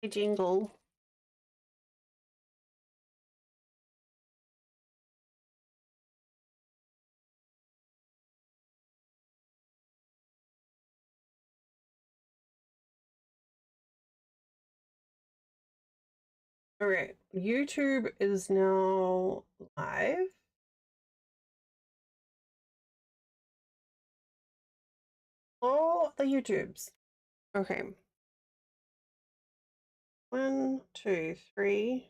A jingle. All right, YouTube is now live. Oh, the YouTubes. Okay. 1, 2, 3.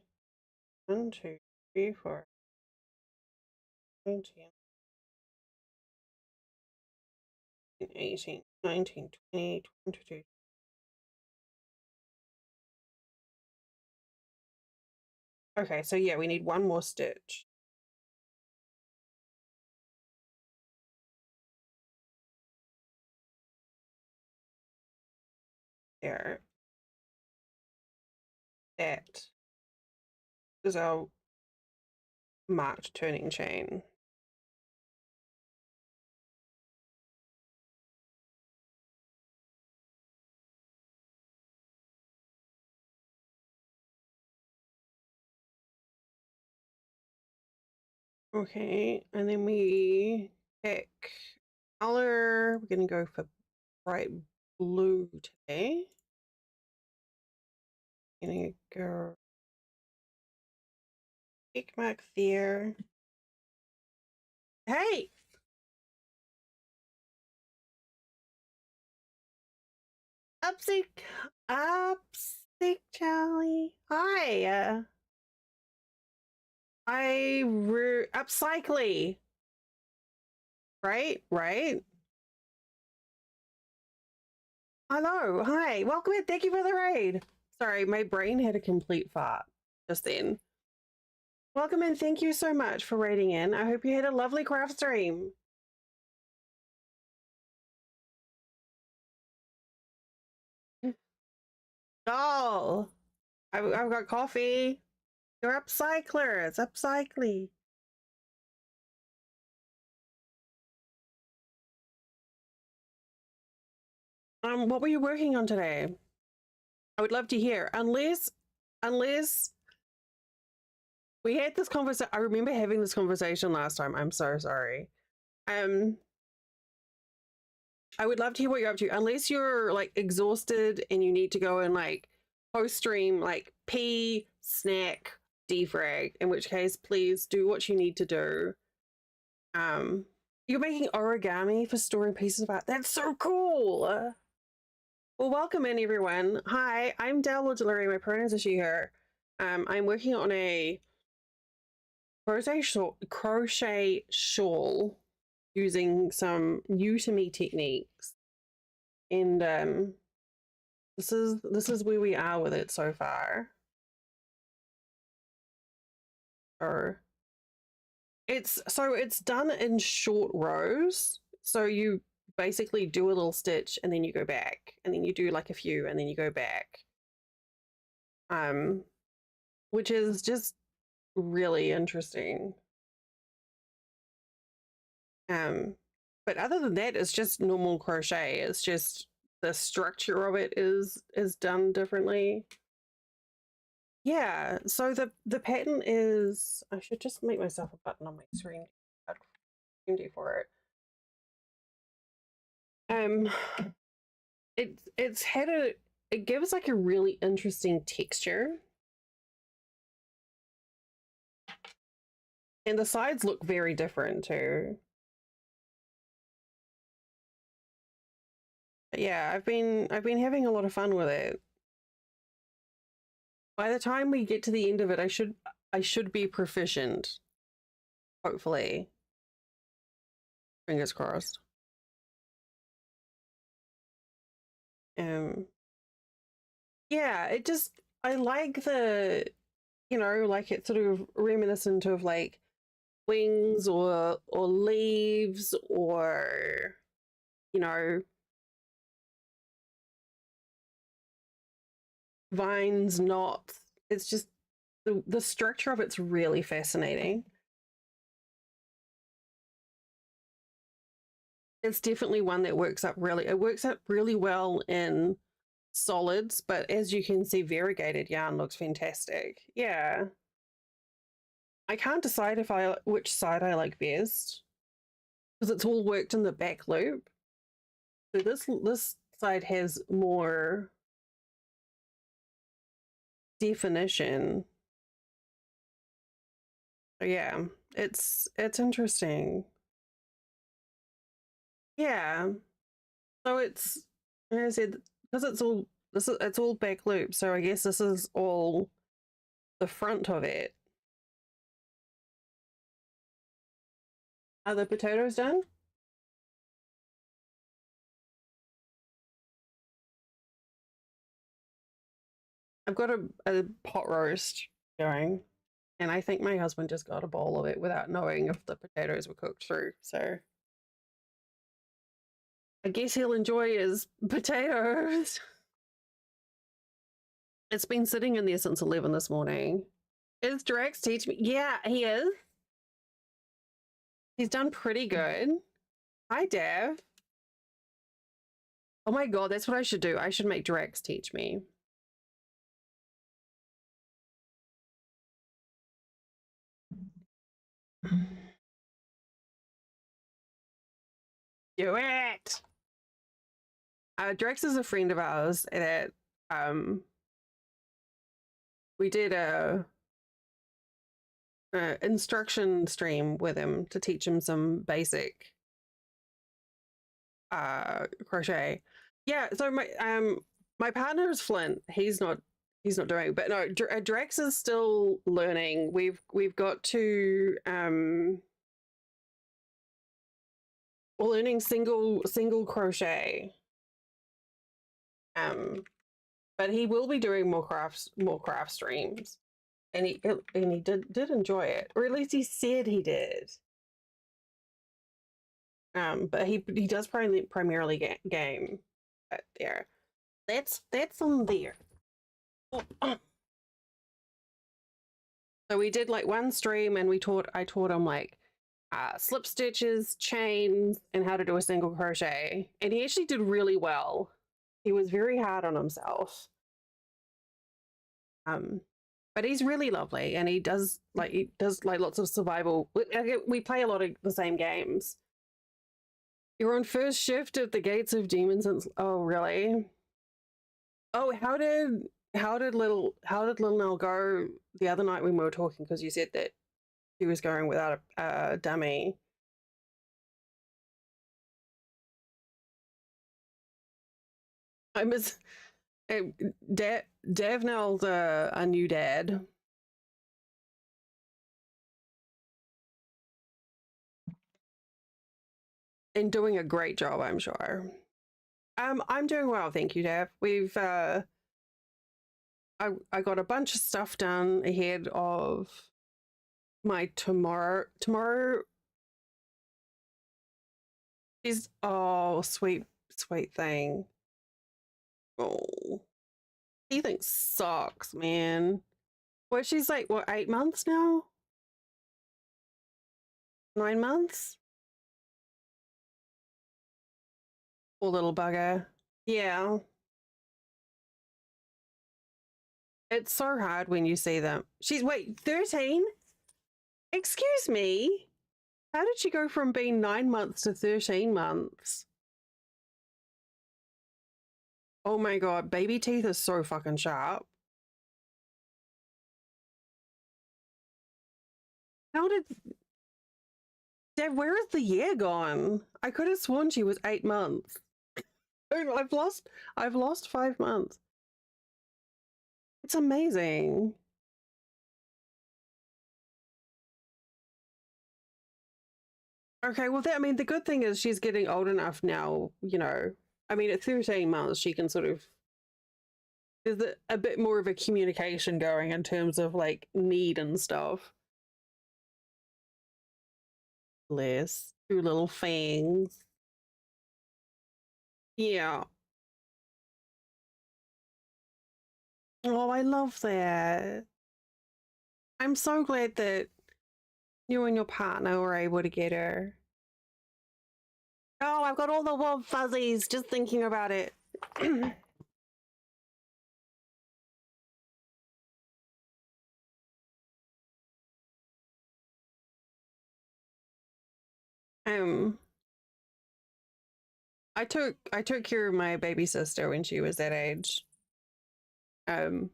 1, 2, 3, 4. 19, 18, 19, 20, 22. Okay, so yeah, we need one more stitch. There. That is our marked turning chain. Okay, and then we pick color. We're gonna go for bright blue today. Gonna go tick mark there. Hey! Upsy Charlie. Hi. Upcycly. Right? Hello. Hi. Welcome in. Thank you for the raid. Sorry, my brain had a complete fart just then. Welcome in. Thank you so much for raiding in. I hope you had a lovely craft stream. Oh, I've got coffee. You're upcycler. It's upcycly. What were you working on today? I would love to hear. Unless we had this conversation. I remember having this conversation last time. I'm so sorry. I would love to hear what you're up to. Unless you're like exhausted and you need to go and like post stream, like pee, snack, defrag. In which case, please do what you need to do. You're making origami for storing pieces of art. That's so cool. Well, welcome in, everyone. Hi, I'm Dal Lodulary. My pronouns are she, her. I'm working on a crochet shawl using some new to me techniques, and this is where we are with it so far. Or it's done in short rows, so you basically do a little stitch and then you go back, and then you do like a few and then you go back, which is just really interesting. But other than that, it's just normal crochet. It's just the structure of it is done differently. Yeah, so the pattern is, I should just make myself a button on my screen for it. It gives like a really interesting texture, and the sides look very different too. But yeah, I've been having a lot of fun with it. By the time we get to the end of it, I should be proficient. Hopefully. Fingers crossed. Yeah, I like the, like it's sort of reminiscent of like wings or leaves or, vines, knots. It's just the structure of it's really fascinating. It's definitely one that works up really well in solids, but as you can see, variegated yarn looks fantastic. Yeah. I can't decide if which side I like best because it's all worked in the back loop. So this side has more definition. So yeah, it's interesting. Yeah. So it's, like I said, because it's all back loop. So I guess this is all the front of it. Are the potatoes done? I've got a pot roast going, and I think my husband just got a bowl of it without knowing if the potatoes were cooked through. So I guess he'll enjoy his potatoes. It's been sitting in there since 11 this morning. Is Drax teach me? Yeah, he is. He's done pretty good. Hi, Dev. Oh my god, that's what I should do. I should make Drax teach me. Do it! Drax is a friend of ours that we did a instruction stream with him to teach him some basic crochet. Yeah, so my partner is Flint. He's not doing, but no, Drax is still learning. We've got to we're learning single crochet. But he will be doing more craft streams, and he did enjoy it, or at least he said he did. But he does primarily game. But there, that's on there. So we did like one stream, and I taught him like slip stitches, chains, and how to do a single crochet, and he actually did really well. He was very hard on himself. But he's really lovely, and he does like lots of survival. We play a lot of the same games. You're on first shift at the Gates of Demons. Oh, really? Oh, how did little Nell go the other night when we were talking? Because you said that she was going without a dummy. I miss Dev Nell's a new dad. And doing a great job, I'm sure. I'm doing well, thank you, Dev. We've I got a bunch of stuff done ahead of my tomorrow is, oh, sweet thing. Oh, he thinks sucks, man. Well, she's like, what, 8 months now? 9 months? Poor little bugger. Yeah. It's so hard when you see them. She's, wait, 13? Excuse me? How did she go from being 9 months to 13 months? Oh my god, baby teeth are so fucking sharp. How did... Dad, where is the year gone? I could have sworn she was 8 months. I've lost 5 months. It's amazing. Okay, well, I mean, the good thing is she's getting old enough now, you know. I mean, at 13 months, she can sort of, there's a bit more of a communication going in terms of like need and stuff. Bless. 2 little fangs. Yeah. Oh, I love that. I'm so glad that you and your partner were able to get her. Oh, I've got all the warm fuzzies just thinking about it. Um, I took care of my baby sister when she was that age. Um,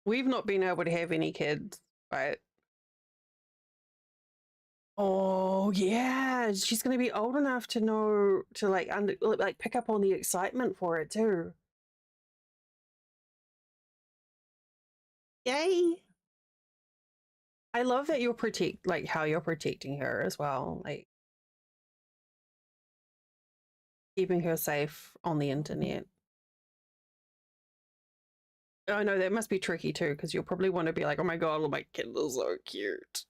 we've not been able to have any kids, but oh yeah, she's gonna be old enough to know to like pick up on the excitement for it too. Yay! I love that you're like how you're protecting her as well, like keeping her safe on the internet. I know that must be tricky too, because you'll probably want to be like, oh my god, my kid is so cute.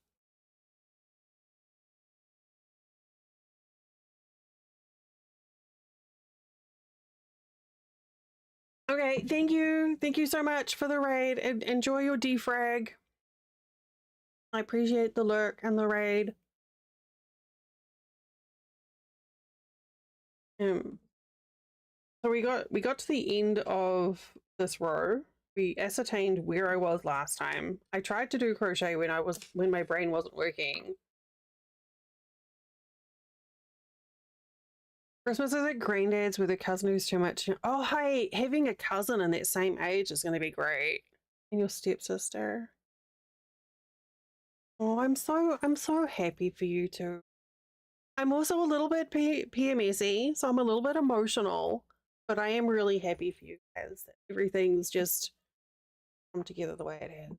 Okay, thank you. Thank you so much for the raid. And enjoy your defrag. I appreciate the lurk and the raid. Um, so we got to the end of this row. We ascertained where I was last time. I tried to do crochet when my brain wasn't working. Christmas is at granddad's with a cousin who's too much. Oh, hey, having a cousin in that same age is going to be great. And your stepsister. Oh, I'm so happy for you too. I'm also a little bit PMSy, so I'm a little bit emotional, but I am really happy for you guys that everything's just come together the way it has.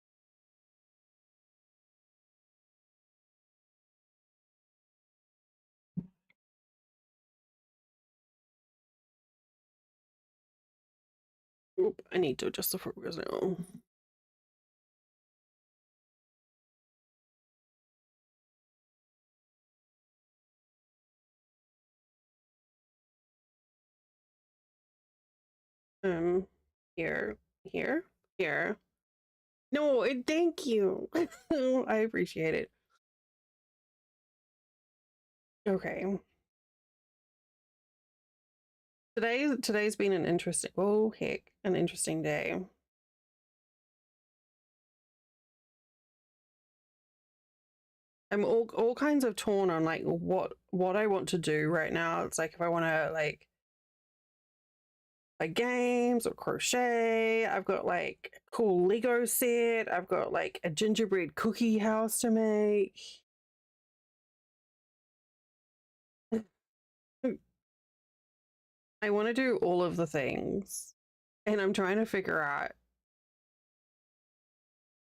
Oop, I need to adjust the focus now. Um, here, here, here. No, thank you. I appreciate it. Okay. Today's been an interesting, oh heck, an interesting day. I'm all kinds of torn on like what I want to do right now. It's like if I want to like games or crochet. I've got like a cool Lego set. I've got like a gingerbread cookie house to make. I want to do all of the things, and I'm trying to figure out.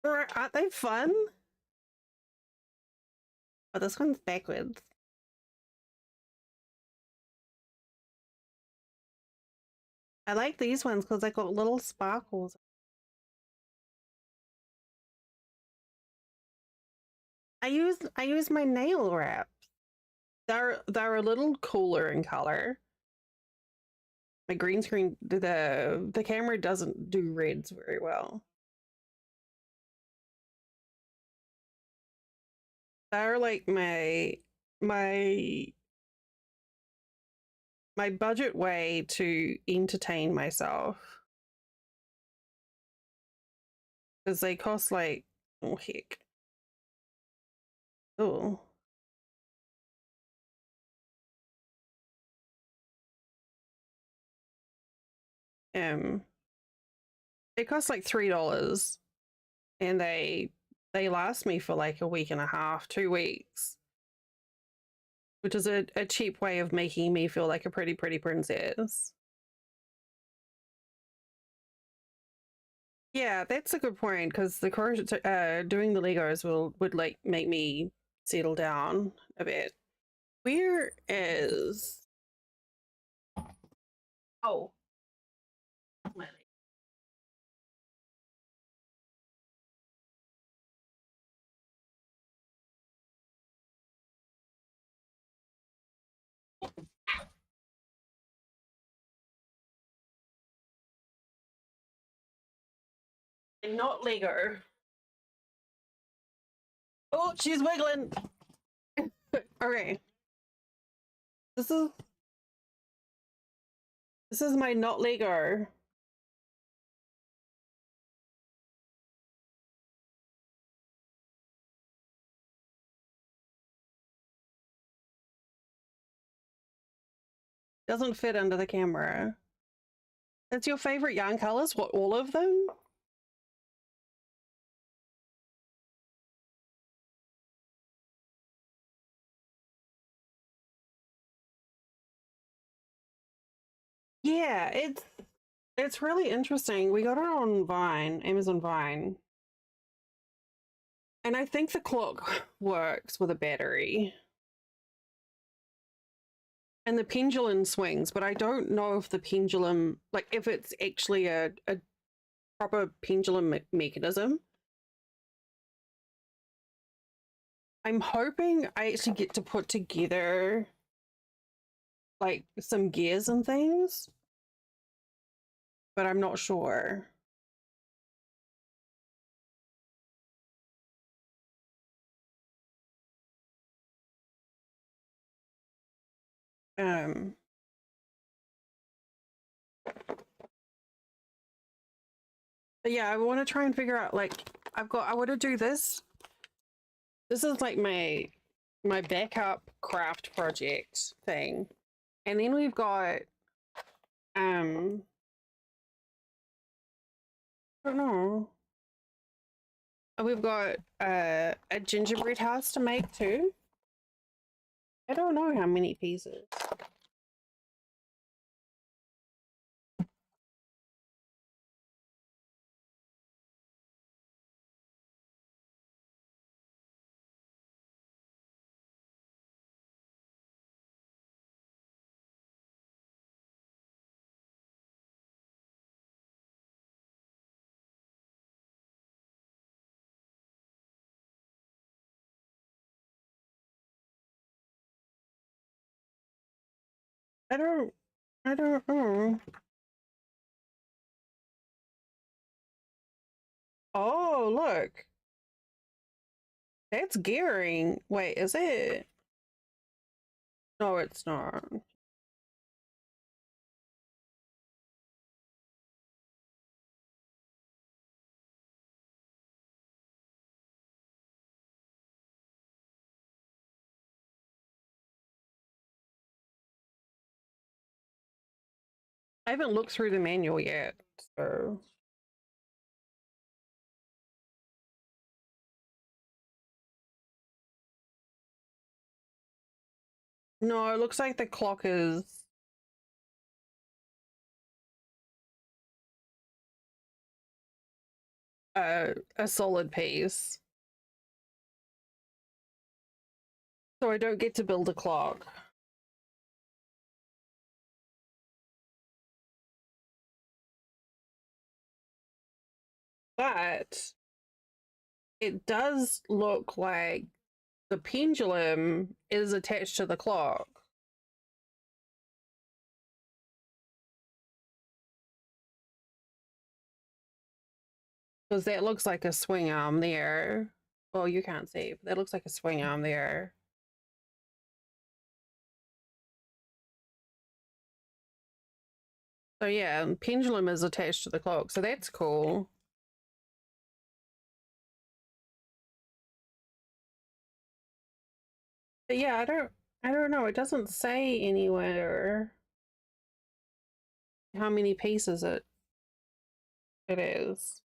Aren't they fun? Oh, this one's backwards. I like these ones because they got little sparkles. I use my nail wraps. They're a little cooler in color. My green screen, the camera doesn't do reds very well. They're like my my budget way to entertain myself because they cost like oh heck oh um they cost like $3 and they last me for like a week and a half 2 weeks, which is a cheap way of making me feel like a pretty princess. Yeah, that's a good point because the doing the Legos would like make me settle down a bit. Where is oh my not Lego. Oh, she's wiggling. Okay, this is this is my not Lego. Doesn't fit under the camera. That's your favorite yarn colors? What, all of them? Yeah, it's really interesting. We got it on Vine, Amazon Vine. And I think the clock works with a battery. And the pendulum swings, but I don't know if the pendulum, like if it's actually a proper pendulum mechanism. I'm hoping I actually get to put together like some gears and things, but I'm not sure. Um, but yeah, I want to try and figure out like I want to do this. This is like my backup craft project thing. And then we've got I don't know. We've got a gingerbread house to make too. I don't know how many pieces. I don't know. Oh, look. That's gearing. Wait, is it? No, it's not. I haven't looked through the manual yet, so. No, it looks like the clock is a solid piece. So I don't get to build a clock. But it does look like the pendulum is attached to the clock. Because that looks like a swing arm there. Well, you can't see, but that looks like a swing arm there. So yeah, pendulum is attached to the clock, so that's cool. But yeah, I don't know. It doesn't say anywhere how many pieces it is.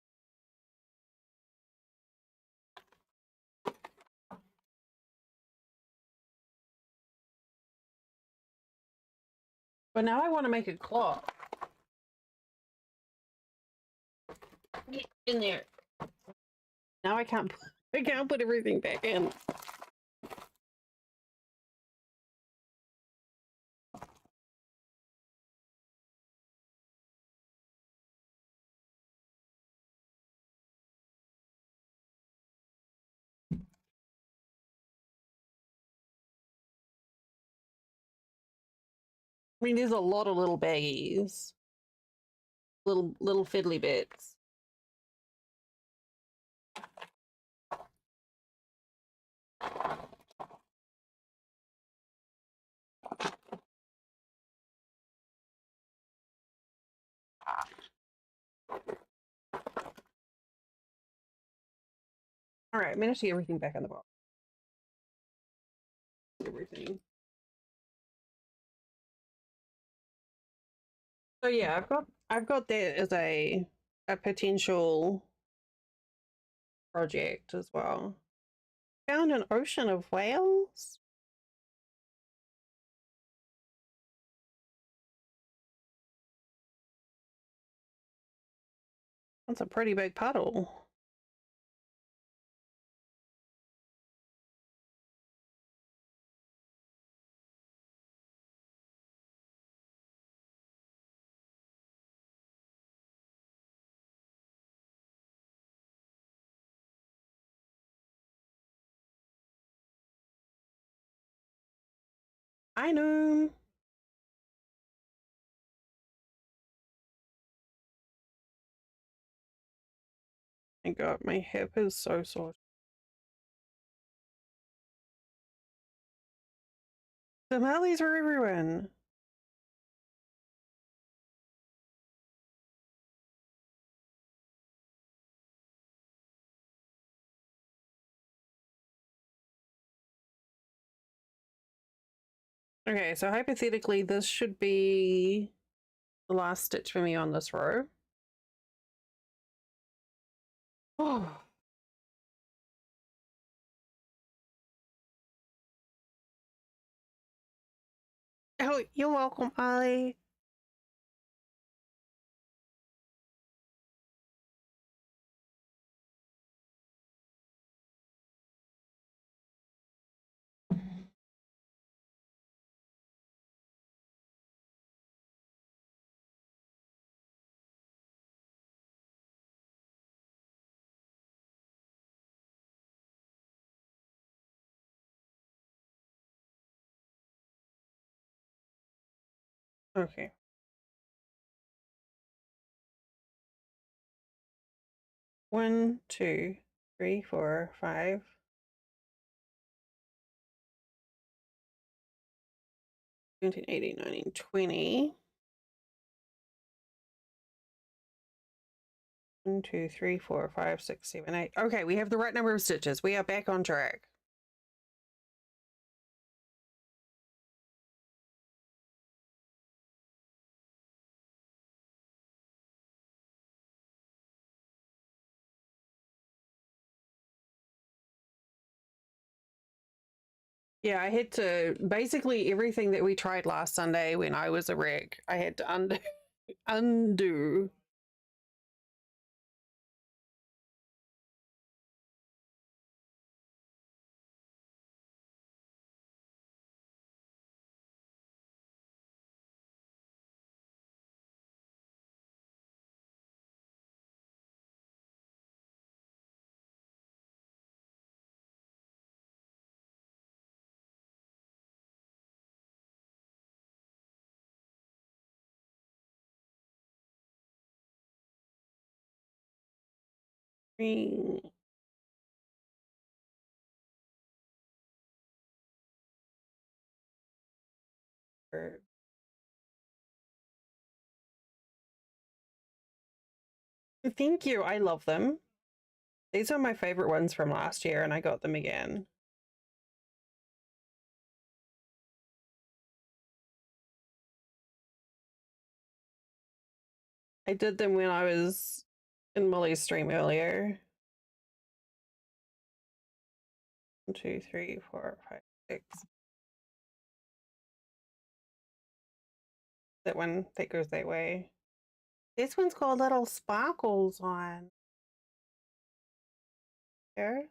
But now I want to make a clock. Get in there. Now I can't put everything back in. I mean, there's a lot of little baggies. Little fiddly bits. All right, I managed to get everything back on the box. Everything. So yeah, I've got that as a potential project as well. Found an ocean of whales. That's a pretty big puddle. I know. My God, my hip is so sore. The Malleys are everywhere. Okay, so hypothetically, this should be the last stitch for me on this row. Oh, oh, you're welcome, Ollie. Okay. One, two, three, four, five. 1980, 1920. 1, 2, 3, 4, 5, 6, 7, 8. Okay, we have the right number of stitches. We are back on track. Yeah, I had to basically everything that we tried last Sunday when I was a wreck, I had to undo. I Thank you. I love them. These are my favorite ones from last year, and I got them again. I did them when I was in Molly's stream earlier. 1, 2, 3, 4, 5, 6. That one that goes that way. This one's got little sparkles on there.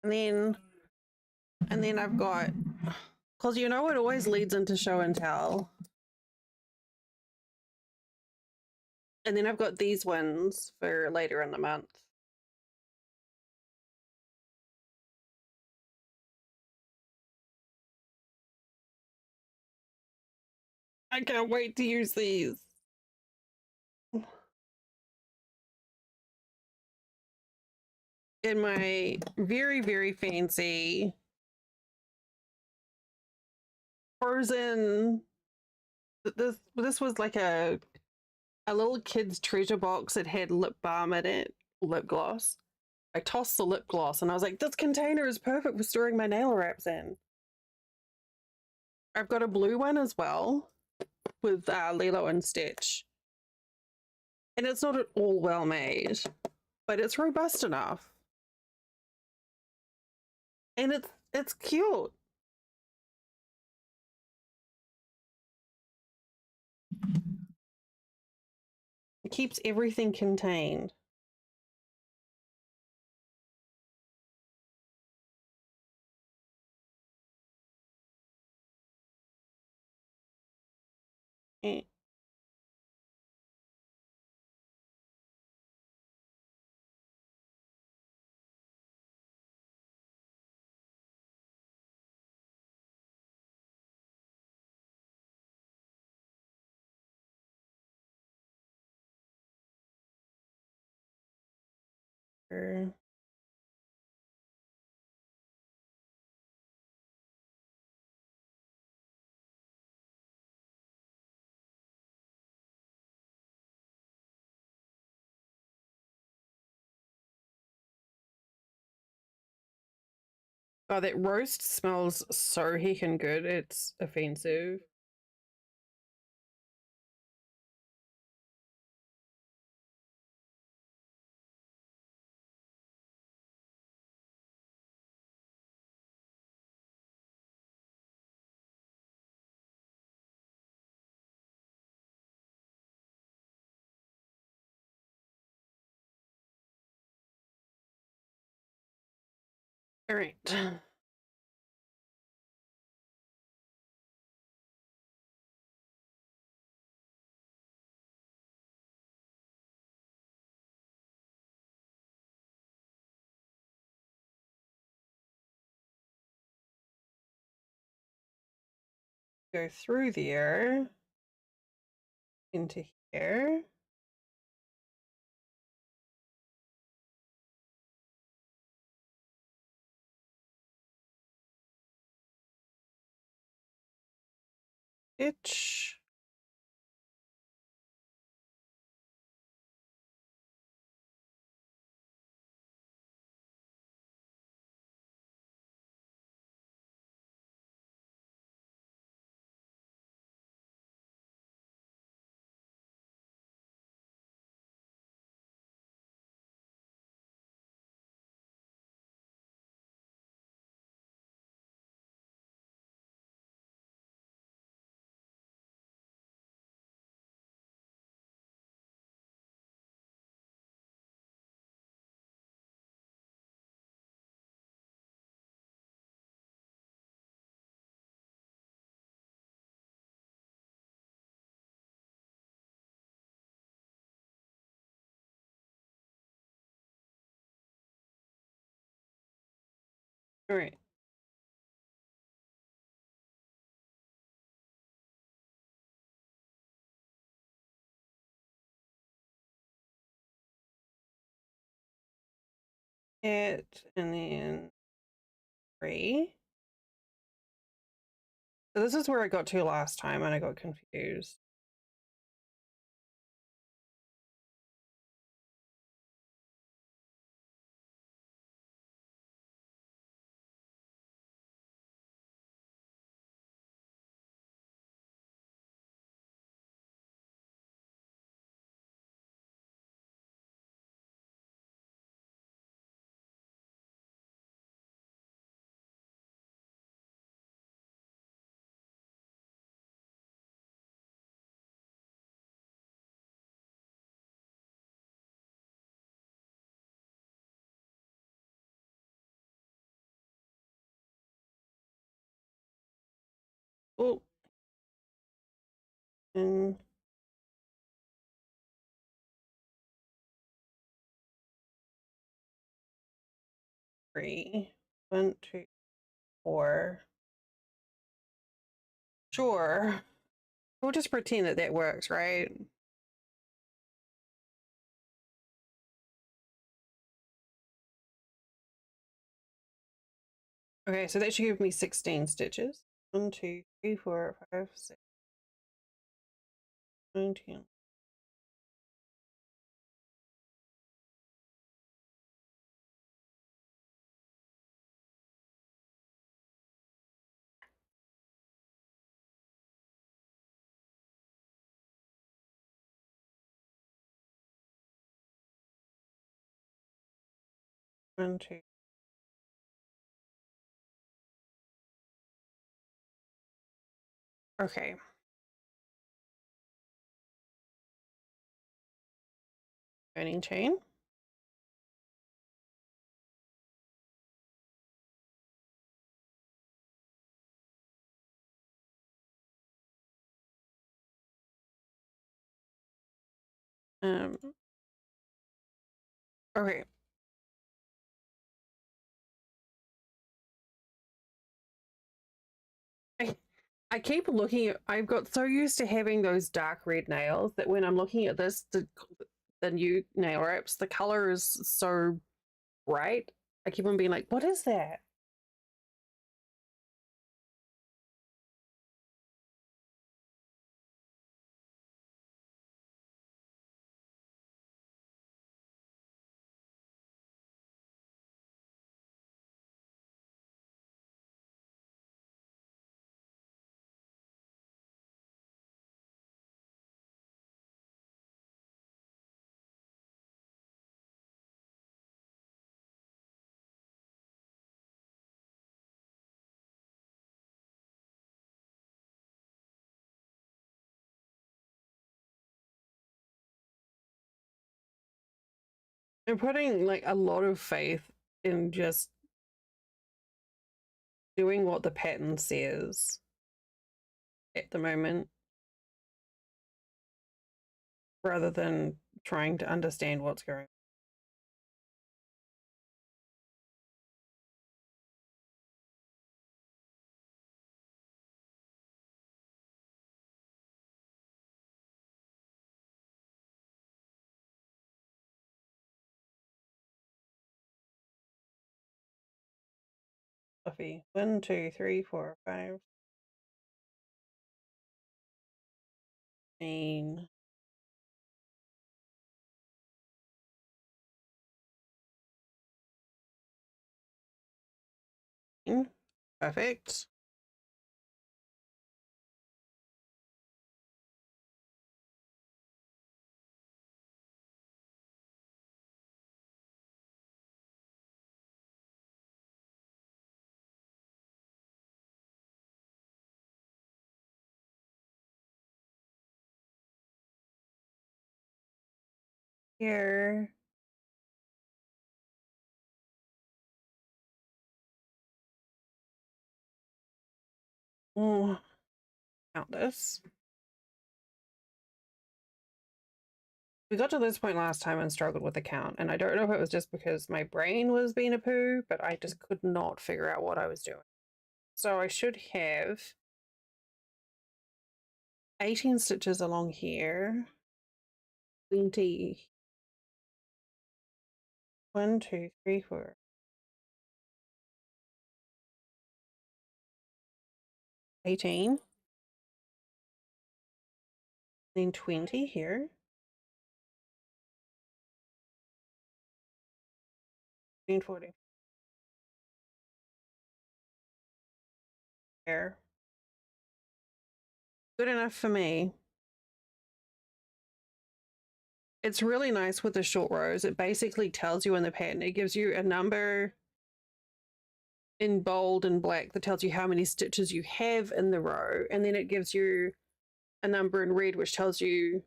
And then I've got, because you know it always leads into show and tell. And then I've got these ones for later in the month. I can't wait to use these. In my very, very fancy frozen, this was like a little kid's treasure box. It had lip balm in it, lip gloss. I tossed the lip gloss and I was like, this container is perfect for storing my nail wraps in. I've got a blue one as well with Lilo and Stitch. And it's not at all well made, but it's robust enough. And it's cute. It keeps everything contained. Eh. Oh, that roast smells so heckin' good. It's offensive. All right. Go through there into here. Itch. All right. It and then 3. So this is where I got to last time and I got confused. Oh. And 3. 1, 2, 4. Sure. We'll just pretend that that works, right? Okay, so that should give me 16 stitches. 1, 2, 3, 4, 5, 6, 9, 10. 1, 2. Okay. Turning chain. Okay. I keep looking at, I've got so used to having those dark red nails that when I'm looking at this, the new nail wraps, the color is so bright. I keep on being like, what is that? I'm putting like a lot of faith in just doing what the pattern says at the moment rather than trying to understand what's going on. Fluffy. 1, 2, 3, 4, 5. Mean. Perfect. Here. Oh, count this. We got to this point last time and struggled with the count, and I don't know if it was just because my brain was being a poo, but I just could not figure out what I was doing. So I should have 18 stitches along here. 20. 1, 2, 3, 4. 18. Then 20 here. 40. Here. Good enough for me. It's really nice with the short rows. It basically tells you in the pattern. It gives you a number in bold and black that tells you how many stitches you have in the row, and then it gives you a number in red which tells you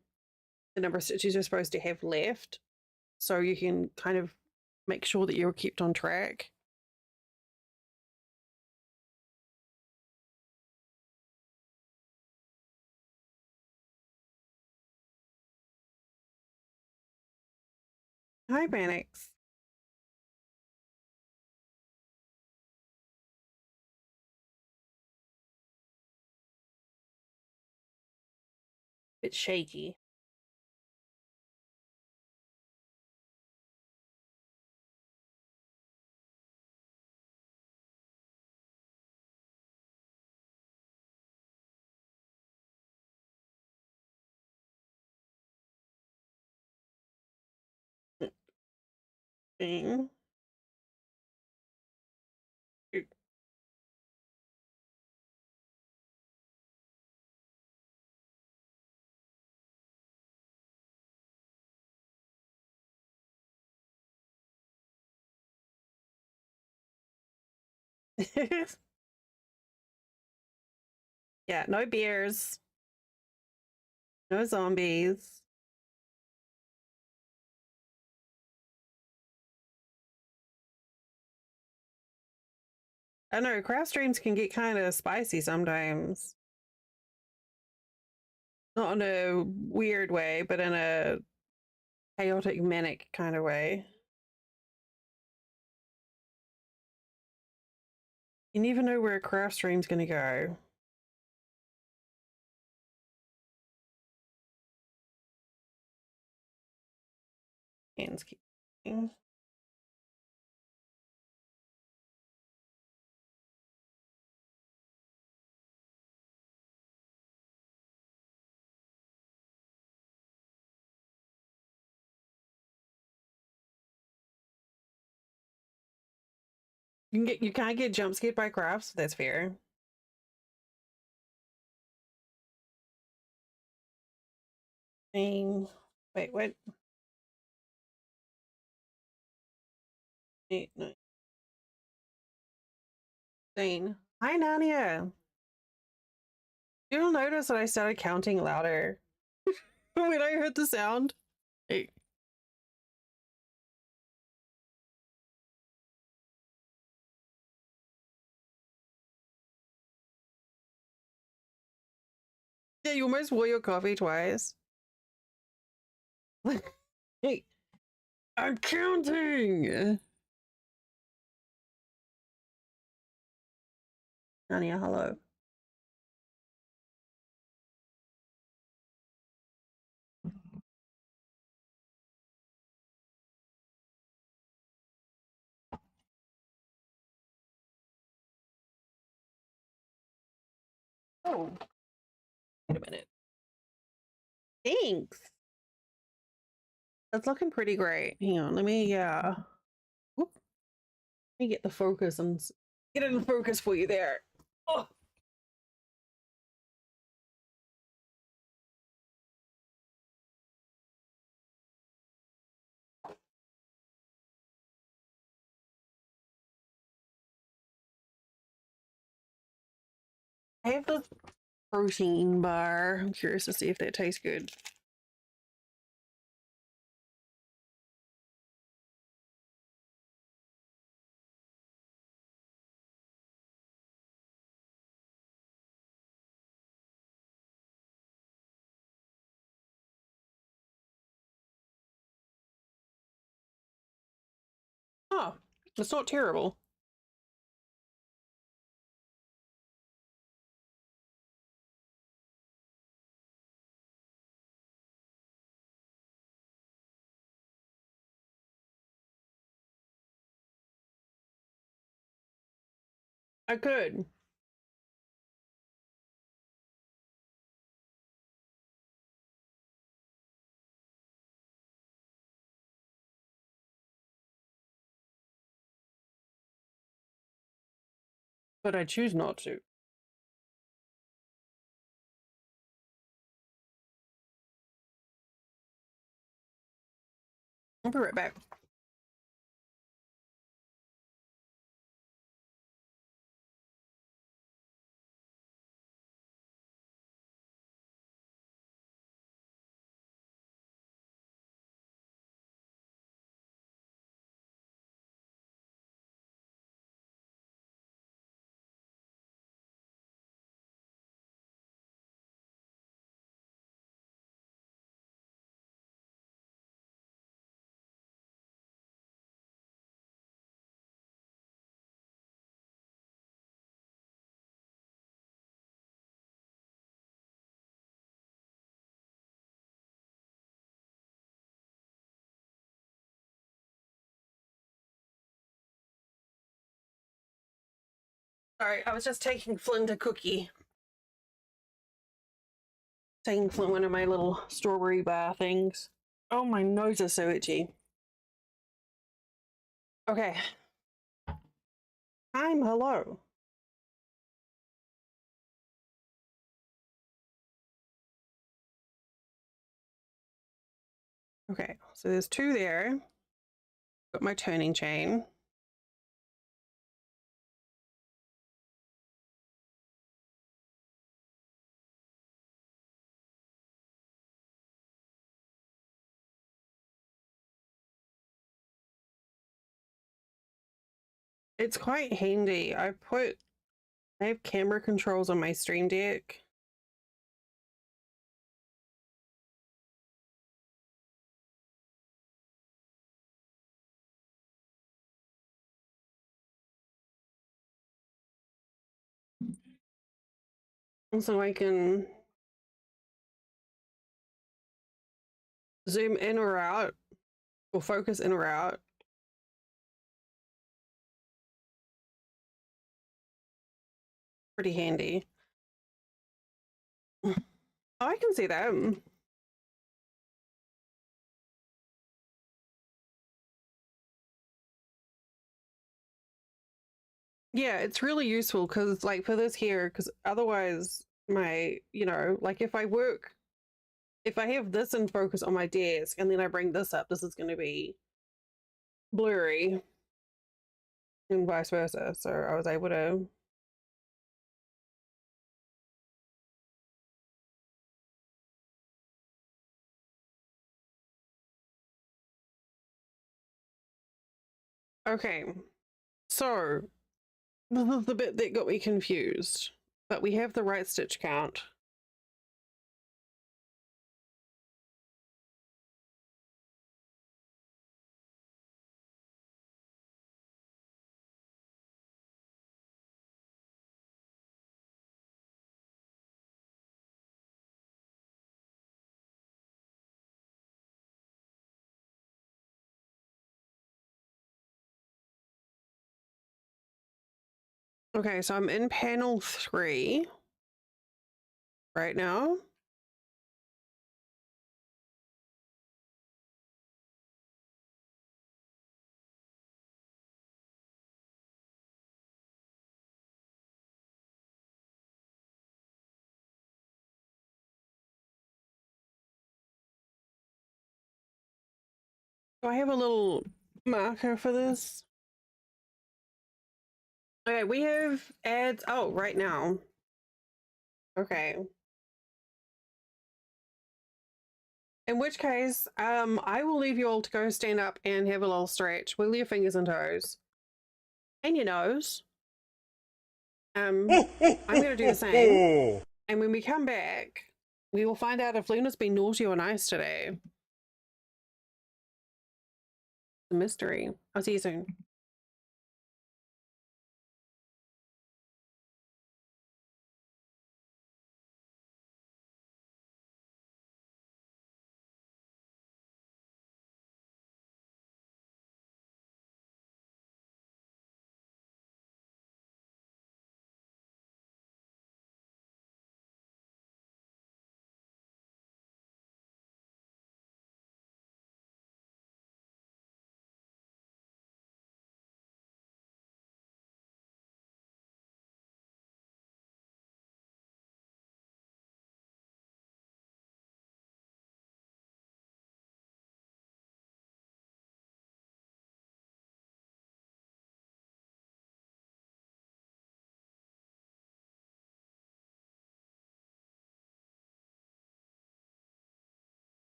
the number of stitches you're supposed to have left, so you can kind of make sure that you're kept on track. Hi, Banix. Bit shaky. Thing. Yeah, no bears, no zombies. I know craft streams can get kind of spicy sometimes. Not in a weird way, but in a chaotic, manic kind of way. You never know where a craft stream's going to go. Hands keep moving. You can't get jump scared by crafts. That's fair. Wait, what? 8, 9, 10. Hi, Nania. You'll notice that I started counting louder when I heard the sound. Hey. Yeah, you almost wore your coffee twice. Hey, I'm counting. Nania, hello. Oh, wait a minute. Thanks. That's looking pretty great. Hang on, let me whoop, let me get the focus and get it in focus for you there. Oh. I have this protein bar. I'm curious to see if that tastes good. Oh, it's not terrible. I could. But I choose not to. I'll be right back. All right, I was just taking Flint a cookie. Taking Flint one of my little strawberry bar things. Oh, my nose is so itchy. Okay. Time, hello. Okay, so there's 2 there. Got my turning chain. It's quite handy. I have camera controls on my Stream Deck. So I can zoom in or out, or focus in or out. Pretty handy. Oh, I can see that. Yeah, it's really useful because, like, for this here, because otherwise, my, like if I have this in focus on my desk and then I bring this up, this is going to be blurry and vice versa. So I was able to. Okay, so this is the bit that got me confused, but we have the right stitch count. Okay, so I'm in panel 3 right now. Do I have a little marker for this? Okay, we have ads. Oh, right now. Okay. In which case, I will leave you all to go stand up and have a little stretch. Wiggle your fingers and toes. And your nose. I'm going to do the same. And when we come back, we will find out if Luna's been naughty or nice today. The mystery. I'll see you soon.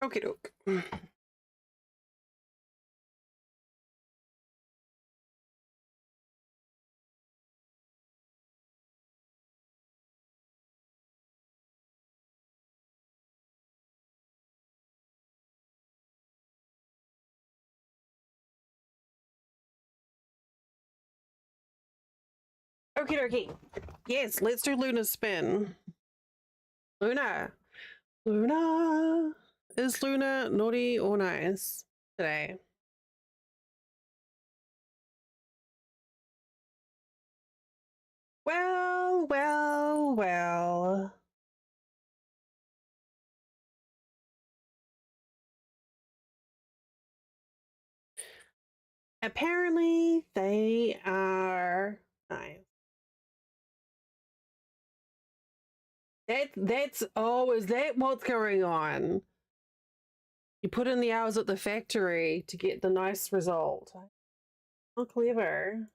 Okie doke. Okie dokie. Yes, let's do Luna's spin. Luna. Luna. Is Luna naughty or nice today? Well, well, well. Apparently, they are nice. That's oh, is that what's going on? You put in the hours at the factory to get the nice result. How clever.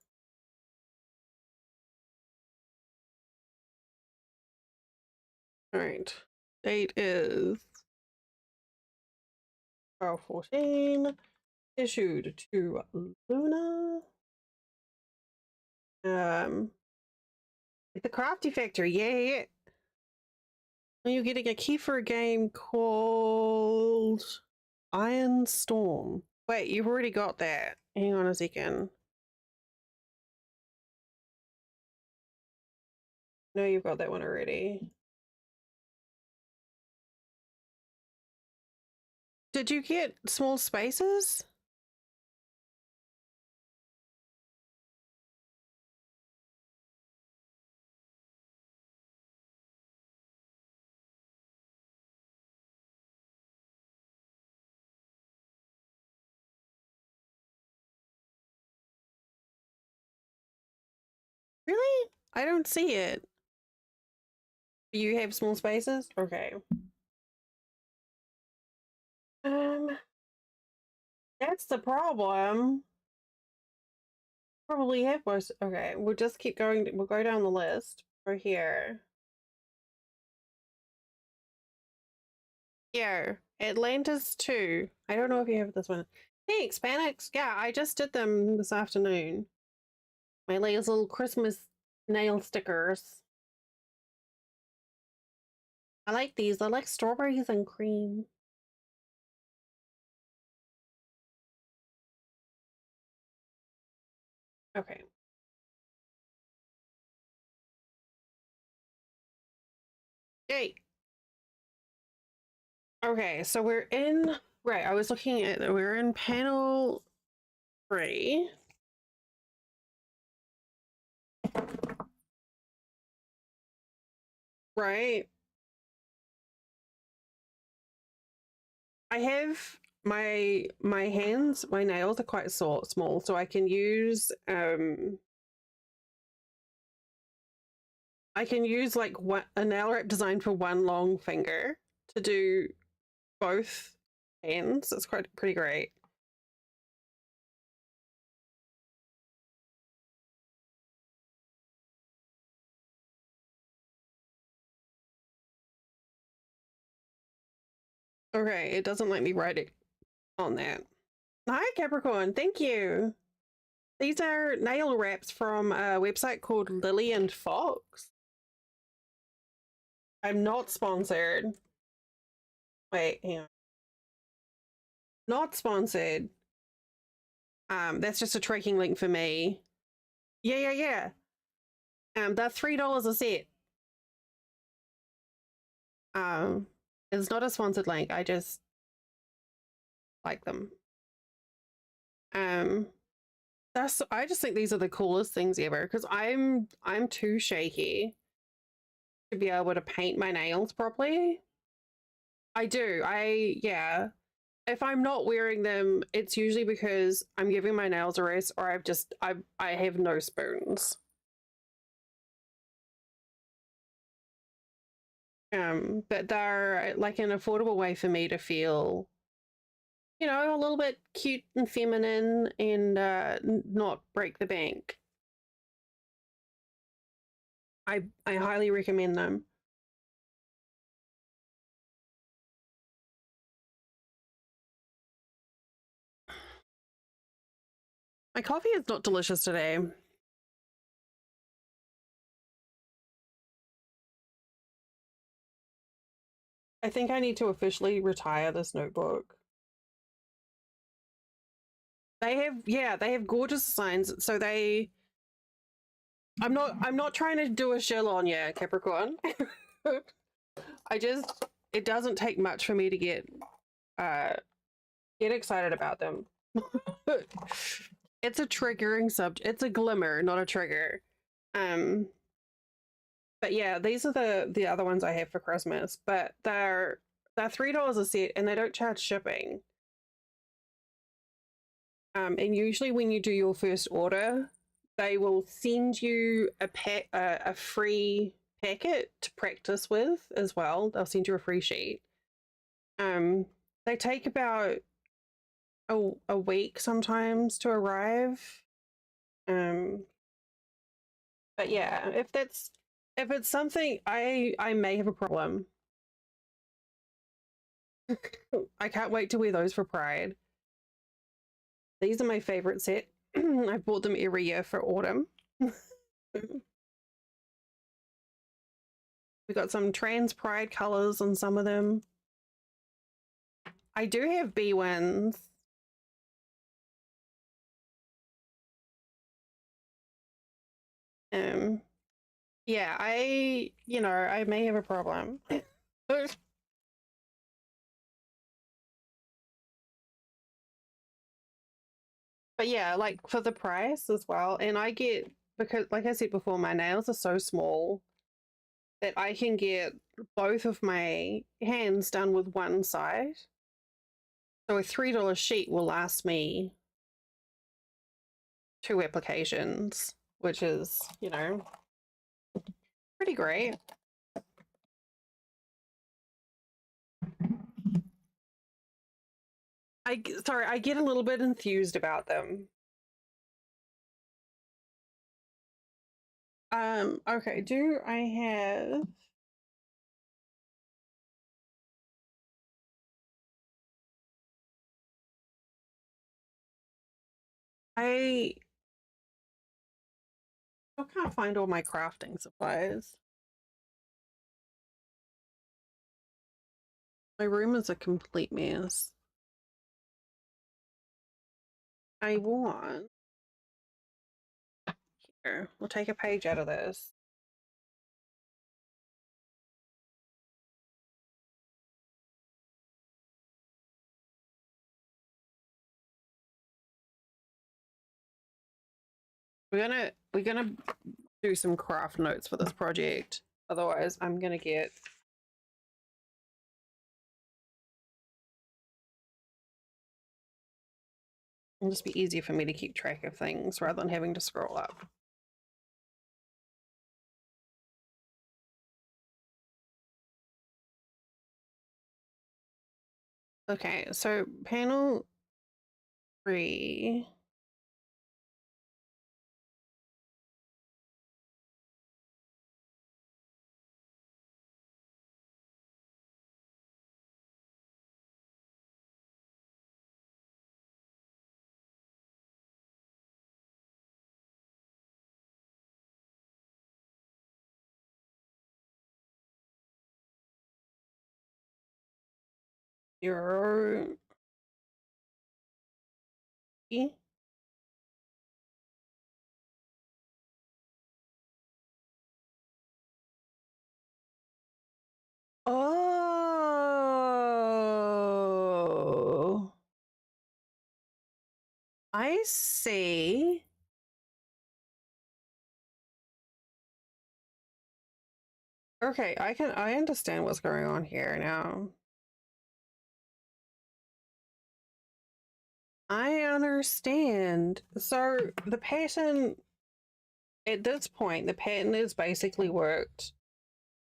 All right. Date is 12/14. Issued to Luna. At the Crafty Factory. Yeah. You're getting a key for a game called Iron Storm. Wait, you've already got that. Hang on a second. No, you've got that one already. Did you get small spaces? Really? I don't see it. You have small spaces? Okay. That's the problem. Probably have most. Okay, we'll just keep going. We'll go down the list. We're here. Here, Atlantis 2. I don't know if you have this one. Thanks, Panics. Yeah, I just did them this afternoon. My little Christmas nail stickers. I like these. I like strawberries and cream. Okay. Yay. Okay, so we're in, right, I was looking at, we're in panel 3. Right. I have my hands, my nails are quite small, so I can use like a nail wrap designed for one long finger to do both hands. It's pretty great. Okay, it doesn't let me write it on that. Hi, Capricorn. Thank you. These are nail wraps from a website called Lily and Fox. I'm not sponsored. Wait, hang on. Not sponsored. That's just a tracking link for me. Yeah. They're $3 a set. It's not a sponsored link. I just like them. I just think these are the coolest things ever because I'm too shaky to be able to paint my nails properly. I do. Yeah. If I'm not wearing them, it's usually because I'm giving my nails a rest or I have no spoons. But they're like an affordable way for me to feel, you know, a little bit cute and feminine and not break the bank. I highly recommend them. My coffee is not delicious today. I think I need to officially retire this notebook. They have gorgeous designs. So I'm not trying to do a shill on you, Capricorn. It doesn't take much for me to get excited about them. It's a triggering subject. It's a glimmer, not a trigger. Um, but yeah, these are the other ones I have for Christmas. But they're $3 a set, and they don't charge shipping. And usually when you do your first order, they will send you a free packet to practice with as well. They'll send you a free sheet. They take about a week sometimes to arrive. But yeah, if it's something I may have a problem. I can't wait to wear those for Pride. These are my favorite set. I bought them every year for autumn. We got some trans pride colors on some of them. I do have B ones. Yeah, I may have a problem. But yeah, like for the price as well. And I get, because like I said before, my nails are so small that I can get both of my hands done with one side. So a $3 sheet will last me 2 applications, which is, pretty great. Sorry, I get a little bit enthused about them. Okay, do I have I can't find all my crafting supplies. My room is a complete mess. I want here. We'll take a page out of this. We're gonna do some craft notes for this project. Otherwise, I'm gonna get it'll just be easier for me to keep track of things rather than having to scroll up. Okay, so panel 3. Your Oh, I see. Okay, I understand what's going on here now. I understand. So the pattern at this point, the pattern is basically worked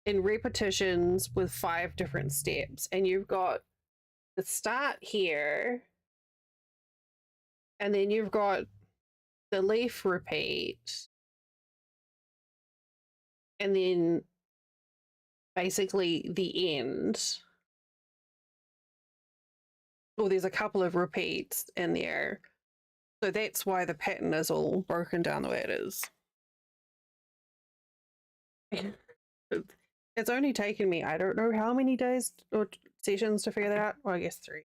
in repetitions with 5 different steps, and you've got the start here, and then you've got the leaf repeat, and then basically the end. Well, there's a couple of repeats in there. So that's why the pattern is all broken down the way it is. It's only taken me, I don't know how many days or sessions to figure that out. Well, I guess 3.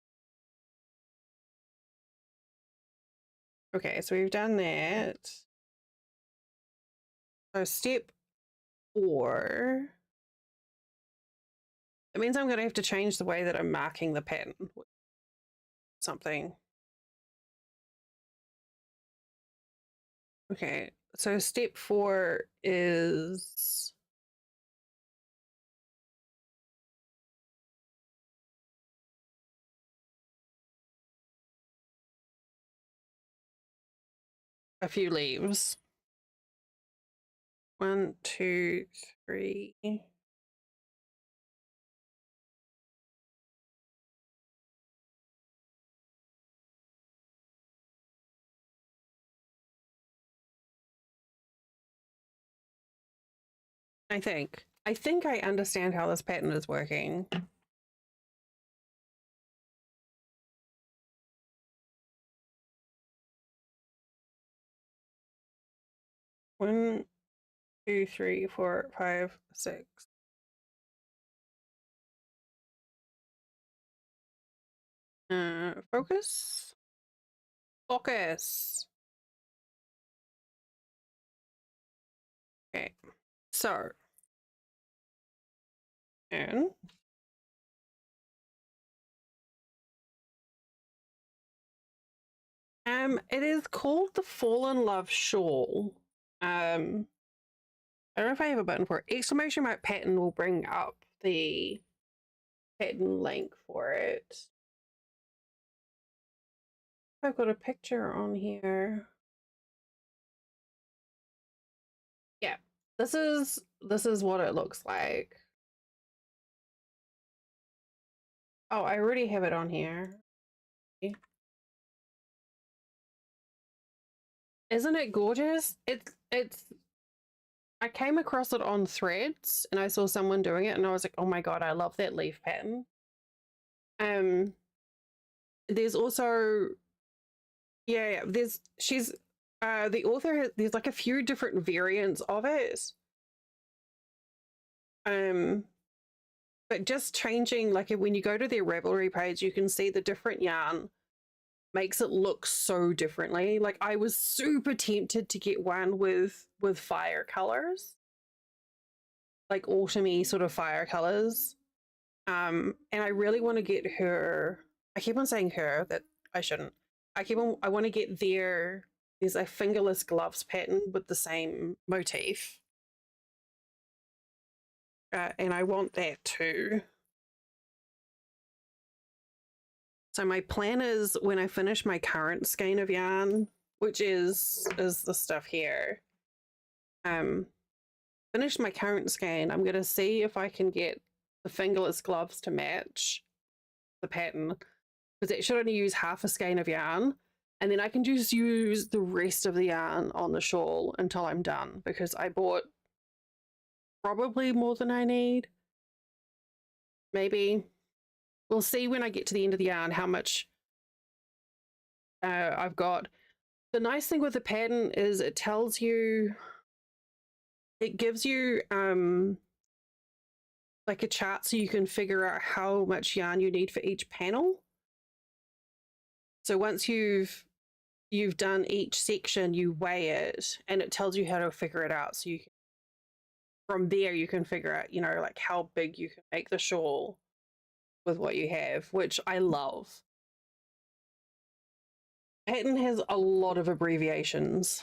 Okay, so we've done that. So step 4. It means I'm going to have to change the way that I'm marking the pattern with something. Okay, so step 4 is a few leaves. 1, 2, 3. I think I understand how this pattern is working. One, 2, 3, 4, 5, 6. Focus. Focus. Okay, so and it is called the Fall in Love Shawl. I don't know if I have a button for it. Exclamation mark pattern will bring up the pattern link for it. I've got a picture on here. Yeah, this is what it looks like. Oh, I already have it on here. Isn't it gorgeous? It's I came across it on Threads and I saw someone doing it and I was like, oh my god, I love that leaf pattern. There's also there's the author there's like a few different variants of it. But just changing, like when you go to their Ravelry page, you can see the different yarn makes it look so differently. Like I was super tempted to get one with fire colors, like autumny sort of fire colors. And I really want to get her. I keep on saying her, that I shouldn't. I want to get there's a fingerless gloves pattern with the same motif. And I want that too. So my plan is when I finish my current skein of yarn, which is the stuff here, finish my current skein, I'm going to see if I can get the fingerless gloves to match the pattern, because it should only use half a skein of yarn, and then I can just use the rest of the yarn on the shawl until I'm done, because I bought probably more than I need. Maybe. We'll see when I get to the end of the yarn how much I've got. The nice thing with the pattern is it tells you, it gives you like a chart so you can figure out how much yarn you need for each panel. So once you've done each section, you weigh it and it tells you how to figure it out. So you can, from there you can figure out, you know, like how big you can make the shawl with what you have, which I love. Pattern has a lot of abbreviations,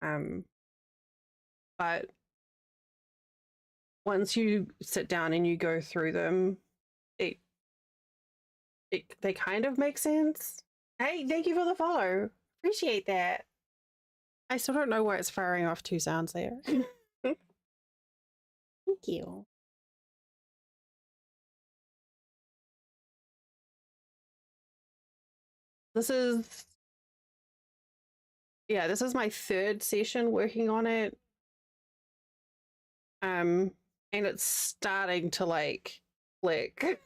but once you sit down and you go through them, they kind of make sense. Hey, thank you for the follow. Appreciate that. I still don't know why it's firing off 2 sounds there. Thank you. This is my 3rd session working on it. And it's starting to like click.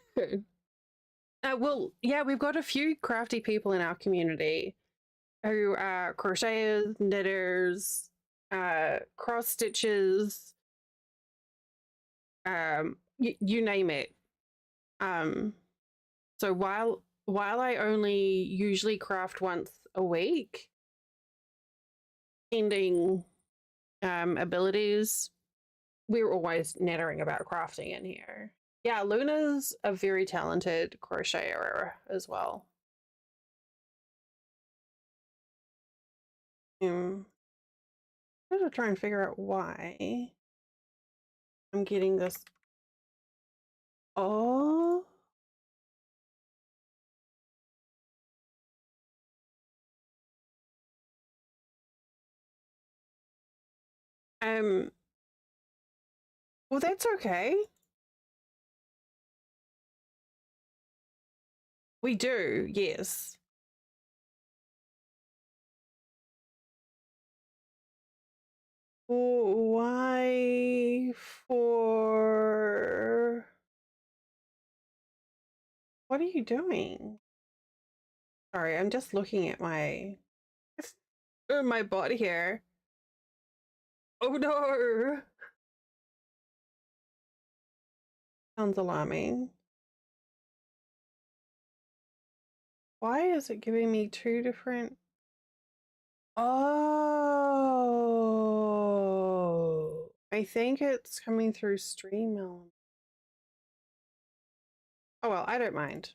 Well, yeah, we've got a few crafty people in our community who are crocheters, knitters, cross stitches, you name it. So while I only usually craft once a week, pending abilities. We're always nattering about crafting in here. Yeah, Luna's a very talented crocheter as well. I'm gonna try and figure out why I'm getting this. Oh. Well, that's okay. We do, yes. Why for... What are you doing? Sorry, I'm just looking at my my bot here. Oh no! Sounds alarming. Why is it giving me two different... Oh, I think it's coming through Streamlabs. Oh well, I don't mind.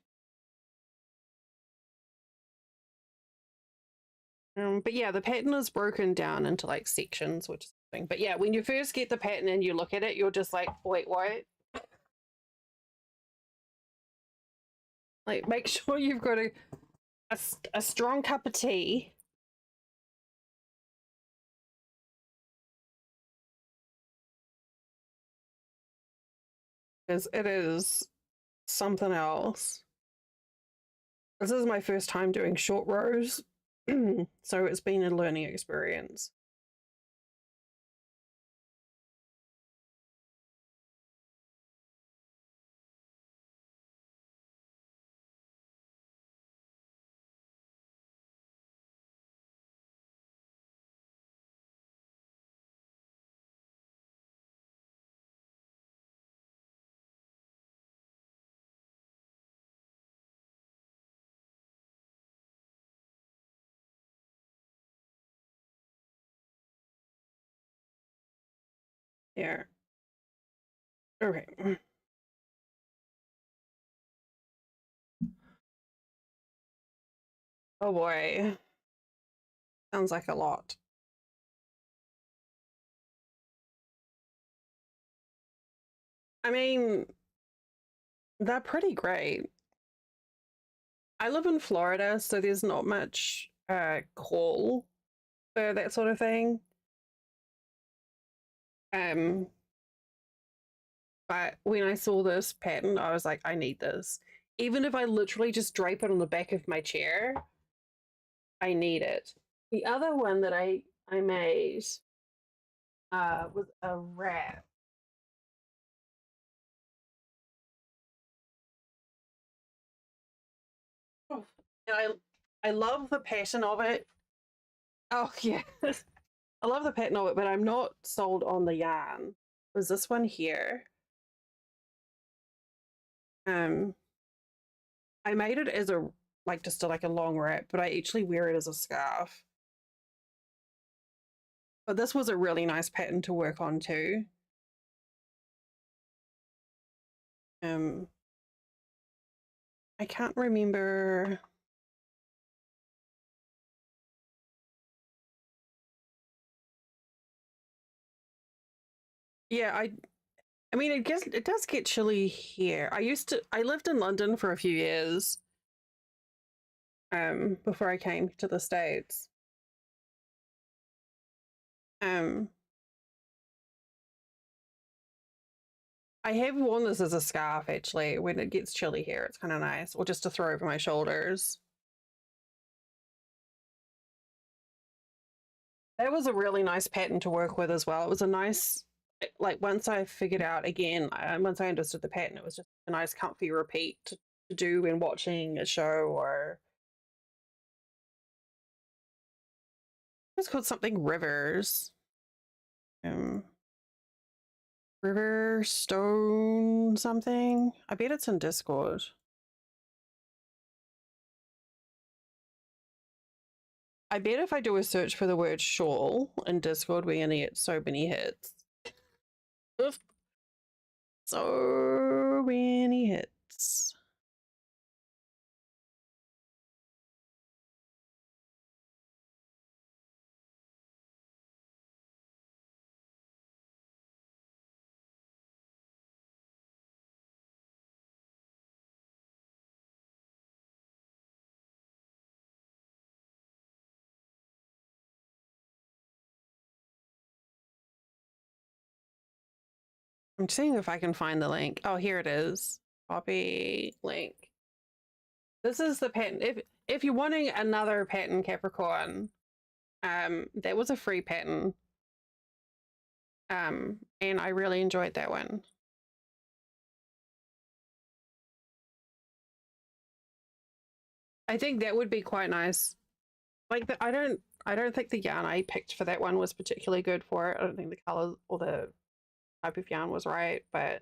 But yeah, the pattern is broken down into like sections, which is the thing. But yeah, when you first get the pattern and you look at it, you're just like, wait, what? Like, make sure you've got a strong cup of tea. Because it is something else. This is my first time doing short rows, so it's been a learning experience. Yeah. Okay. Oh boy. Sounds like a lot. I mean, they're pretty great. I live in Florida, so there's not much call for that sort of thing. Um, but when I saw this pattern, I was like, I need this. Even if I literally just drape it on the back of my chair, I need it. The other one that I made was a rat. Oh, and I love the pattern of it. Oh yeah, I love the pattern of it, but I'm not sold on the yarn. Was this one here? Um, I made it as a like just like a long wrap, but I actually wear it as a scarf. But this was a really nice pattern to work on too. Um, I can't remember. Yeah, I mean it does get chilly here. I lived in London for a few years before I came to the States. Um I have worn this as a scarf actually when it gets chilly here. It's kind of nice, or just to throw over my shoulders. That was a really nice pattern to work with as well. It was a nice, like once I figured out again, once I understood the pattern, it was just a nice comfy repeat to do when watching a show or it's called something Rivers. Um, River Stone something. I bet it's in Discord. I bet if I do a search for the word shawl in Discord, we're gonna get so many hits. Oof. So many hits. I'm seeing if I can find the link. Oh, here it is. Copy link. This is the pattern. If you're wanting another pattern, Capricorn, that was a free pattern. And I really enjoyed that one. I think that would be quite nice. Like I don't think the yarn I picked for that one was particularly good for it. I don't think the color or the type of yarn was right, but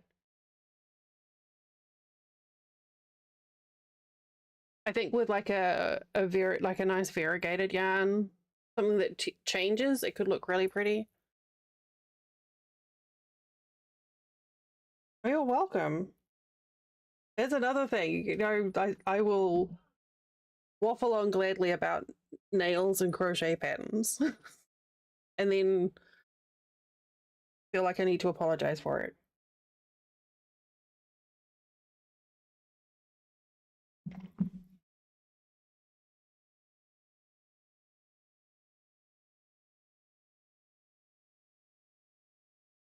I think with like a very like a nice variegated yarn, something that changes, it could look really pretty. Oh, you're welcome. There's another thing, you know, I will waffle on gladly about nails and crochet patterns and then feel like I need to apologize for it.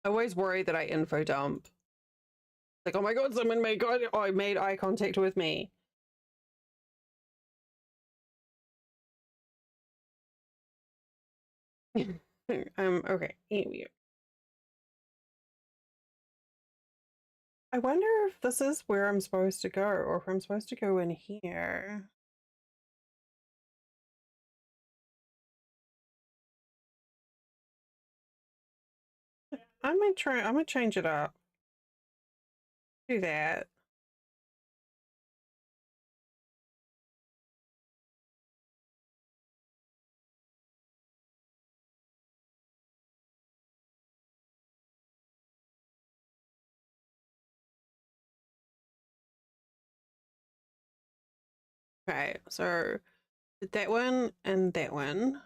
I always worry that I info dump. Like, oh my god, someone made eye contact with me. Okay. Anyway. I wonder if this is where I'm supposed to go, or if I'm supposed to go in here. I'm gonna change it up. Do that. Okay, so that one and that one.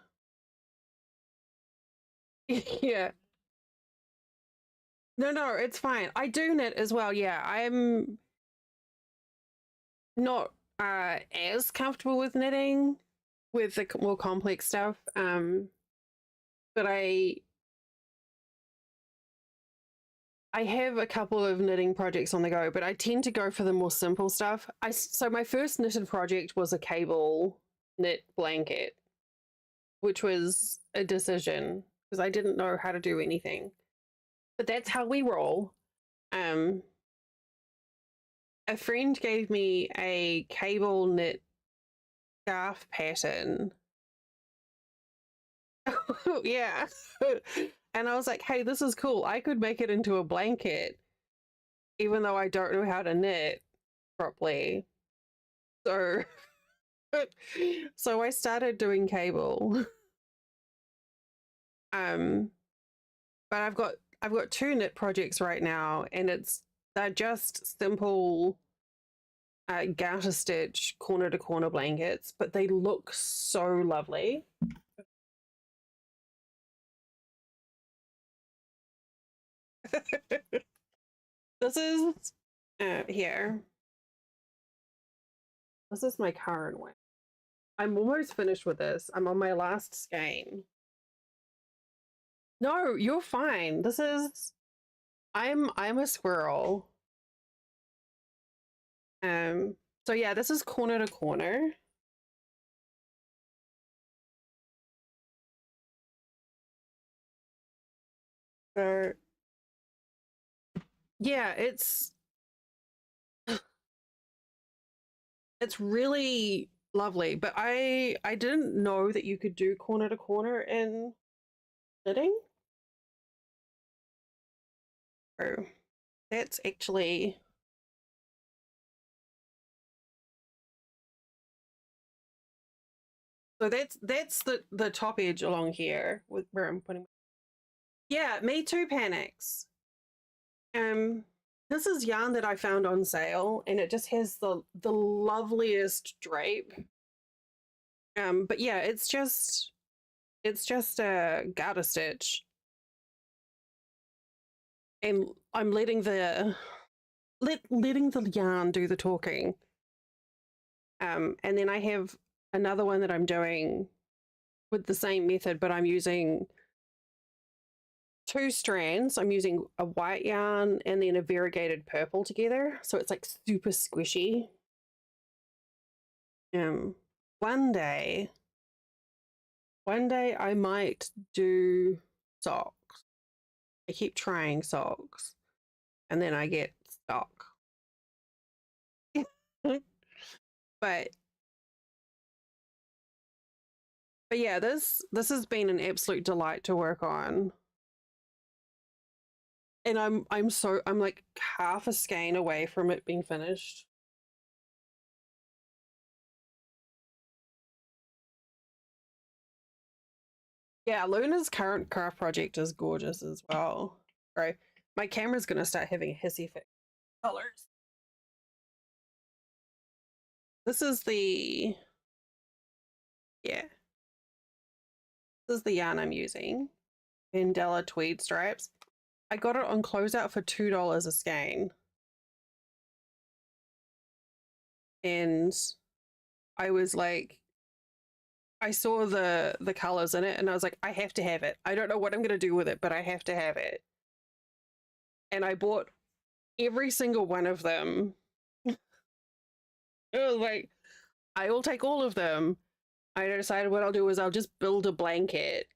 Yeah. No, it's fine. I do knit as well. Yeah, I'm not as comfortable with knitting with the more complex stuff. But I have a couple of knitting projects on the go, but I tend to go for the more simple stuff. So my first knitted project was a cable knit blanket, which was a decision because I didn't know how to do anything. But that's how we roll. A friend gave me a cable knit scarf pattern. Yeah. And I was like, hey, this is cool. I could make it into a blanket, even though I don't know how to knit properly. So, so I started doing cable. But I've got two knit projects right now, and they're just simple garter stitch corner to corner blankets, but they look so lovely. This is here. This is my current one. I'm almost finished with this. I'm on my last skein. No, you're fine. This is I'm a squirrel. So yeah, this is corner to corner. So yeah, it's really lovely, but I didn't know that you could do corner to corner in knitting. Oh, that's actually So that's the top edge along here with where I'm putting. Yeah, me too panics. This is yarn that I found on sale, and it just has the loveliest drape. But yeah, it's just a garter stitch, and I'm letting the yarn do the talking. And then I have another one that I'm doing with the same method, but I'm using 2 strands. I'm using a white yarn and then a variegated purple together, so it's like super squishy. One day I might do socks. I keep trying socks, and then I get stuck. but yeah, this has been an absolute delight to work on. And I'm like half a skein away from it being finished. Yeah, Luna's current craft project is gorgeous as well. Right, my camera's gonna start having hissy fit colors. This is the this is the yarn I'm using. Mandela tweed stripes. I got it on closeout for $2 a skein. And I was like, I saw the colors in it and I was like, I have to have it. I don't know what I'm going to do with it, but I have to have it. And I bought every single one of them. It was like, I will take all of them. I decided what I'll do is I'll just build a blanket.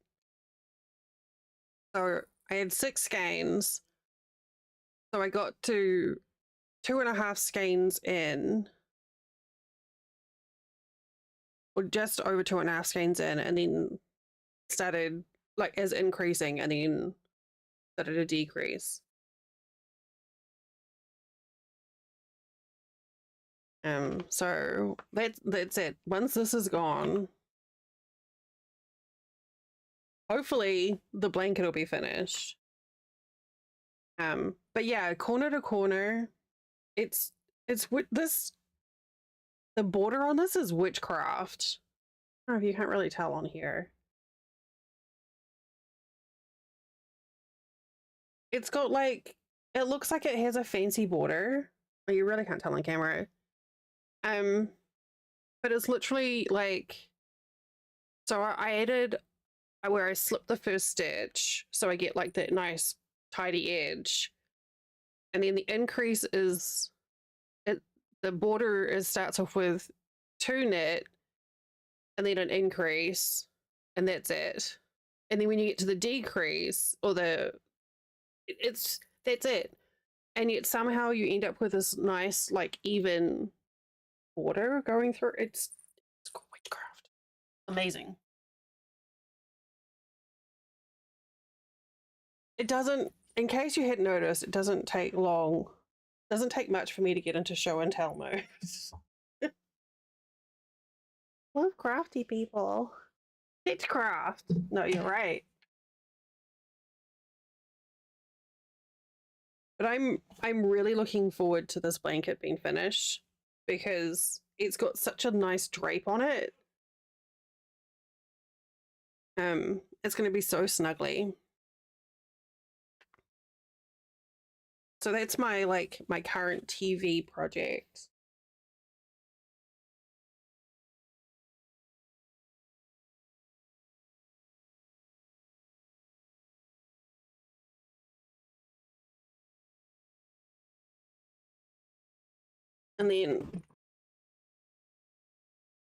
So I had 6 skeins. So I got to 2.5 skeins in. Or just over 2.5 skeins in, and then started like as increasing, and then started to decrease. So that's it. Once this is gone, hopefully the blanket will be finished. But yeah, corner to corner, it's with this. The border on this is witchcraft. I don't know if you can't really tell on here. It's got like, it looks like it has a fancy border. Well, you really can't tell on camera. But it's literally like, so I added where I slipped the first stitch, so I get like that nice tidy edge, and then the increase is the border starts off with 2 knit, and then an increase, and that's it. And then when you get to the decrease or that's it. And yet somehow you end up with this nice like even border going through. It's called witchcraft. Amazing. It doesn't, in case you hadn't noticed, it doesn't take long. It doesn't take much for me to get into show and tell mode. Love crafty people. It's craft. No, you're right. But I'm really looking forward to this blanket being finished because it's got such a nice drape on it. It's going to be so snuggly. So that's my current TV project. And then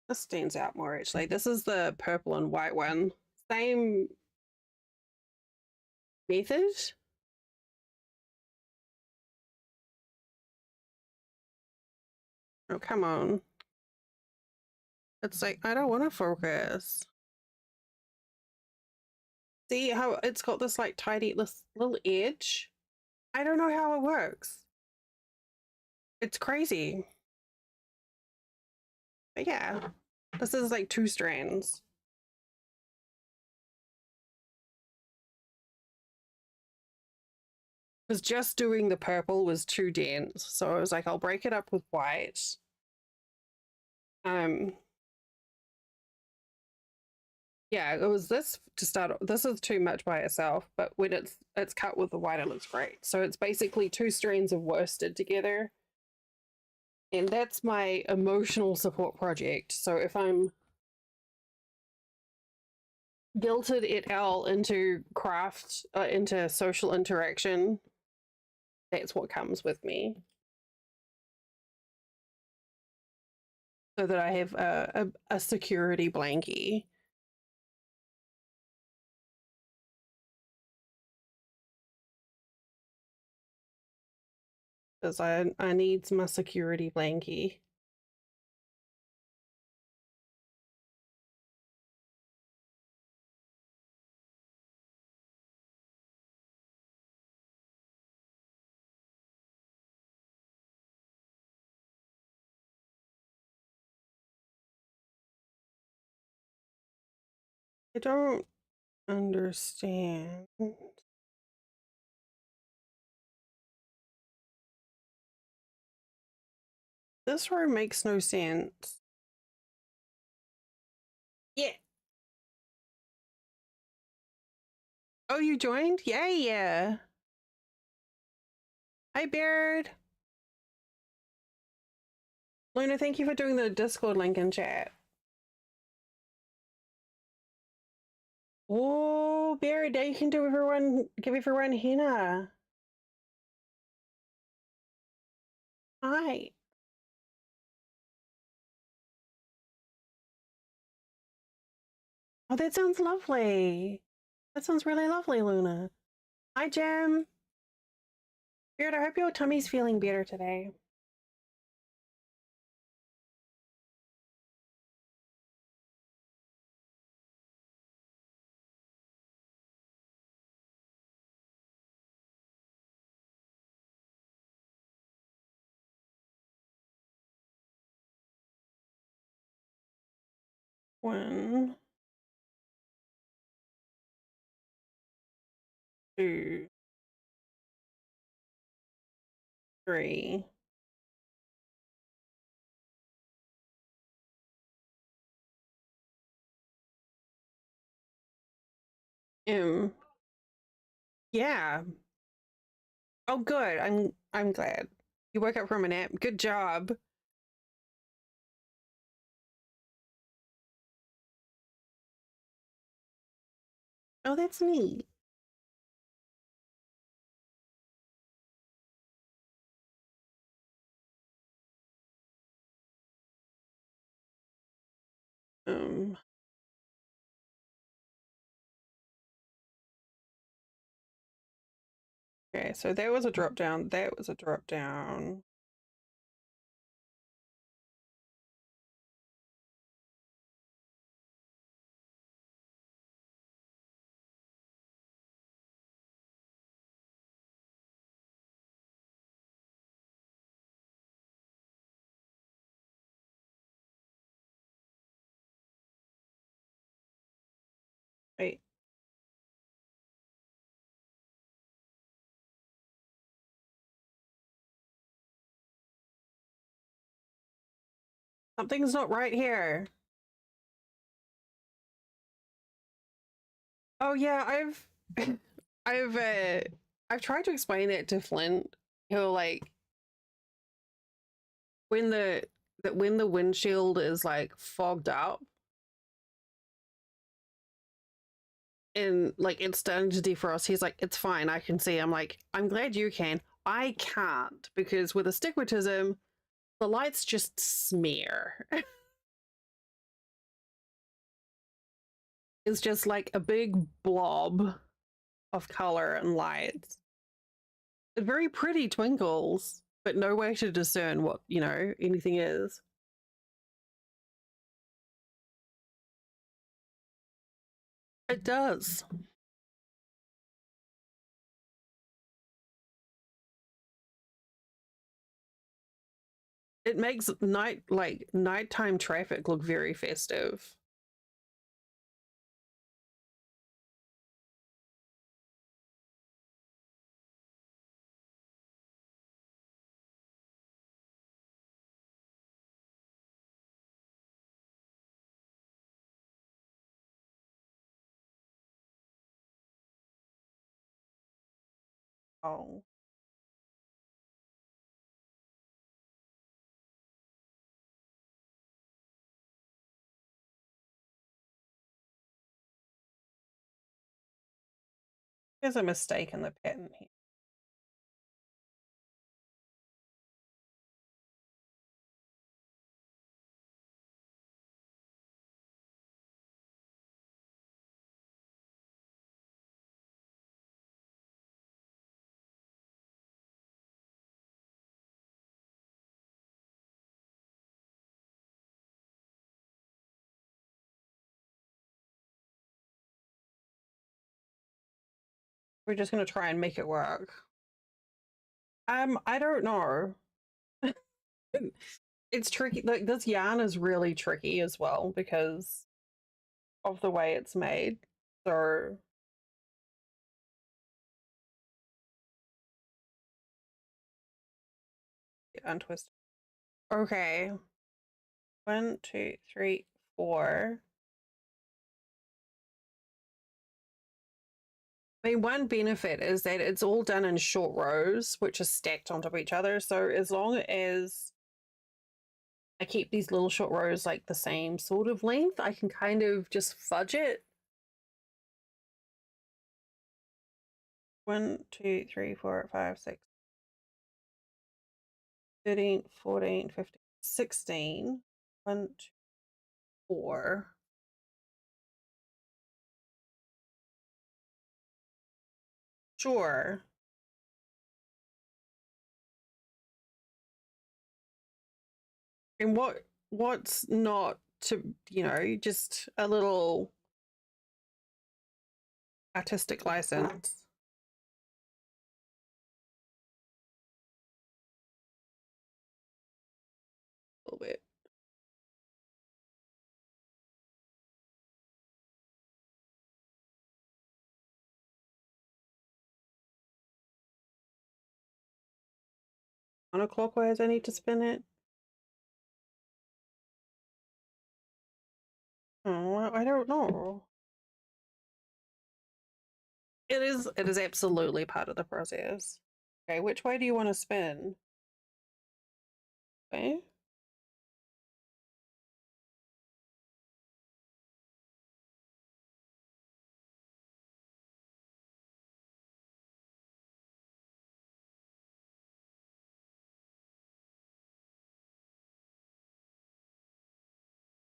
this stands out more actually. This is the purple and white one. Same method. Oh, come on. It's like, I don't want to focus. See how it's got this like tidy little edge? I don't know how it works. It's crazy. But yeah, this is like 2 strands. Because just doing the purple was too dense. So I was like, I'll break it up with white. Yeah, it was this to start. This is too much by itself, but when it's cut with the white, it looks great. So it's basically 2 strands of worsted together. And that's my emotional support project. So if I'm guilted et al. Into craft, into social interaction, that's what comes with me. So that I have a security blankie. Because I need my security blankie. I don't understand. This row makes no sense. Yeah. Oh, you joined? Yeah. Hi, Beard. Luna, thank you for doing the Discord link in chat. Oh, Beard, now you can give everyone henna. Hi. Oh, that sounds lovely. That sounds really lovely, Luna. Hi, Jem. Beard, I hope your tummy's feeling better today. One, two, three. Yeah. Oh, good. I'm glad. You woke up from a nap. Good job. Oh, that's neat. Um, okay, so that was a drop down. That was a drop down. Wait. Something's not right here. Oh yeah, I've I've tried to explain it to Flint. He'll like when the windshield is like fogged up and like it's starting to defrost, he's like, it's fine, I can see. I'm like, I'm glad you can. I can't because with astigmatism, the lights just smear. It's just like a big blob of color and lights. Very pretty twinkles, but no way to discern what, anything is. It does. It makes nighttime traffic look very festive. Oh. There's a mistake in the pattern here. We're just gonna try and make it work. I don't know. It's tricky. Like this yarn is really tricky as well because of the way it's made. So untwist. Okay. 1, 2, 3, 4. I mean, one benefit is that it's all done in short rows, which are stacked on top of each other. So as long as I keep these little short rows like the same sort of length, I can kind of just fudge it. 1, 2, 3, 4, 5, 6, 13, 14, 15, 16. 1, 2, 4. Sure. And what's not to, just a little artistic license. A little bit. Counterclockwise, I need to spin it. Oh, I don't know. It is absolutely part of the process. Okay, which way do you want to spin? Okay.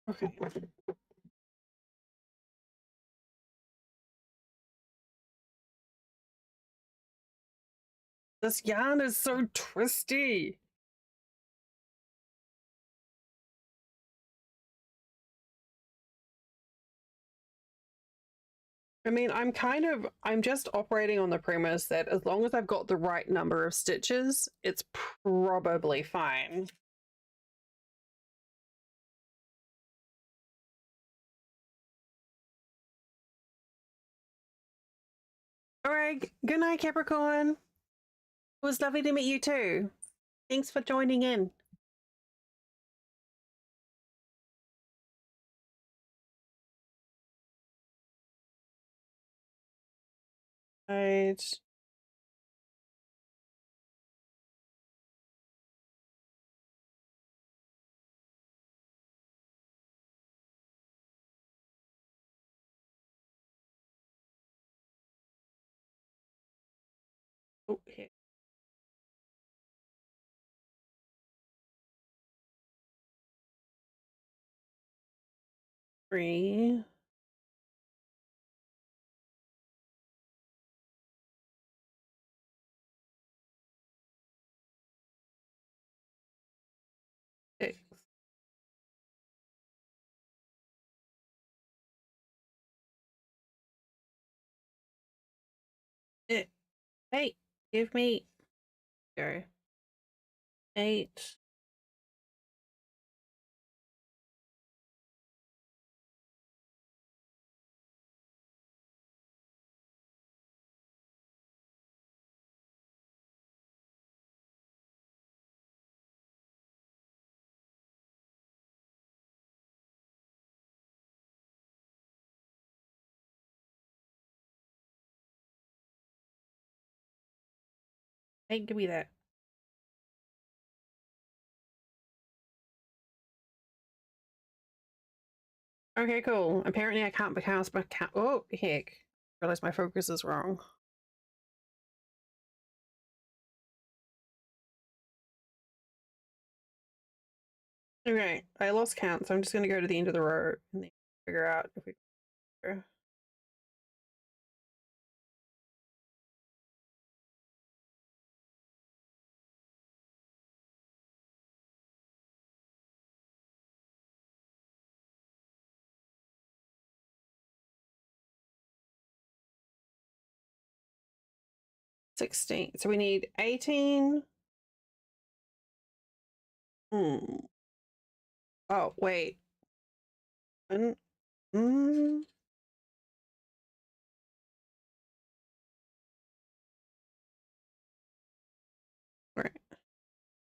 Okay. This yarn is so twisty. I mean, I'm just operating on the premise that as long as I've got the right number of stitches, it's probably fine. All right, good night, Capricorn. It was lovely to meet you too. Thanks for joining in. Right. Oh, here. 3. Six. Hey, give me. Go. 8. Hey, give me that. Okay, cool. Apparently I can't become my cat. Oh, heck. Realize my focus is wrong. Okay, I lost count, so I'm just going to go to the end of the row and then figure out if we. 16. So we need 18. Hmm. Oh, wait. Mm, mm. Right.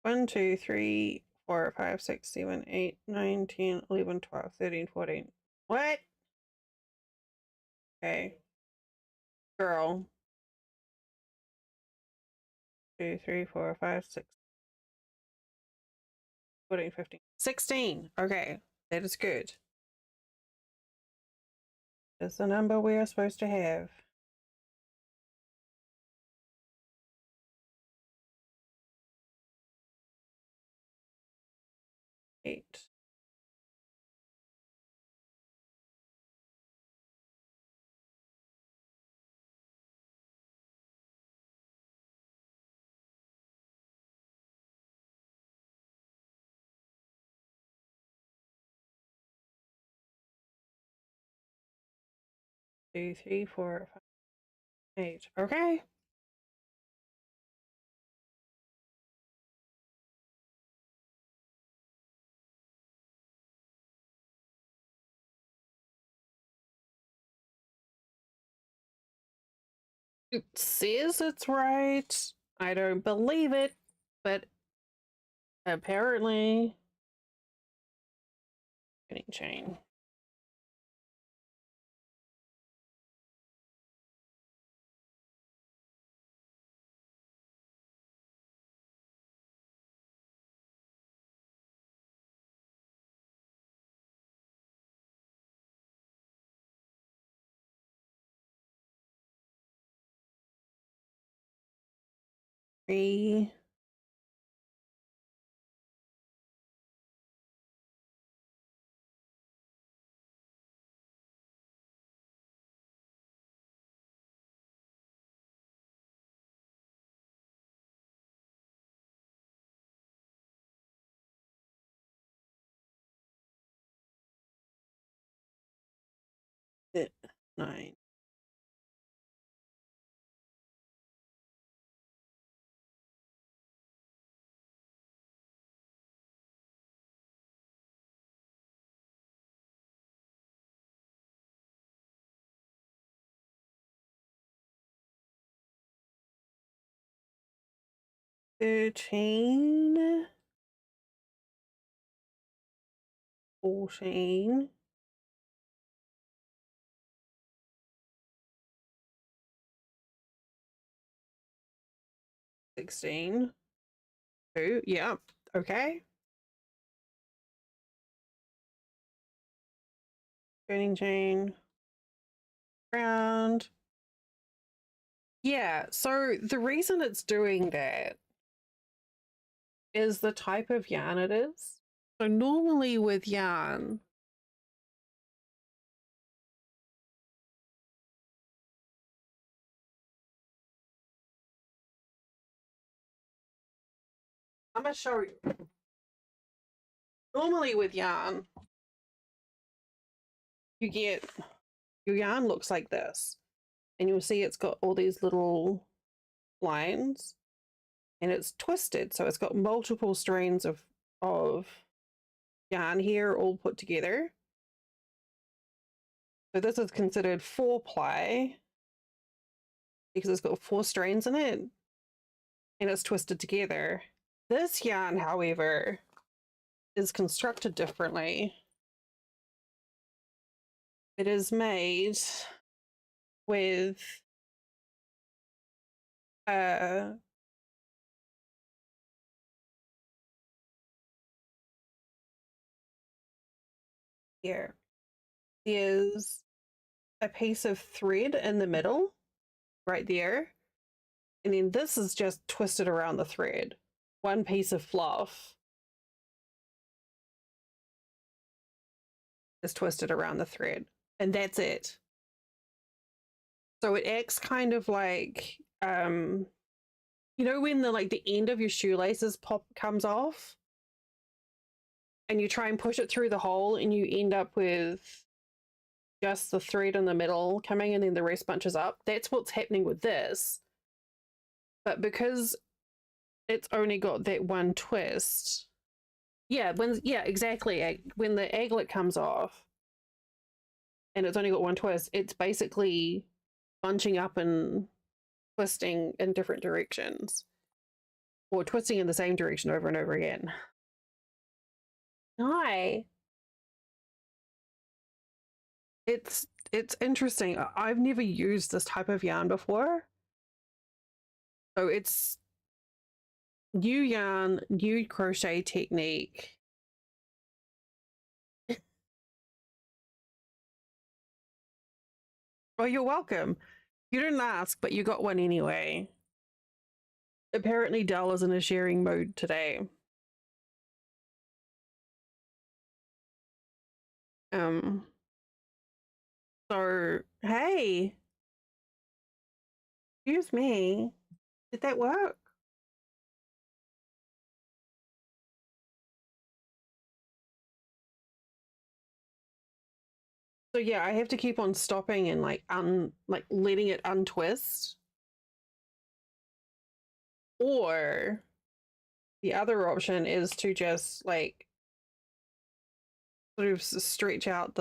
1, 2, 3, 4, 5, 6, 7, 8, 9, 10, 11, 12, 13, 14. What? Okay. Girl. 2, 3, 4, 5, 6, 14, 15. 16. Okay. That is good. That's the number we are supposed to have. 8. Two, 3, 4, 5, 8. Okay. It says it's right. I don't believe it, but apparently. Spinning chain. Three. Nine. Thirteen. 14. 16. 2. Yep. Okay. Spinning chain. Round. Yeah, so the reason it's doing that is the type of yarn it is. So normally with yarn, I'm going to show you. Normally with yarn, you get your yarn looks like this, and you'll see it's got all these little lines and it's twisted. So it's got multiple strands of yarn here all put together. So this is considered 4-ply because it's got 4 strands in it and it's twisted together. This yarn, however, is constructed differently. It is made with Here. There's a piece of thread in the middle, right there. And then this is just twisted around the thread. One piece of fluff is twisted around the thread. And that's it. So it acts kind of like, you know, when the end of your shoelaces comes off and you try and push it through the hole and you end up with just the thread in the middle coming and then the rest bunches up. That's what's happening with this. But because it's only got that one twist, exactly. When the aglet comes off and it's only got one twist, it's basically bunching up and twisting in different directions, or twisting in the same direction over and over again. Hi. It's interesting. I've never used this type of yarn before. So it's new yarn, new crochet technique. Oh, you're welcome. You didn't ask, but you got one anyway. Apparently Dell is in a sharing mode today. So, hey. Excuse me. Did that work? So yeah, I have to keep on stopping and like letting it untwist. Or the other option is to just like sort of stretch out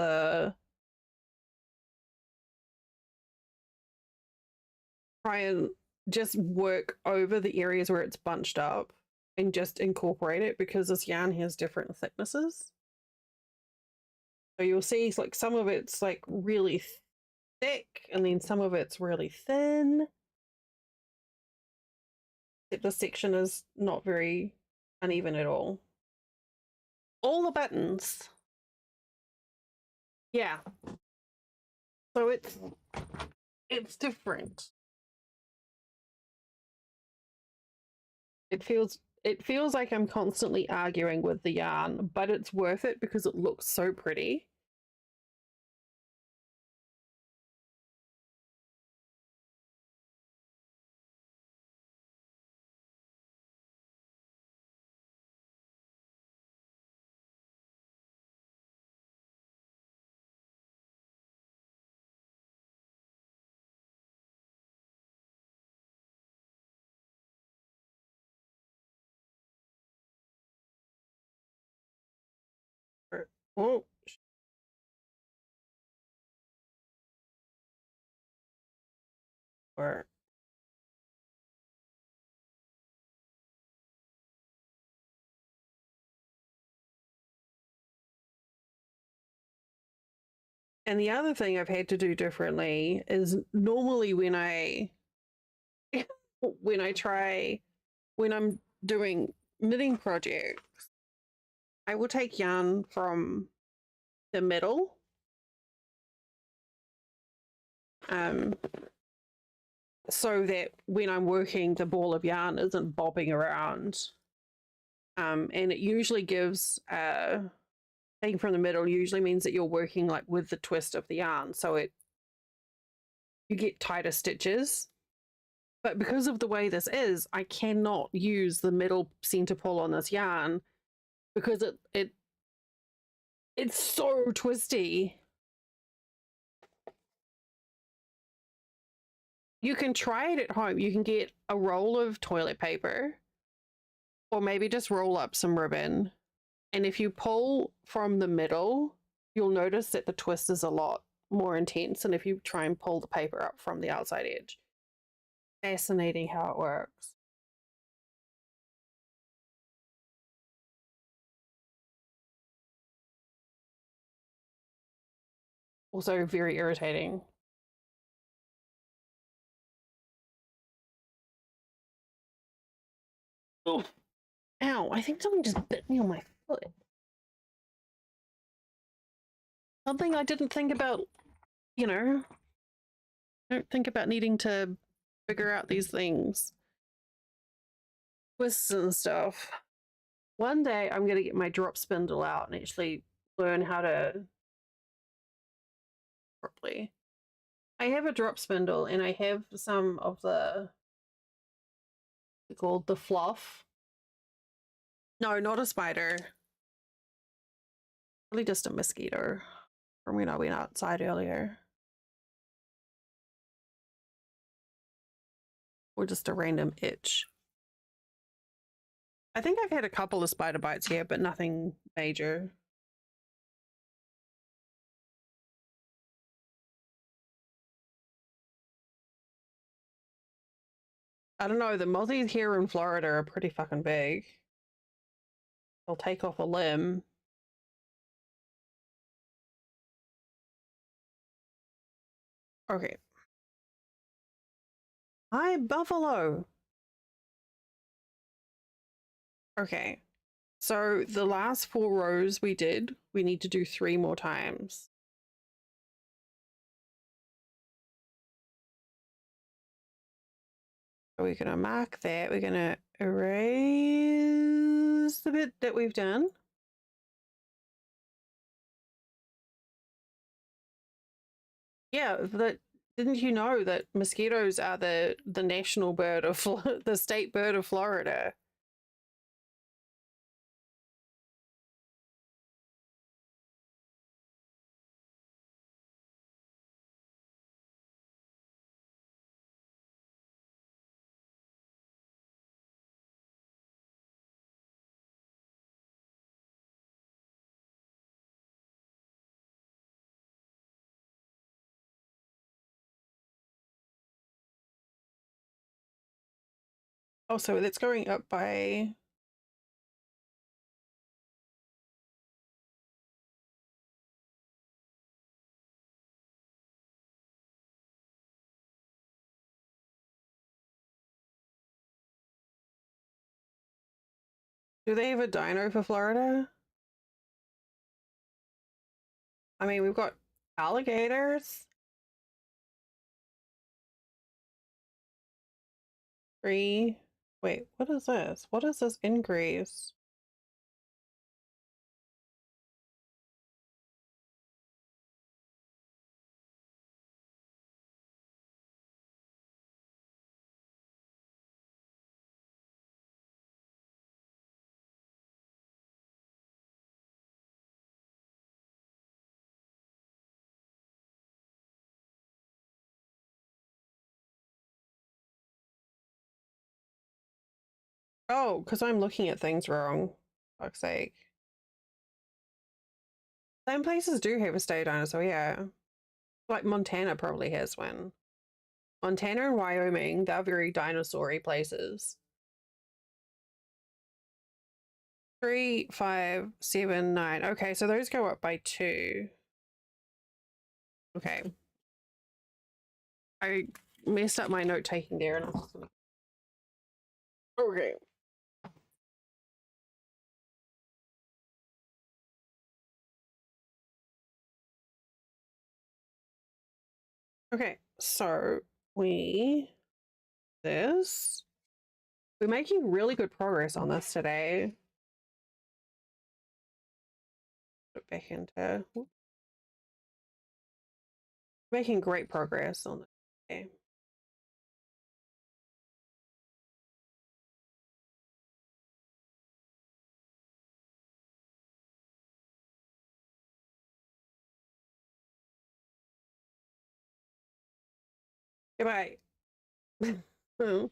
try and just work over the areas where it's bunched up and just incorporate it, because this yarn has different thicknesses. So you'll see like some of it's like really thick and then some of it's really thin. The section is not very uneven at all. All the buttons. Yeah. So it's different. It feels like I'm constantly arguing with the yarn, but it's worth it because it looks so pretty. Oh, or and the other thing I've had to do differently is normally when I'm doing knitting projects, I will take yarn from the middle, so that when I'm working, the ball of yarn isn't bobbing around. And it usually gives taking from the middle usually means that you're working like with the twist of the yarn, so you get tighter stitches. But because of the way this is, I cannot use the middle center pull on this yarn because it's so twisty. You can try it at home. You can get a roll of toilet paper or maybe just roll up some ribbon. And if you pull from the middle, you'll notice that the twist is a lot more intense than if you try and pull the paper up from the outside edge. Fascinating how it works. Also very irritating. Oh, ow, I think someone just bit me on my foot. Something I didn't think about, you know, don't think about needing to figure out these things. Twists and stuff. One day I'm going to get my drop spindle out and actually learn how to properly. I have a drop spindle and I have some of the called the fluff. No, not a spider. Really just a mosquito from when I went outside earlier. Or just a random itch. I think I've had a couple of spider bites here, but nothing major. I don't know, the mozzies here in Florida are pretty fucking big. They'll take off a limb. Okay. Hi, buffalo. Okay. So the last 4 rows we did, we need to do 3 more times. So we're going to mark that. We're going to erase the bit that we've done. Yeah, didn't you know that mosquitoes are the national bird of the state bird of Florida? Oh, so that's going up by... Do they have a dino for Florida? I mean, we've got alligators. 3. Wait, what is this? What is this increase? Oh, because I'm looking at things wrong. Fuck's sake. Some places do have a state dinosaur, yeah. Like Montana probably has one. Montana and Wyoming, they're very dinosaur-y places. 3, 5, 7, 9. Okay, so those go up by 2. Okay. I messed up my note taking there and I'm just gonna... Okay. Okay, so we're making really good progress on this today. Put it back into... Making great progress on it. Okay. Goodbye. You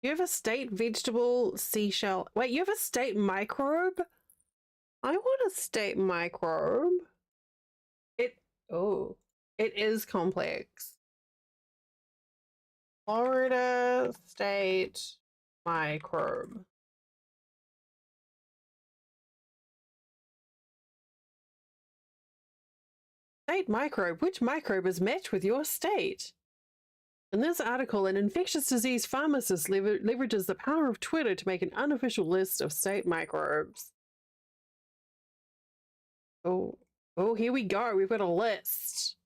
have a state vegetable seashell. Wait, you have a state microbe? I want a state microbe. It is complex. Florida state microbe. State microbe. Which microbe is matched with your state? In this article, an infectious disease pharmacist leverages the power of Twitter to make an unofficial list of state microbes. Oh, Oh, here we go. We've got a list.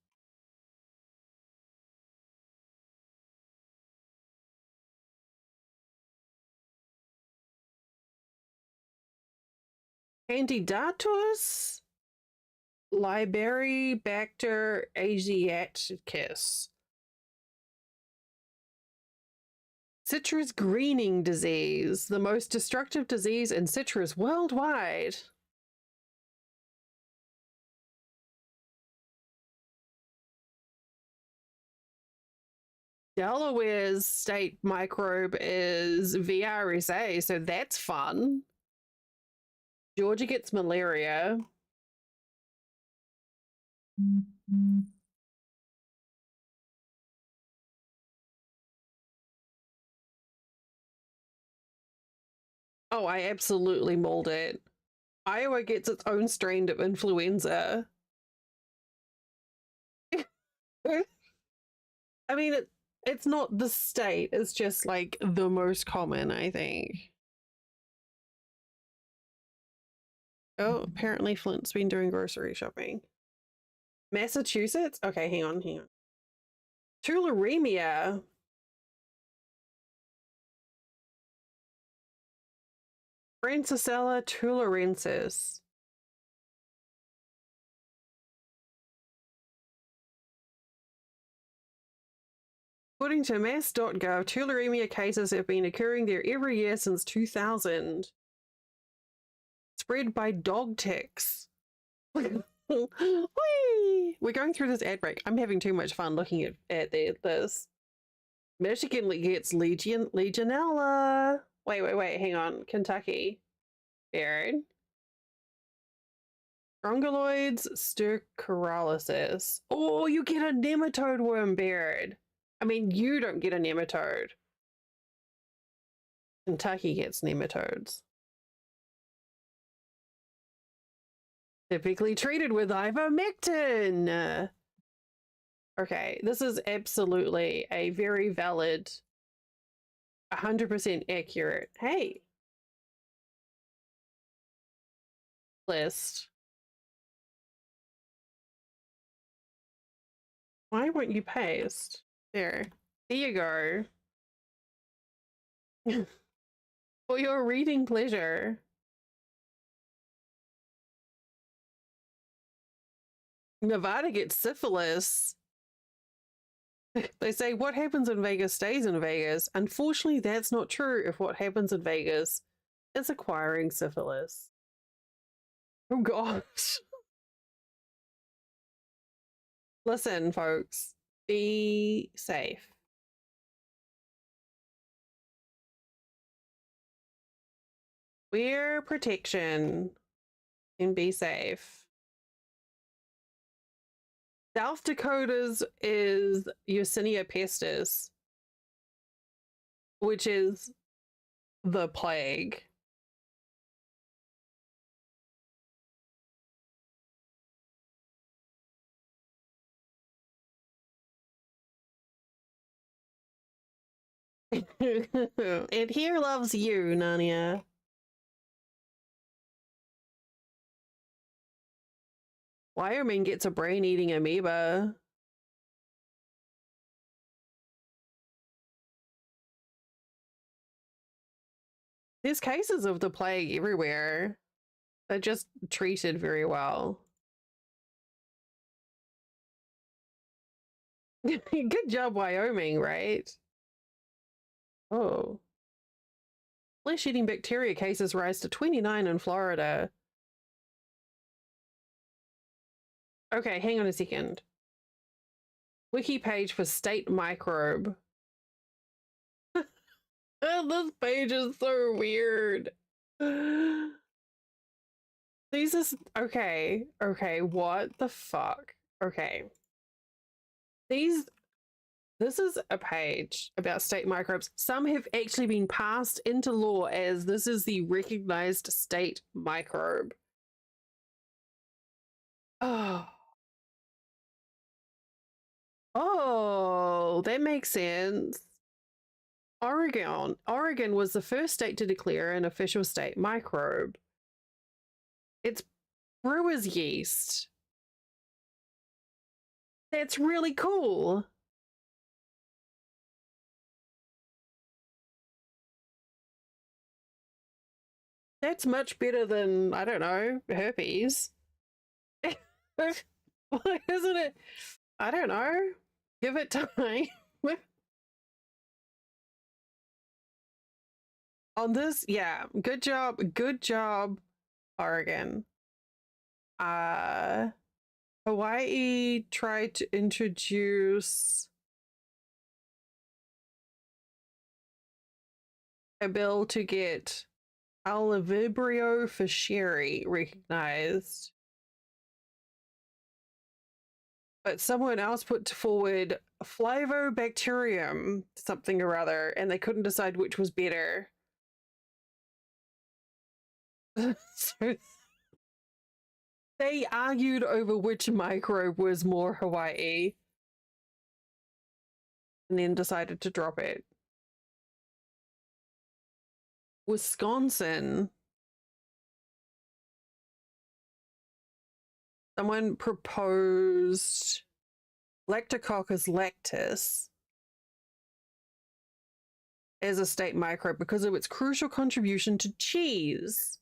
Candidatus Liberibacter asiaticus. Citrus greening disease, the most destructive disease in citrus worldwide. Delaware's state microbe is VRSA, so that's fun. Georgia gets malaria. Oh, I absolutely mauled it. Iowa gets its own strain of influenza. I mean, it's not the state, it's just like the most common, I think. Oh, apparently Flint's been doing grocery shopping. Massachusetts? Okay, hang on. Tularemia. Francisella tularensis. According to mass.gov, tularemia cases have been occurring there every year since 2000. Spread by dog ticks. Whee! We're going through this ad break. I'm having too much fun looking at this. Michigan gets Legionella. Wait, hang on. Kentucky. Baird. Strongyloids stercoralysis. Oh, you get a nematode worm, Baird. I mean, you don't get a nematode. Kentucky gets nematodes. Typically treated with ivermectin. Okay, this is absolutely a very valid, 100% accurate. Hey. List. Why won't you paste? There you go. For your reading pleasure. Nevada gets syphilis. They say what happens in Vegas stays in Vegas. Unfortunately, that's not true if what happens in Vegas is acquiring syphilis. Oh gosh. Listen, folks, be safe. Wear protection and be safe. South Dakota's is Yersinia pestis, which is the plague. And here loves you, Nania. Wyoming gets a brain-eating amoeba. There's cases of the plague everywhere. They're just treated very well. Good job, Wyoming, right? Oh. Flesh-eating bacteria cases rise to 29 in Florida. Okay, hang on a second. Wiki page for state microbe. This page is so weird. These is okay, what the fuck? Okay. This is a page about state microbes. Some have actually been passed into law as this is the recognized state microbe. Oh. Oh, that makes sense. Oregon was the first state to declare an official state microbe. It's brewer's yeast. That's really cool. That's much better than, I don't know, herpes. Isn't it? I don't know. Give it time. On this, yeah. Good job. Good job, Oregon. Uh Hawaii tried to introduce a bill to get Alivibrio fischeri recognized. But someone else put forward Flavobacterium, something or other, and they couldn't decide which was better. So they argued over which microbe was more Hawaii and then decided to drop it. Wisconsin. Someone proposed Lactococcus lactis as a state microbe because of its crucial contribution to cheese.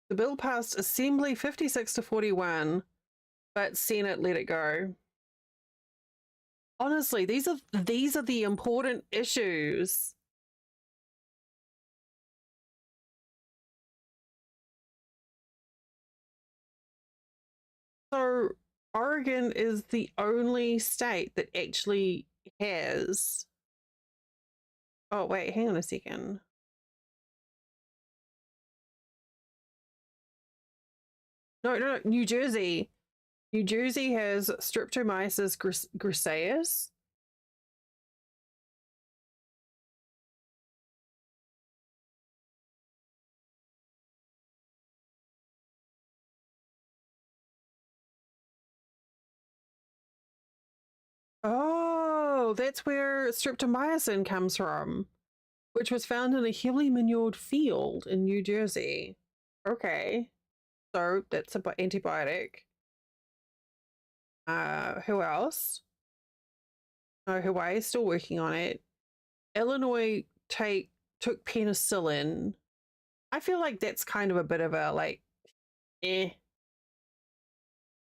The bill passed Assembly 56 to 41, but Senate let it go. Honestly, these are the important issues. So Oregon is the only state that actually has. Oh, wait, hang on a second. No, New Jersey. New Jersey has Streptomyces griseus. Oh, that's where streptomycin comes from, which was found in a heavily manured field in New Jersey. Okay, so that's an antibiotic. Who else? Oh, Hawaii is still working on it. Illinois took penicillin. I feel like that's kind of a bit of a like, eh.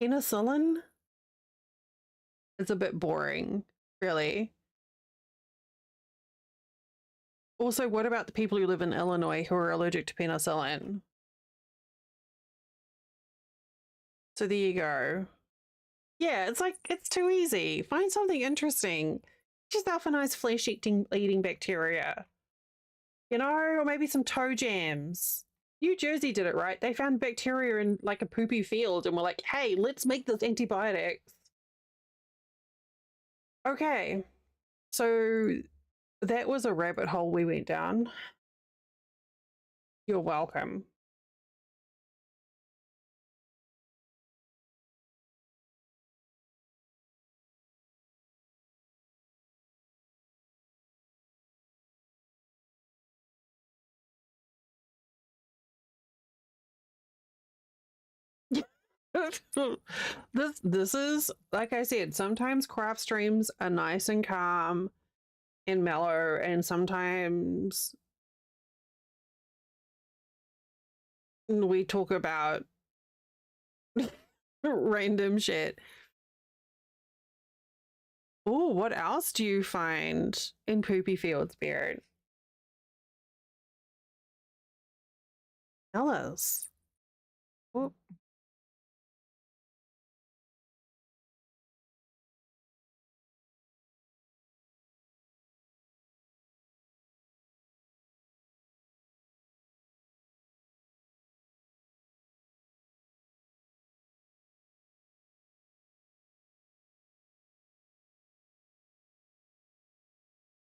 Penicillin is a bit boring, really. Also, what about the people who live in Illinois who are allergic to penicillin? So there you go. Yeah, it's like it's too easy. Find something interesting. Just alpha nice flesh eating bacteria. You know, or maybe some toe jams. New Jersey did it right. They found bacteria in like a poopy field and were like, hey, let's make this antibiotics. Okay. So that was a rabbit hole we went down. You're welcome. This is like I said, sometimes craft streams are nice and calm and mellow, and sometimes we talk about random shit. Oh, what else do you find in Poopy Fields, Beard? Tell us. Oh,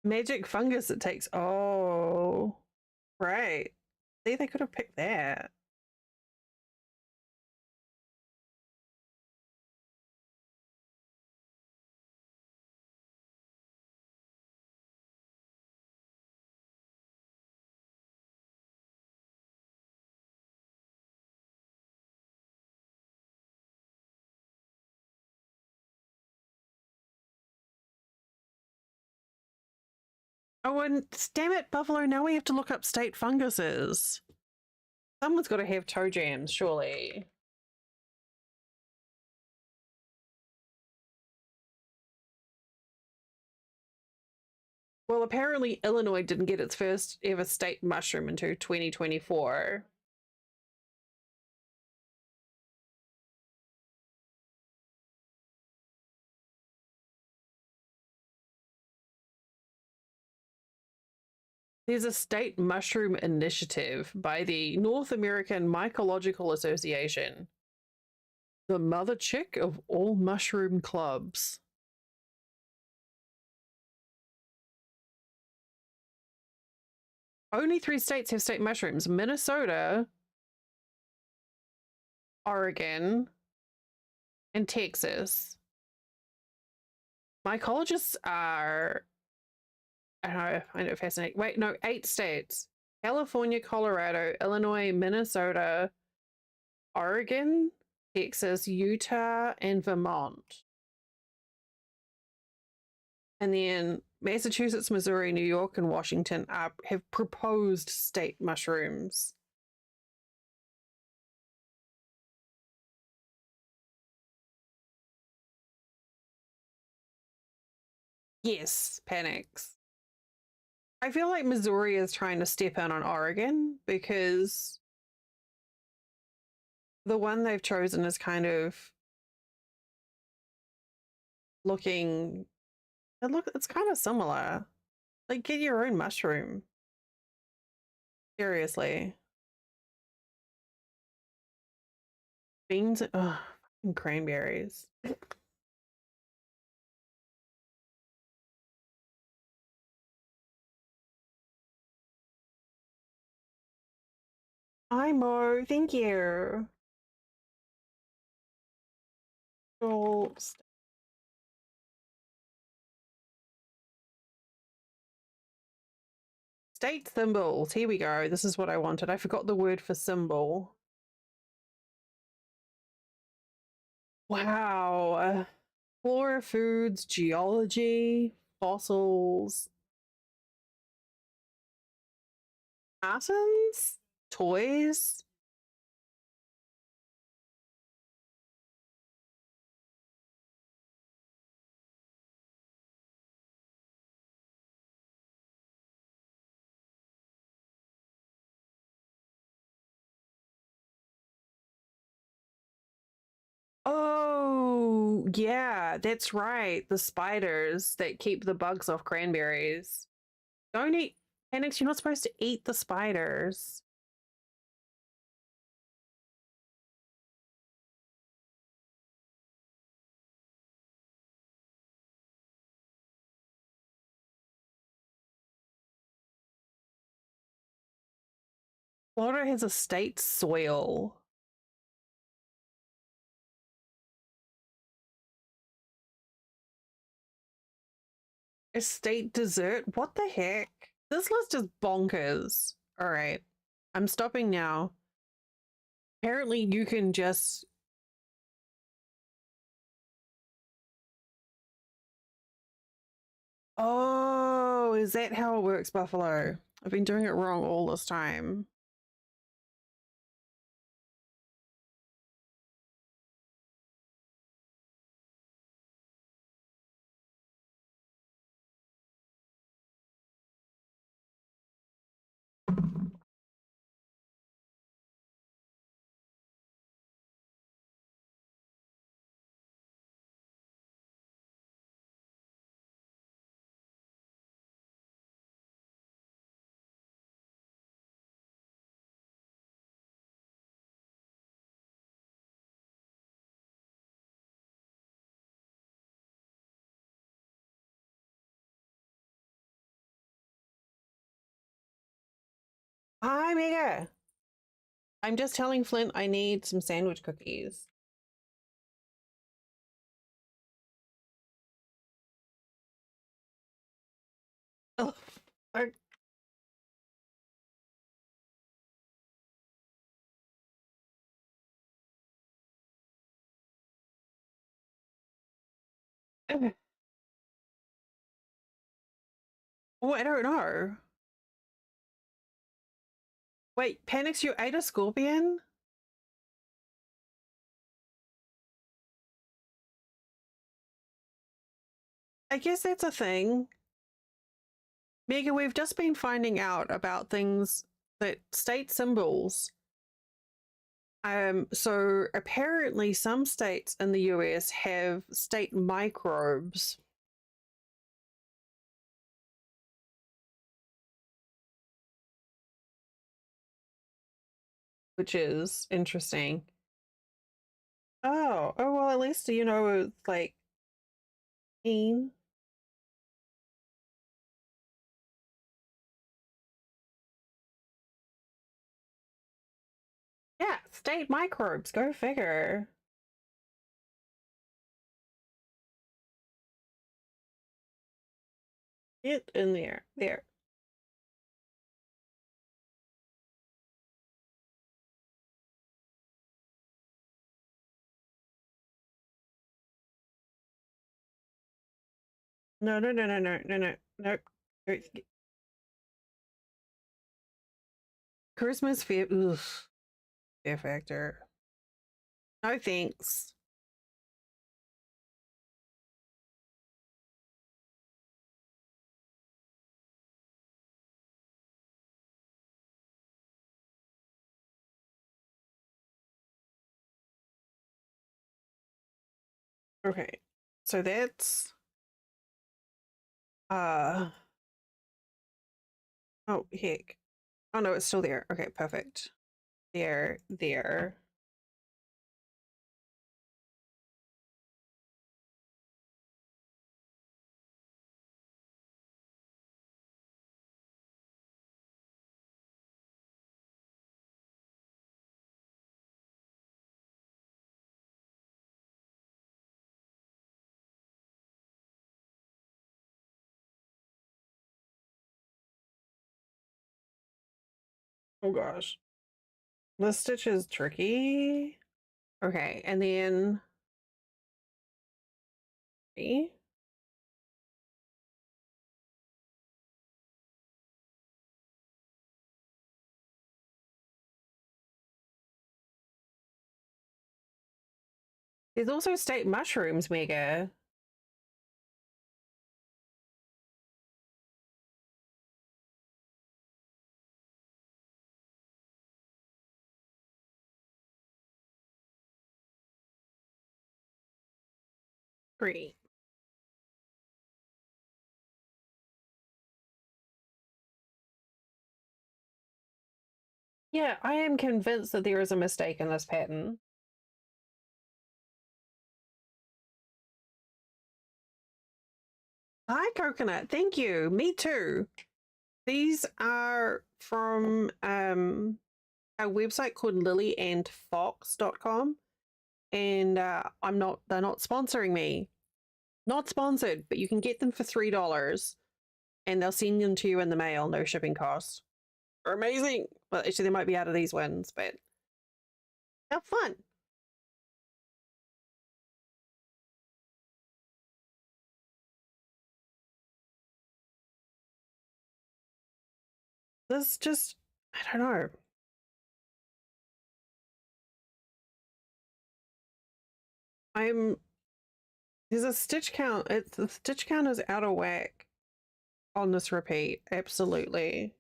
magic fungus it takes. Oh, right. See, they could have picked that. Oh, and damn it, Buffalo, now we have to look up state funguses. Someone's got to have toe jams, surely. Well, apparently Illinois didn't get its first ever state mushroom until 2024. There's a state mushroom initiative by the North American Mycological Association, the mother chick of all mushroom clubs. Only 3 states have state mushrooms: Minnesota, Oregon, and Texas. Mycologists are, I don't know, I find it fascinating. Wait, no, 8 states: California, Colorado, Illinois, Minnesota, Oregon, Texas, Utah, and Vermont. And then Massachusetts, Missouri, New York, and Washington have proposed state mushrooms. Yes, panics. I feel like Missouri is trying to step in on Oregon because the one they've chosen is kind of looking, it's kind of similar. Like, get your own mushroom. Seriously. Beans, ugh, and cranberries. Hi, Mo. Thank you. Oh, state symbols. Here we go. This is what I wanted. I forgot the word for symbol. Wow. Flora, foods, geology, fossils, atoms, toys. Oh, yeah, that's right. The spiders that keep the bugs off cranberries. Don't eat, Phoenix, you're not supposed to eat the spiders. Florida has a state soil. A state dessert? What the heck? This list is bonkers. All right, I'm stopping now. Apparently, you can just. Oh, is that how it works, Buffalo? I've been doing it wrong all this time. Hi, Mega. I'm just telling Flint I need some sandwich cookies. Oh, I- Oh, I don't know. Wait, Panix, you ate a scorpion? I guess that's a thing. Mega, we've just been finding out about things that state symbols. So apparently some states in the US have state microbes. Which is interesting. Oh well, at least you know it's like mean. Yeah, state microbes. Go figure. Get in there. There. No. Christmas fear. Ugh. Fear factor. No thanks. Okay. So that's uh oh heck. Oh no, it's still there. Okay, perfect. There. Oh gosh. The stitch is tricky. Okay, and then there's also state mushrooms, Mega. Great. Yeah, I am convinced that there is a mistake in this pattern. Hi, Coconut. Thank you. Me too. These are from a website called lilyandfox.com. And they're not sponsoring me. Not sponsored, but you can get them for $3 and they'll send them to you in the mail, no shipping cost. They're amazing. Well, actually, they might be out of these ones, but they're fun. This just, I don't know. I'm there's a stitch count. It's the stitch count is out of whack on this repeat. Absolutely.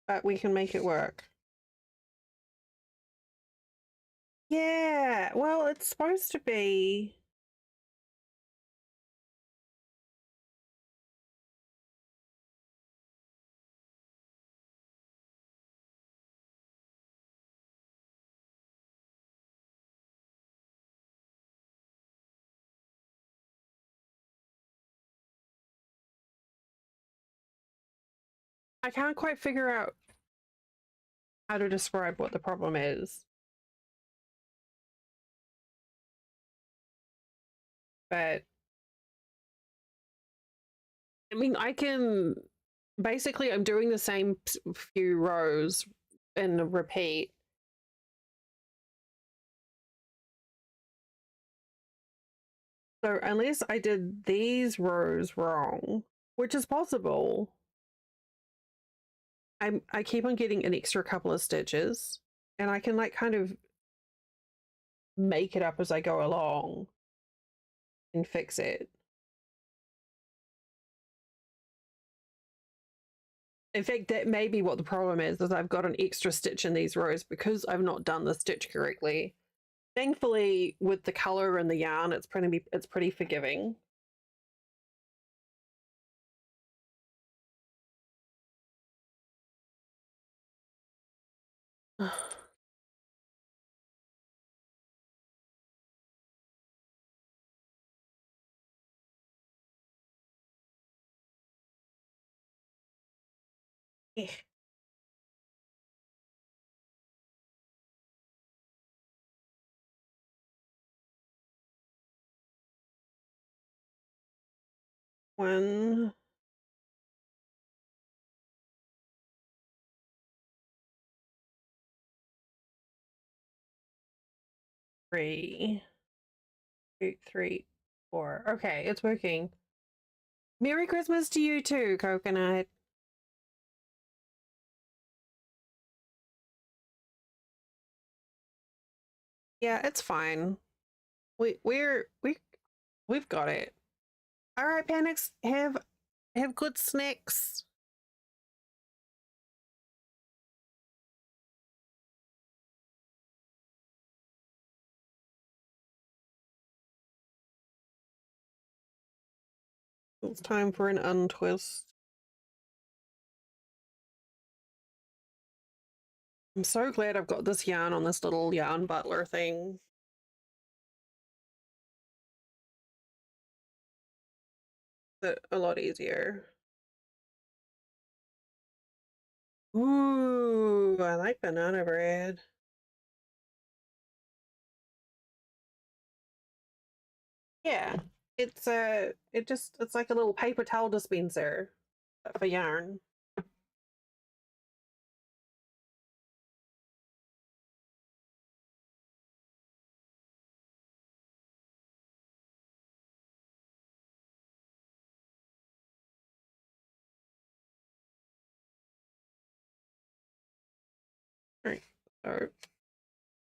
But we can make it work. Yeah, well, it's supposed to be. I can't quite figure out how to describe what the problem is. But I mean, I can basically, I'm doing the same few rows in a repeat. So unless I did these rows wrong, which is possible, I keep on getting an extra couple of stitches, and I can like kind of make it up as I go along and fix it. In fact, that may be what the problem is I've got an extra stitch in these rows because I've not done the stitch correctly. Thankfully, with the color and the yarn, it's pretty forgiving. One, three, 2, 3, 4. Okay, it's working. Merry Christmas to you too, Coconut. Yeah, it's fine. We've got it. All right, Panics, have good snacks. It's time for an untwist. I'm so glad I've got this yarn on this little yarn butler thing. It's a lot easier. Ooh, I like banana bread. Yeah, it's it's like a little paper towel dispenser for yarn. All right, so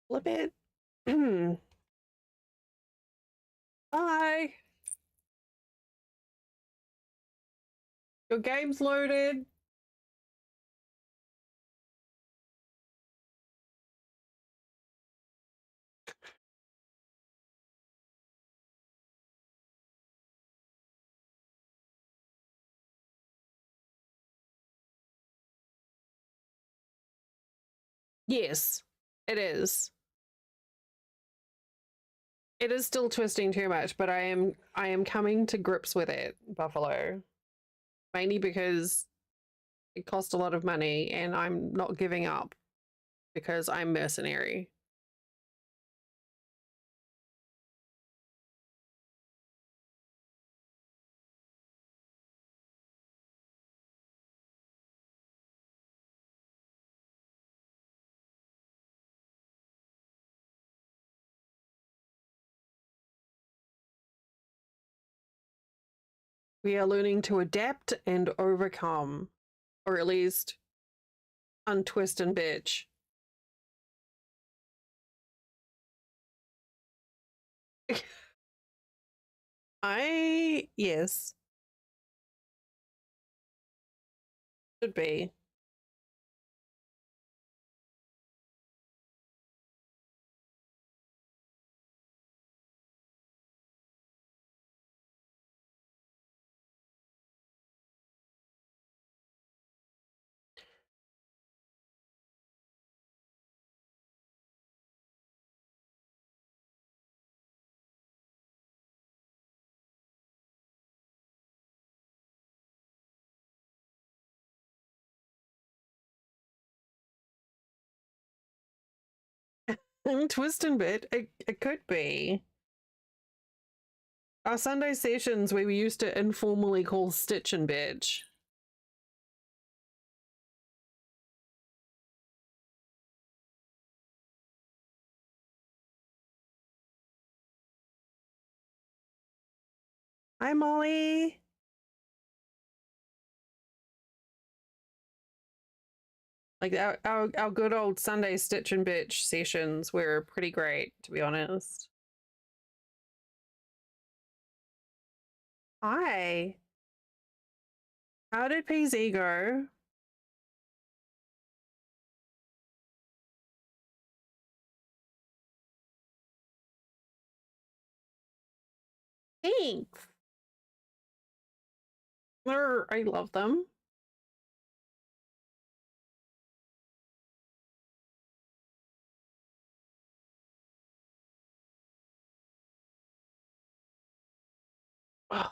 flip it. Hi, your game's loaded. Yes, it is. It is still twisting too much, but I am coming to grips with it, Buffalo. Mainly because it cost a lot of money and I'm not giving up because I'm mercenary. We are learning to adapt and overcome, or at least untwist and bitch. Yes, should be. Twist and bit, it could be. Our Sunday sessions we used to informally call stitch and bitch. Hi, Molly. Like our good old Sunday stitch and bitch sessions were pretty great, to be honest. Hi. How did PZ go? Thanks. I love them. Oh,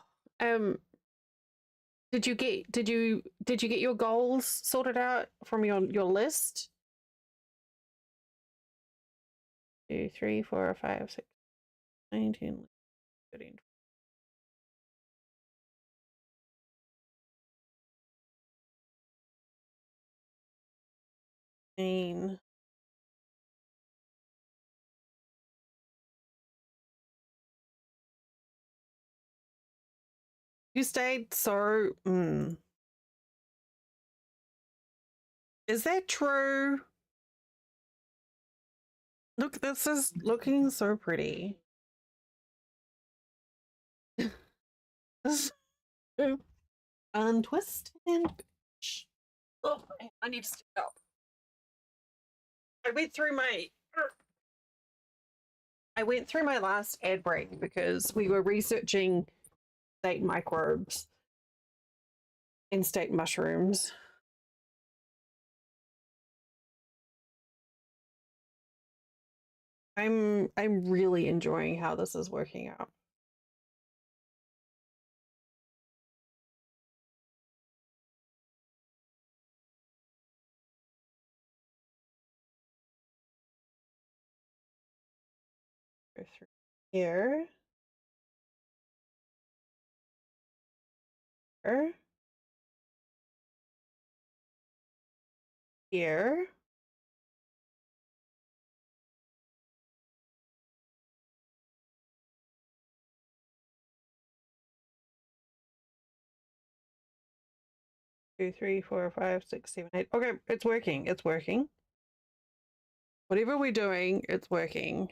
did you get your goals sorted out from your list? 2, 3, 4, 5, 6, 19, 13, 14. You stayed so. Is that true? Look, this is looking so pretty. Untwist and bitch. Oh, I need to stand up. I went through my last ad break because we were researching state microbes and state mushrooms. I'm really enjoying how this is working out. Go through here. Here. Here. 2, 3, 4, 5, 6, 7, 8. Okay, it's working. It's working. Whatever we're doing, it's working.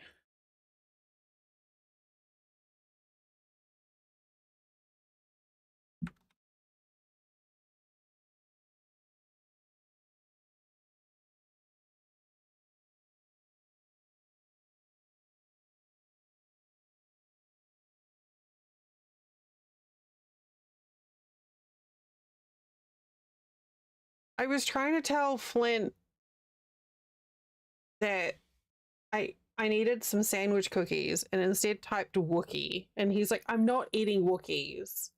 I was trying to tell Flint that I needed some sandwich cookies and instead typed Wookie. And he's like, I'm not eating Wookiees.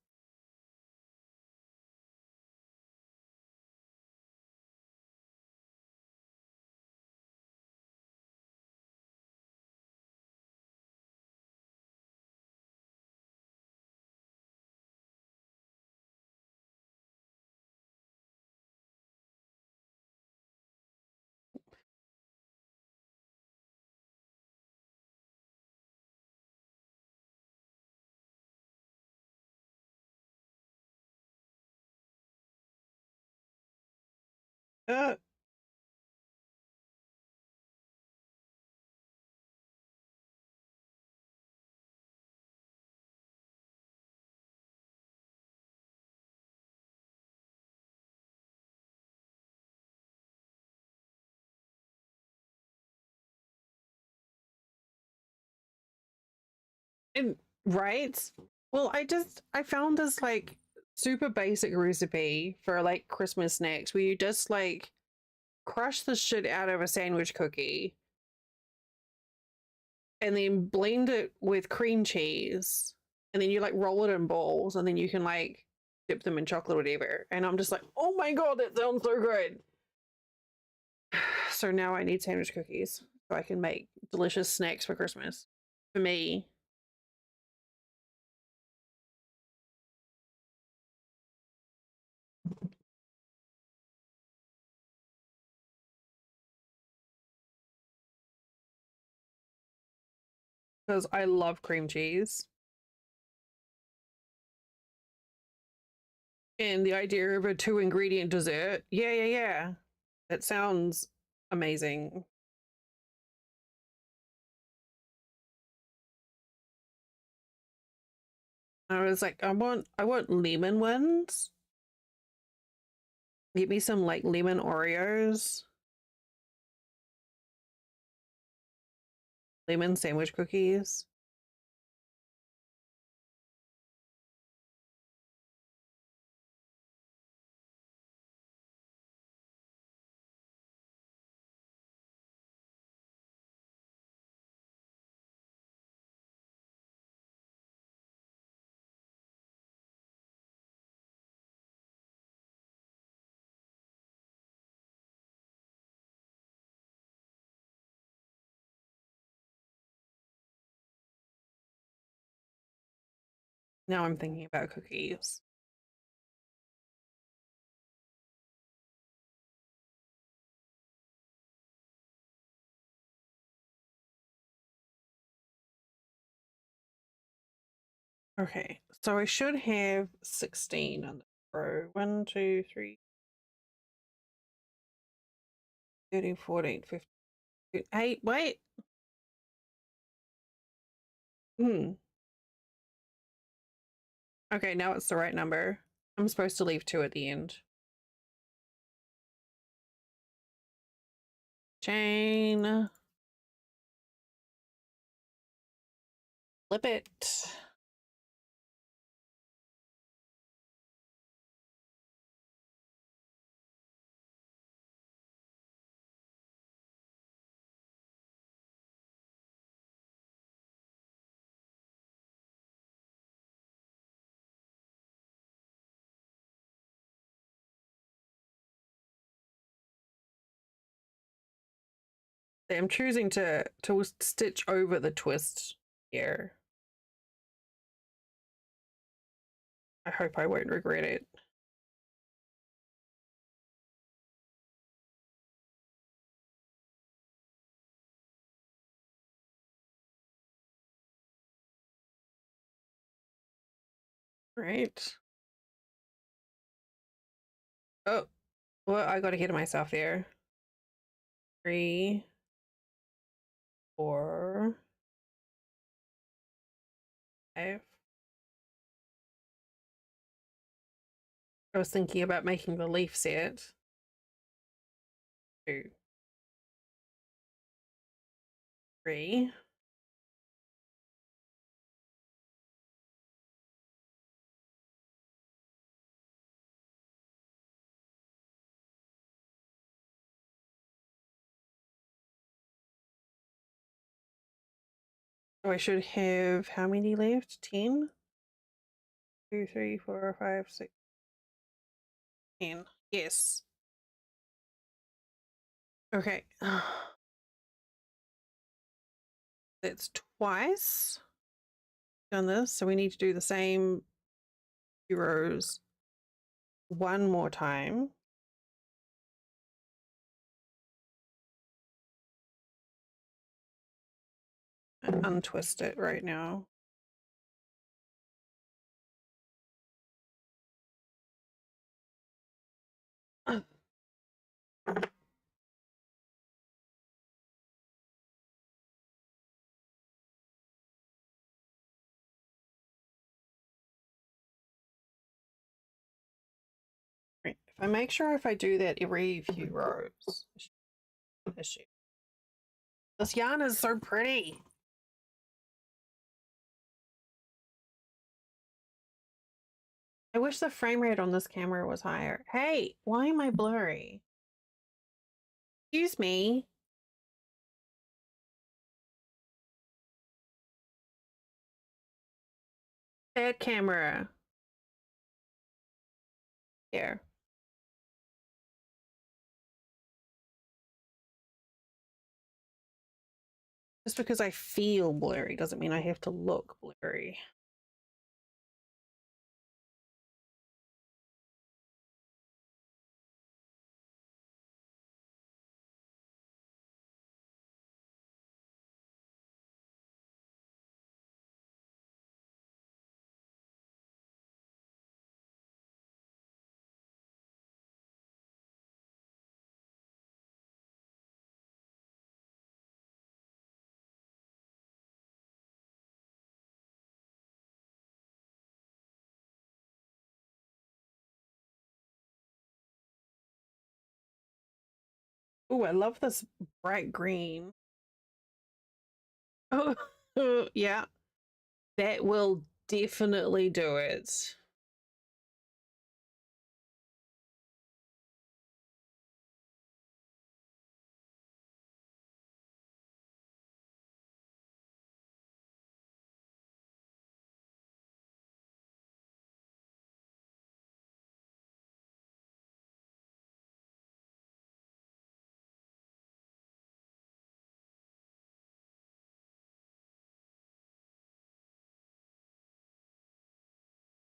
Uh, and right? Well, I found this like super basic recipe for like Christmas snacks where you just like crush the shit out of a sandwich cookie and then blend it with cream cheese and then you like roll it in balls and then you can like dip them in chocolate or whatever. And I'm just like, oh my god, that sounds so good. So now I need sandwich cookies so I can make delicious snacks for Christmas for me. Because I love cream cheese. And the idea of a 2-ingredient dessert. Yeah, yeah, yeah. That sounds amazing. I was like, I want lemon ones. Get me some like lemon Oreos. Lemon sandwich cookies. Now I'm thinking about cookies. Okay, so I should have 16 on the row. 1, 2, 3, 13, 14, 15, 8. Wait. Okay, now it's the right number. I'm supposed to leave 2 at the end. Chain. Flip it. I'm choosing to stitch over the twist here. I hope I won't regret it. Right. Oh, well, I got ahead of myself there. 3, 4, 5. I was thinking about making the leaf set. 2, 3. So I should have how many left? 10? 2, 3, 4, 5, 6, 10. Yes. Okay. That's twice done this, so we need to do the same 2 rows one more time. And untwist it right now. Right. If I make sure if I do that every few rows. Issue. This yarn is so pretty. I wish the frame rate on this camera was higher. Hey, why am I blurry? Excuse me. Bad camera. Here. Just because I feel blurry doesn't mean I have to look blurry. Oh, I love this bright green. Oh, yeah, that will definitely do it.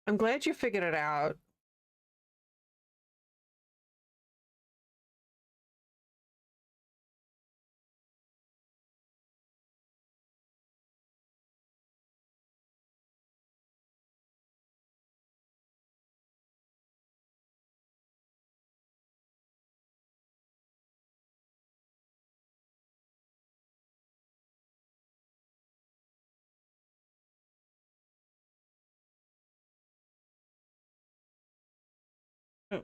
I'm glad you figured it out. Oh,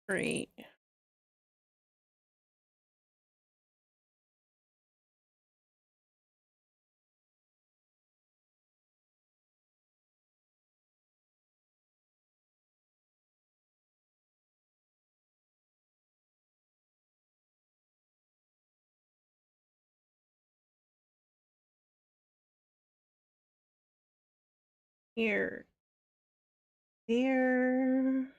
great. Here. Here.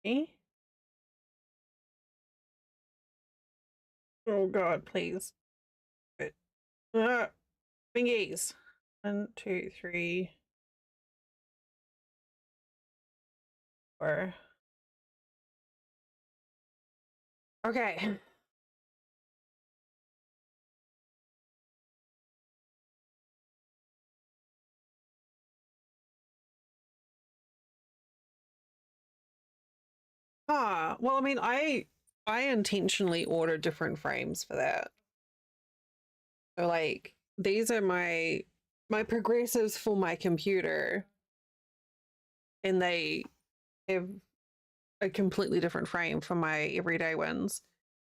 Okay. Oh God, please. Good. Fingies. 1, 2, 3, 4. Okay. Well, I mean, I intentionally ordered different frames for that. So like these are my progressives for my computer, and they have a completely different frame for my everyday ones.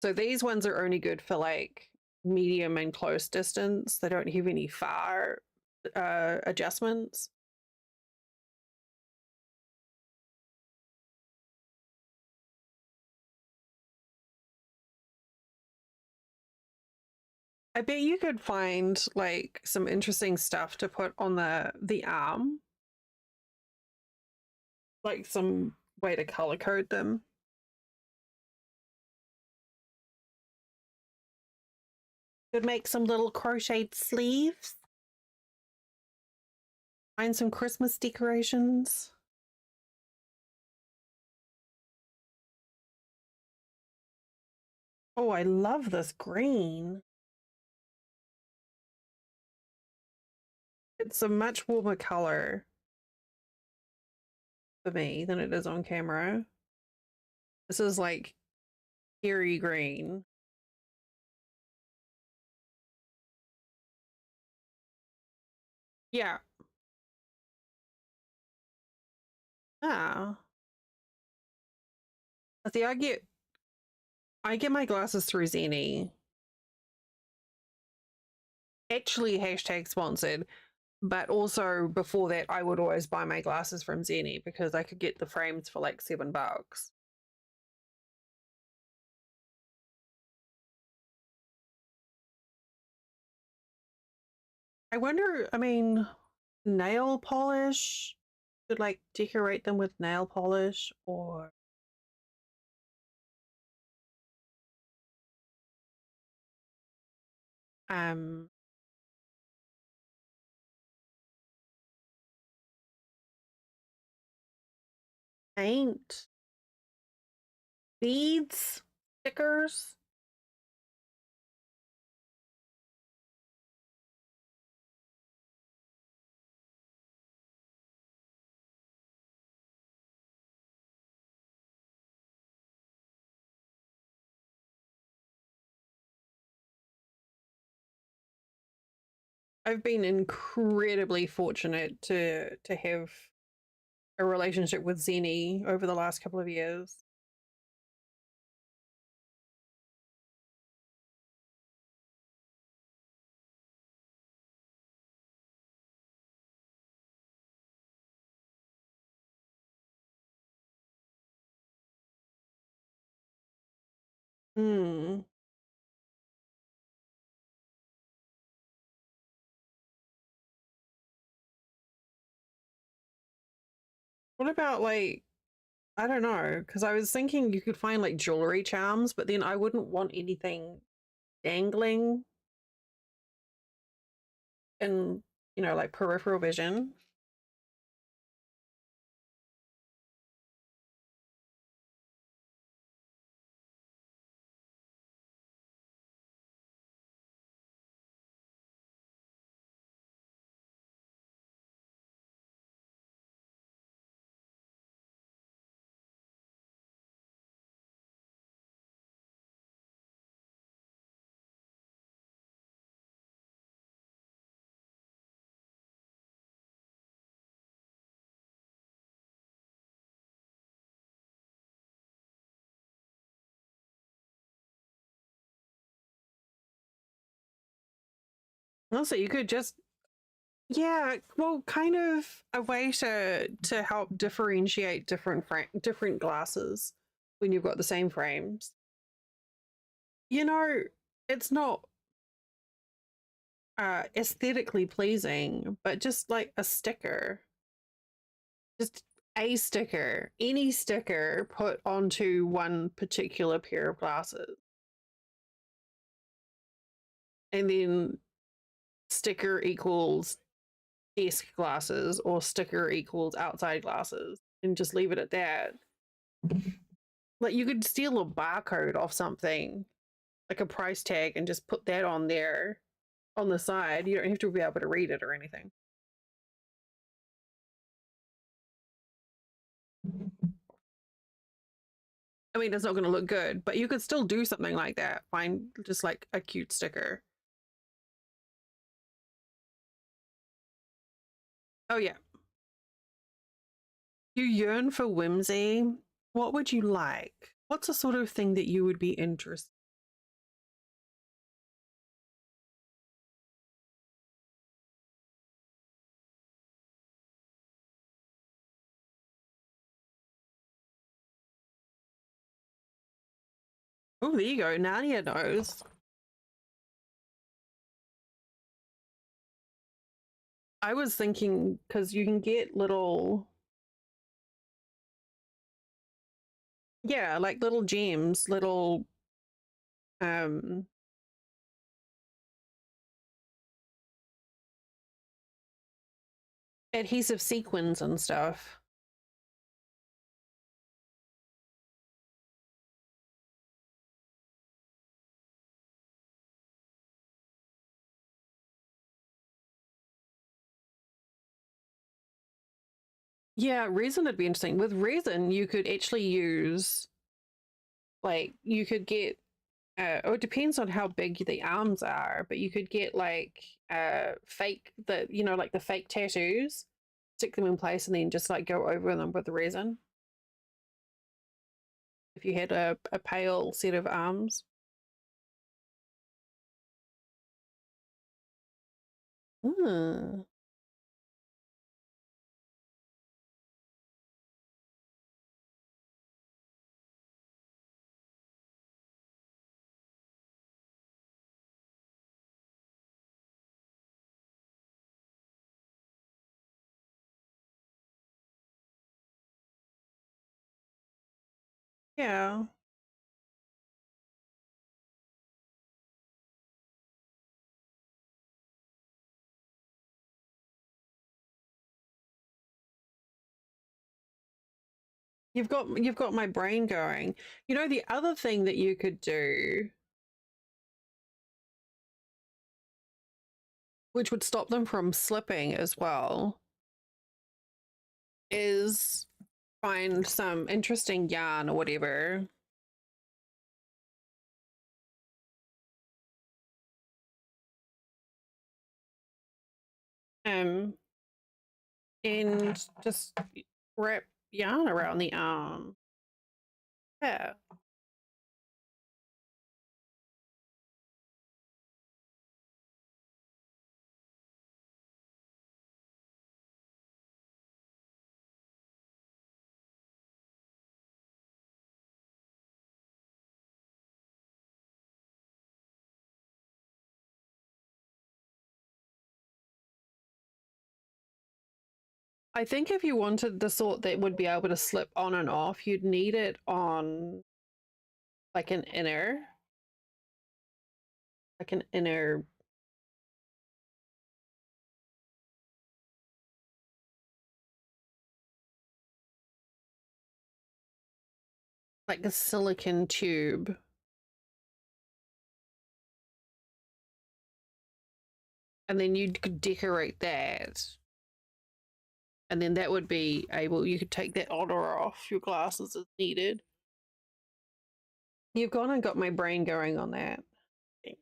So these ones are only good for like medium and close distance. They don't have any far adjustments. I bet you could find like some interesting stuff to put on the arm, like some way to color code them. Could make some little crocheted sleeves. Find some Christmas decorations. Oh, I love this green. It's a much warmer color for me than it is on camera. This is like eerie green. Yeah. Ah. See, I get my glasses through Zenny. Actually, hashtag sponsored. But also before that, I would always buy my glasses from Zenny because I could get the frames for like $7. I wonder, I mean, nail polish. Could like decorate them with nail polish or um paint, beads, stickers. I've been incredibly fortunate to have a relationship with Zenny over the last couple of years. Hmm. What about like, I don't know, because I was thinking you could find like jewelry charms, but then I wouldn't want anything dangling in, like peripheral vision. Also, you could just, yeah, well, kind of a way to help differentiate different glasses when you've got the same frames. You know, it's not aesthetically pleasing, but just like a sticker, just a sticker, any sticker put onto one particular pair of glasses, and then sticker equals desk glasses or sticker equals outside glasses, and just leave it at that. Like you could steal a barcode off something, like a price tag, and just put that on there on the side. You don't have to be able to read it or anything. I mean, it's not going to look good, but you could still do something like that. Find just like a cute sticker. Oh, yeah. You yearn for whimsy. What would you like? What's the sort of thing that you would be interested? Oh, there you go. Narnia knows. I was thinking because you can get little, yeah, like little gems, little um adhesive sequins and stuff. Yeah, resin would be interesting. With resin, you could actually use like you could get oh, it depends on how big the arms are, but you could get like fake like the fake tattoos, stick them in place and then just like go over them with the resin. If you had a pale set of arms. Hmm. Yeah. You've got my brain going. You know, the other thing that you could do, which would stop them from slipping as well, is find some interesting yarn or whatever. And just wrap yarn around the arm. Yeah. I think if you wanted the sort that would be able to slip on and off, you'd need it on like an inner, like an inner. Like a silicon tube. And then you could decorate that. And then that would be able, you could take that on or off your glasses as needed. You've gone and got my brain going on that. Thanks.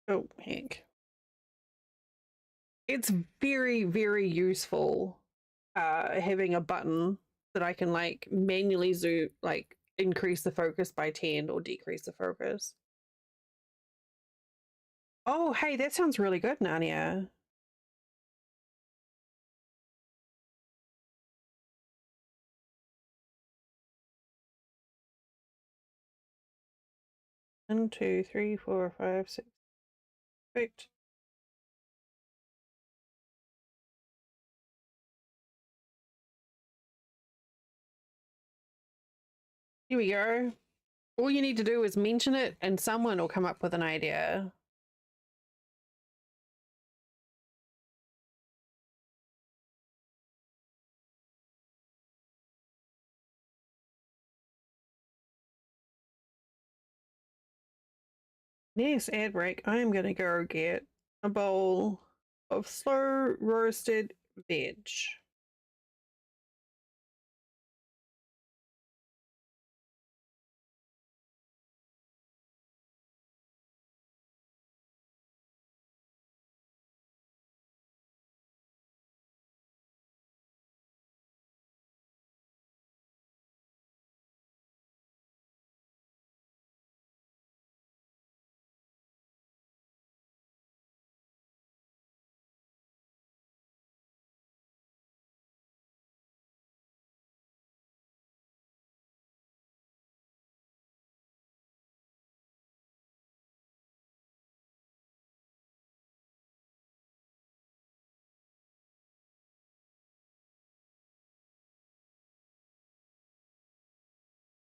Oh, heck. It's very, very useful having a button that I can like manually zoom, like increase the focus by 10 or decrease the focus. Oh, hey, that sounds really good, Narnia. One, two, three, four, five, six. Perfect. Here we go. All you need to do is mention it and someone will come up with an idea. Next ad break, I am going to go get a bowl of slow roasted veg.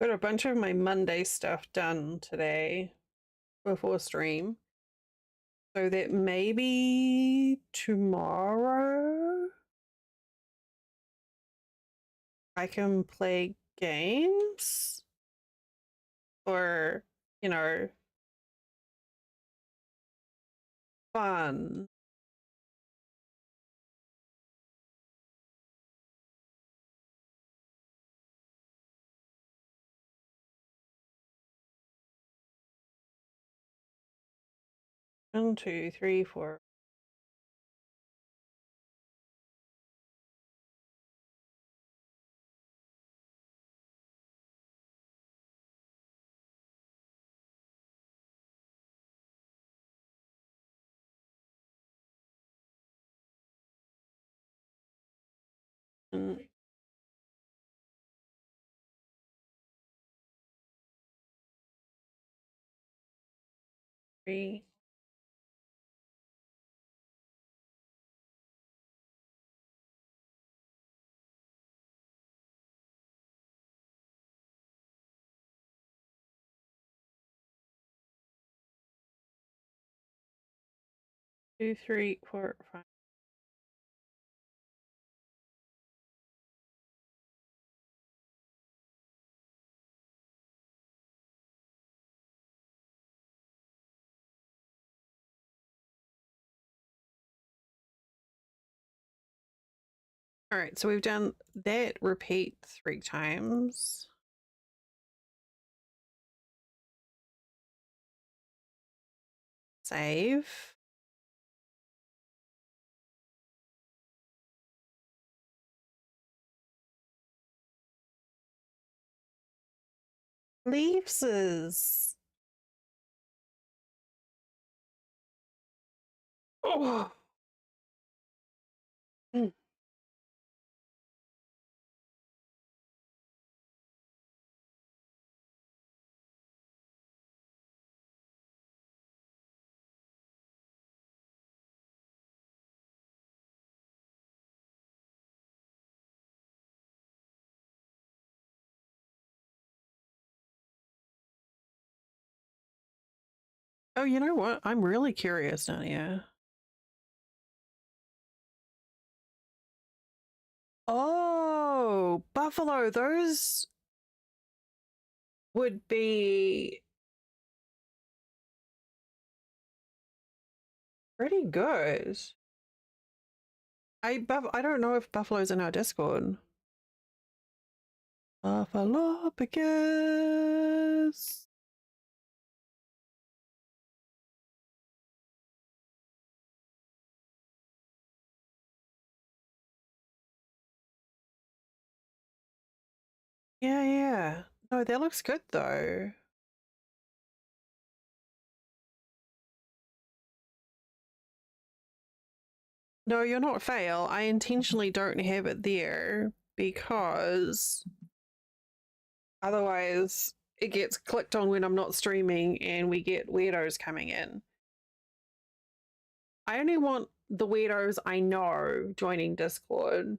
Got a bunch of my Monday stuff done today before stream. So that maybe tomorrow I can play games or, you know, fun. One, two, three, four. And 3. 2, 3, 4, 5. All right, so we've done that. Repeat 3 times. Save. Leaves. Oh. Mm. Oh, you know what? I'm really curious, Nadia. Oh, buffalo. Those would be pretty good. I don't know if buffalo's in our Discord. Buffalopicus. Yeah, yeah. No, that looks good though. No, you're not fail. I intentionally don't have it there because otherwise it gets clicked on when I'm not streaming and we get weirdos coming in. I only want the weirdos I know joining Discord.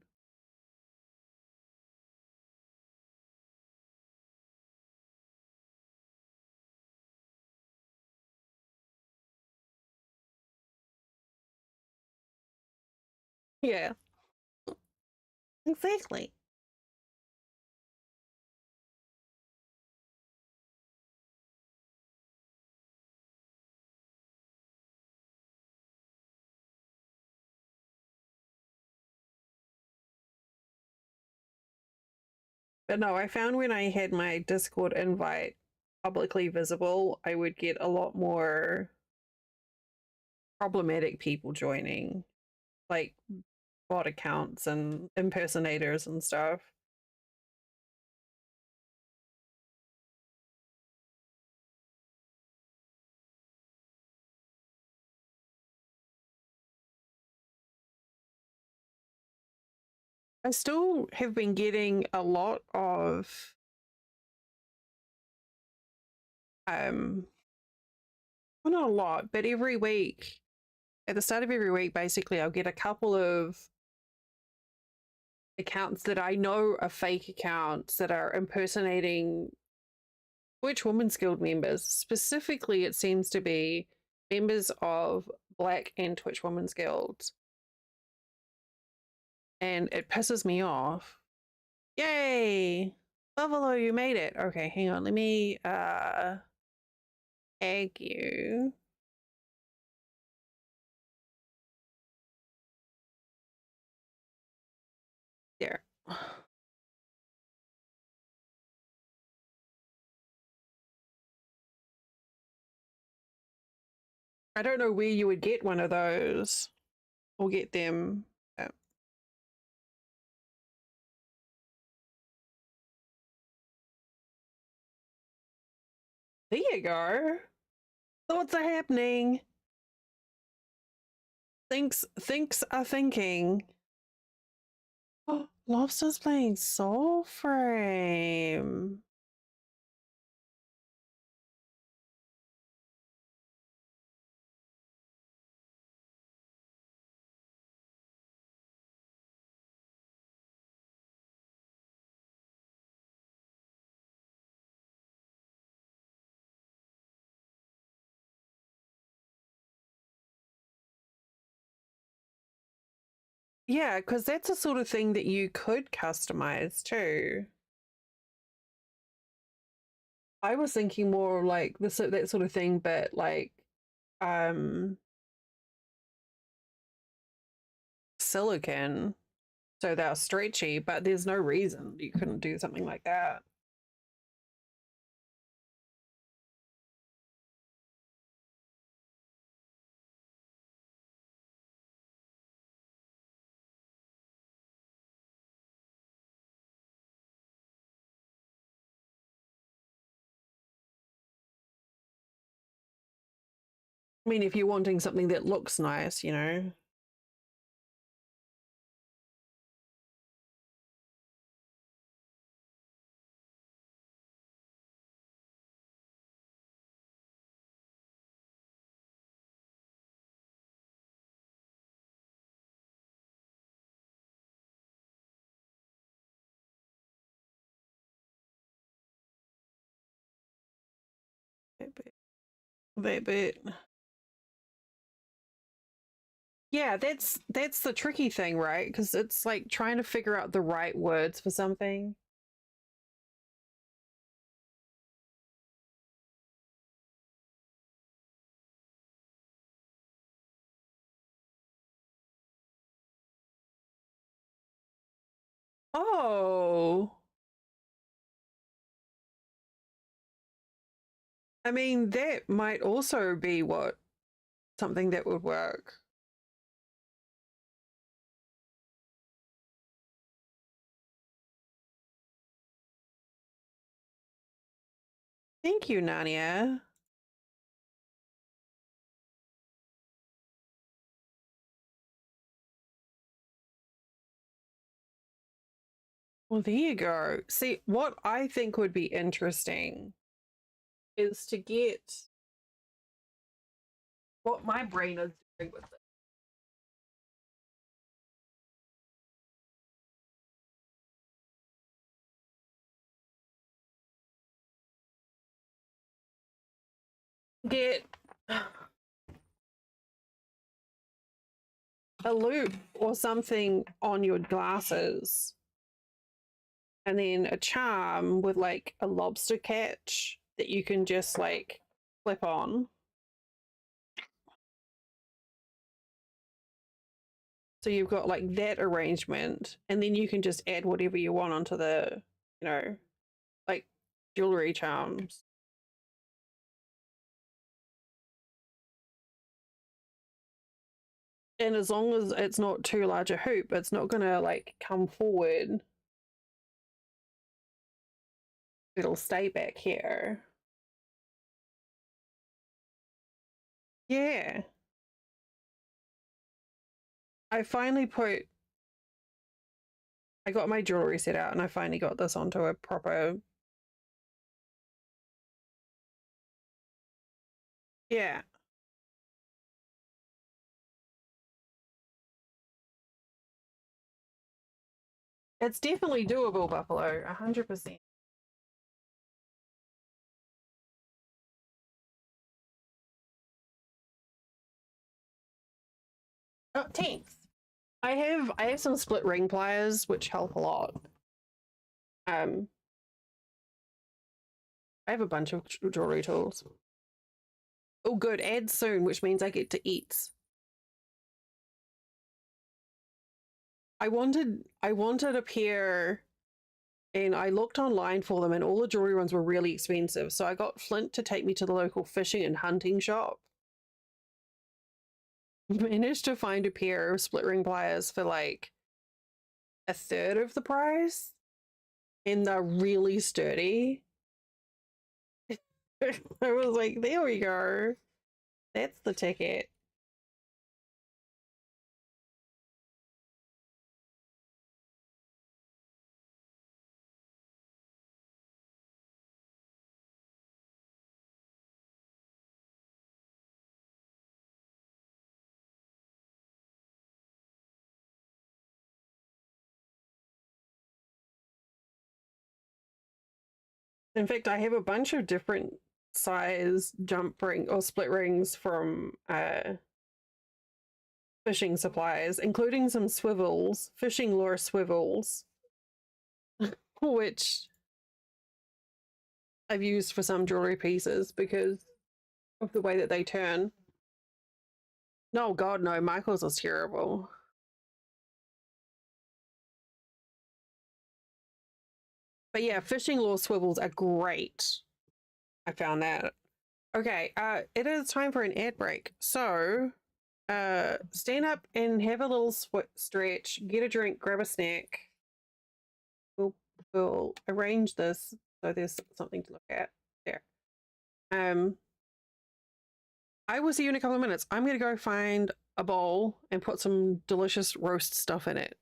Yeah, exactly. But no, I found when I had my Discord invite publicly visible, I would get a lot more problematic people joining, like bot accounts and impersonators and stuff. I still have been getting a lot of well, not a lot, but every week, at the start of every week, basically, I'll get a couple of accounts that I know are fake accounts that are impersonating Twitch Women's Guild members. Specifically, it seems to be members of Black and Twitch Women's Guilds. And it pisses me off. Yay! Buffalo, you made it. Okay, hang on. Let me egg you. There. I don't know where you would get one of those or get them. There you go. Thoughts are happening. Thinks are thinking. Oh, Lobster's playing Soul Frame. Yeah, because that's the sort of thing that you could customize too. I was thinking more like this that sort of thing, but like um silicone, so they're stretchy, but there's no reason you couldn't do something like that. I mean, if you're wanting something that looks nice, you know. That bit. Yeah, that's the tricky thing, right? Because it's like trying to figure out the right words for something. Oh, I mean, that might also be what something that would work. Thank you, Nania. Well, there you go. See, what I think would be interesting is to get what my brain is doing with it. Get a loop or something on your glasses, and then a charm with like a lobster catch that you can just like flip on. So you've got like that arrangement, and then you can just add whatever you want onto the, you know, like jewelry charms. And as long as it's not too large a hoop, it's not gonna like come forward. It'll stay back here. Yeah. I finally put I got my jewelry set out and I finally got this onto a proper. Yeah. It's definitely doable, Buffalo. 100%. Oh, thanks. I have some split ring pliers which help a lot. Um I have a bunch of jewelry tools. Oh good, add soon, which means I get to eat. I wanted a pair, and I looked online for them, and all the jewelry ones were really expensive. So I got Flint to take me to the local fishing and hunting shop. Managed to find a pair of split ring pliers for like a third of the price, and they're really sturdy. I was like, there we go. That's the ticket. In fact, I have a bunch of different size jump ring or split rings from fishing supplies, including some swivels, fishing lure swivels, which I've used for some jewelry pieces because of the way that they turn. No, God, no, Michael's was terrible. But yeah, fishing lure swivels are great. I found that. Okay, it is time for an ad break. So, stand up and have a little stretch, get a drink, grab a snack. We'll arrange this so there's something to look at there. I will see you in a couple of minutes. I'm going to go find a bowl and put some delicious roast stuff in it.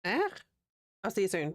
I'll see you soon.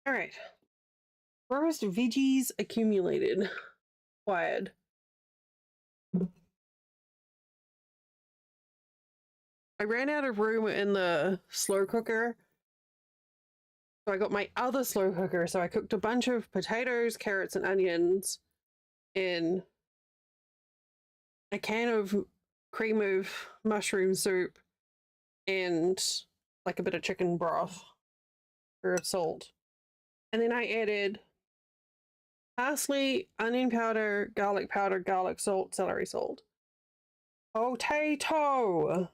All right. Roast veggies accumulated. Quiet. I ran out of room in the slow cooker. So I got my other slow cooker. So I cooked a bunch of potatoes, carrots, and onions in a can of cream of mushroom soup and like a bit of chicken broth for salt. And then I added parsley, onion powder, garlic salt, celery salt. Potato!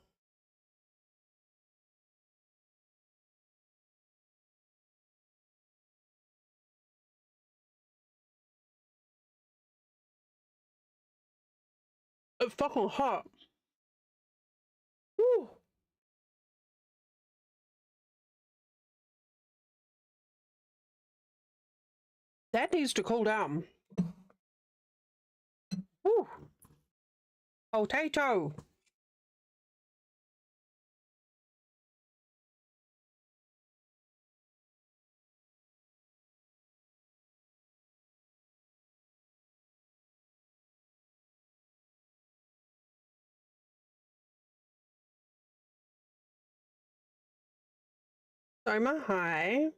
It's fucking hot. Woo! That needs to cool down. Woo! Potato! Soma high.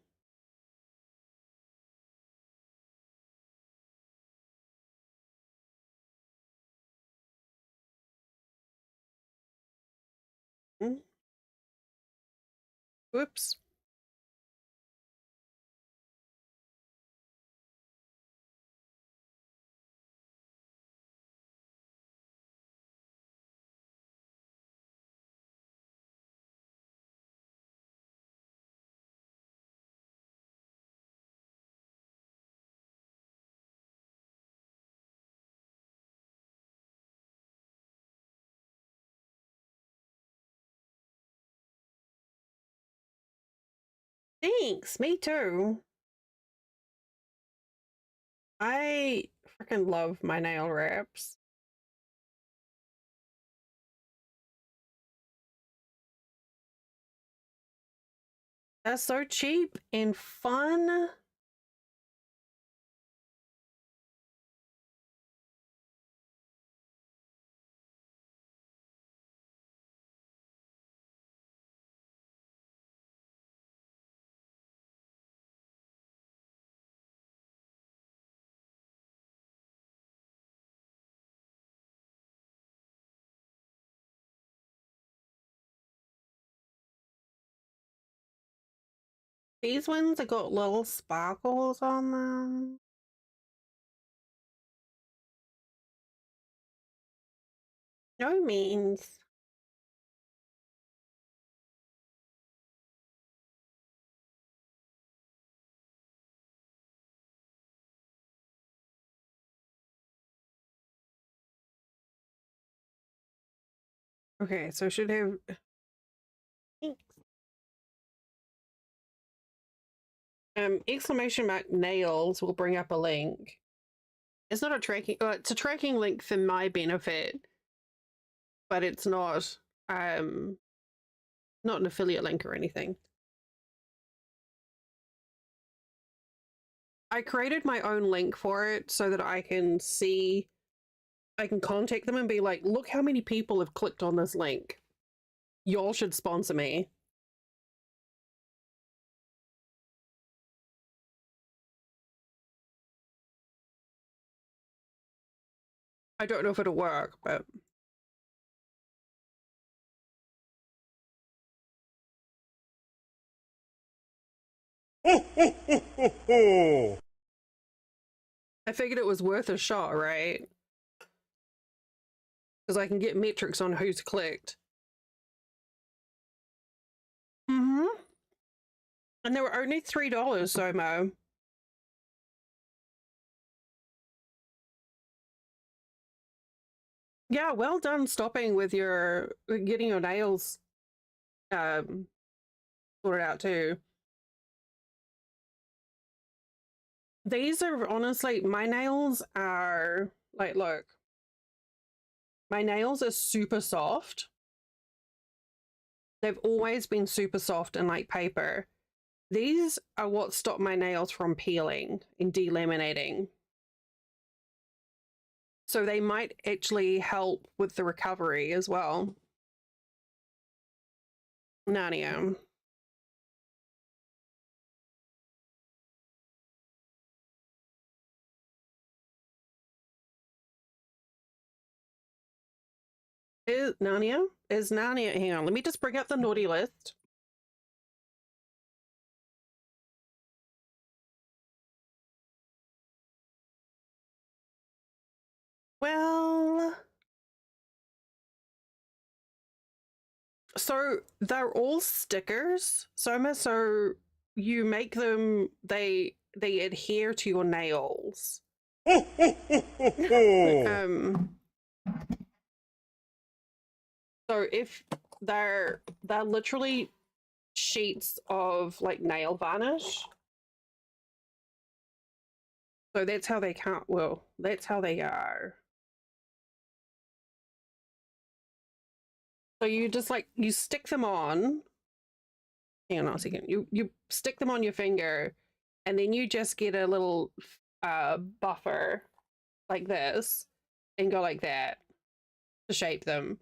Whoops. Thanks, me too. I freaking love my nail wraps. That's so cheap and fun. These ones have got little sparkles on them. No means. Okay, so should have. Thanks. Exclamation mark nails will bring up a link. It's not a tracking. It's a tracking link for my benefit, but it's not. Not an affiliate link or anything. I created my own link for it so that I can see, I can contact them and be like, look how many people have clicked on this link. Y'all should sponsor me. I don't know if it'll work, but. I figured it was worth a shot, right? Because I can get metrics on who's clicked. Mm-hmm. And they were only $3, Somo. Yeah, well done stopping with your getting your nails sorted out too. These are honestly, my nails are like, look, my nails are super soft. They've always been super soft and like paper. These are what stop my nails from peeling and delaminating. So they might actually help with the recovery as well. Narnia. Is Narnia? Is Narnia? Hang on, let me just bring up the naughty list. Well, so they're all stickers, Soma. So you make them; they adhere to your nails. So if they're literally sheets of like nail varnish. So that's how they can't. Well, that's how they are. So you just like you stick them on. Hang on a second. You stick them on your finger, and then you just get a little buffer like this, and go like that to shape them.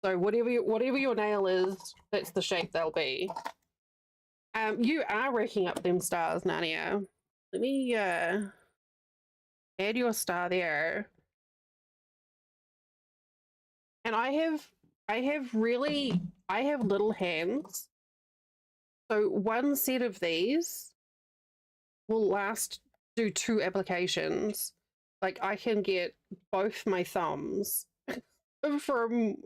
So whatever your nail is, that's the shape they'll be. You are racking up them stars, Narnia. Let me add your star there. And I have little hands. So one set of these will do 2 applications. Like I can get both my thumbs from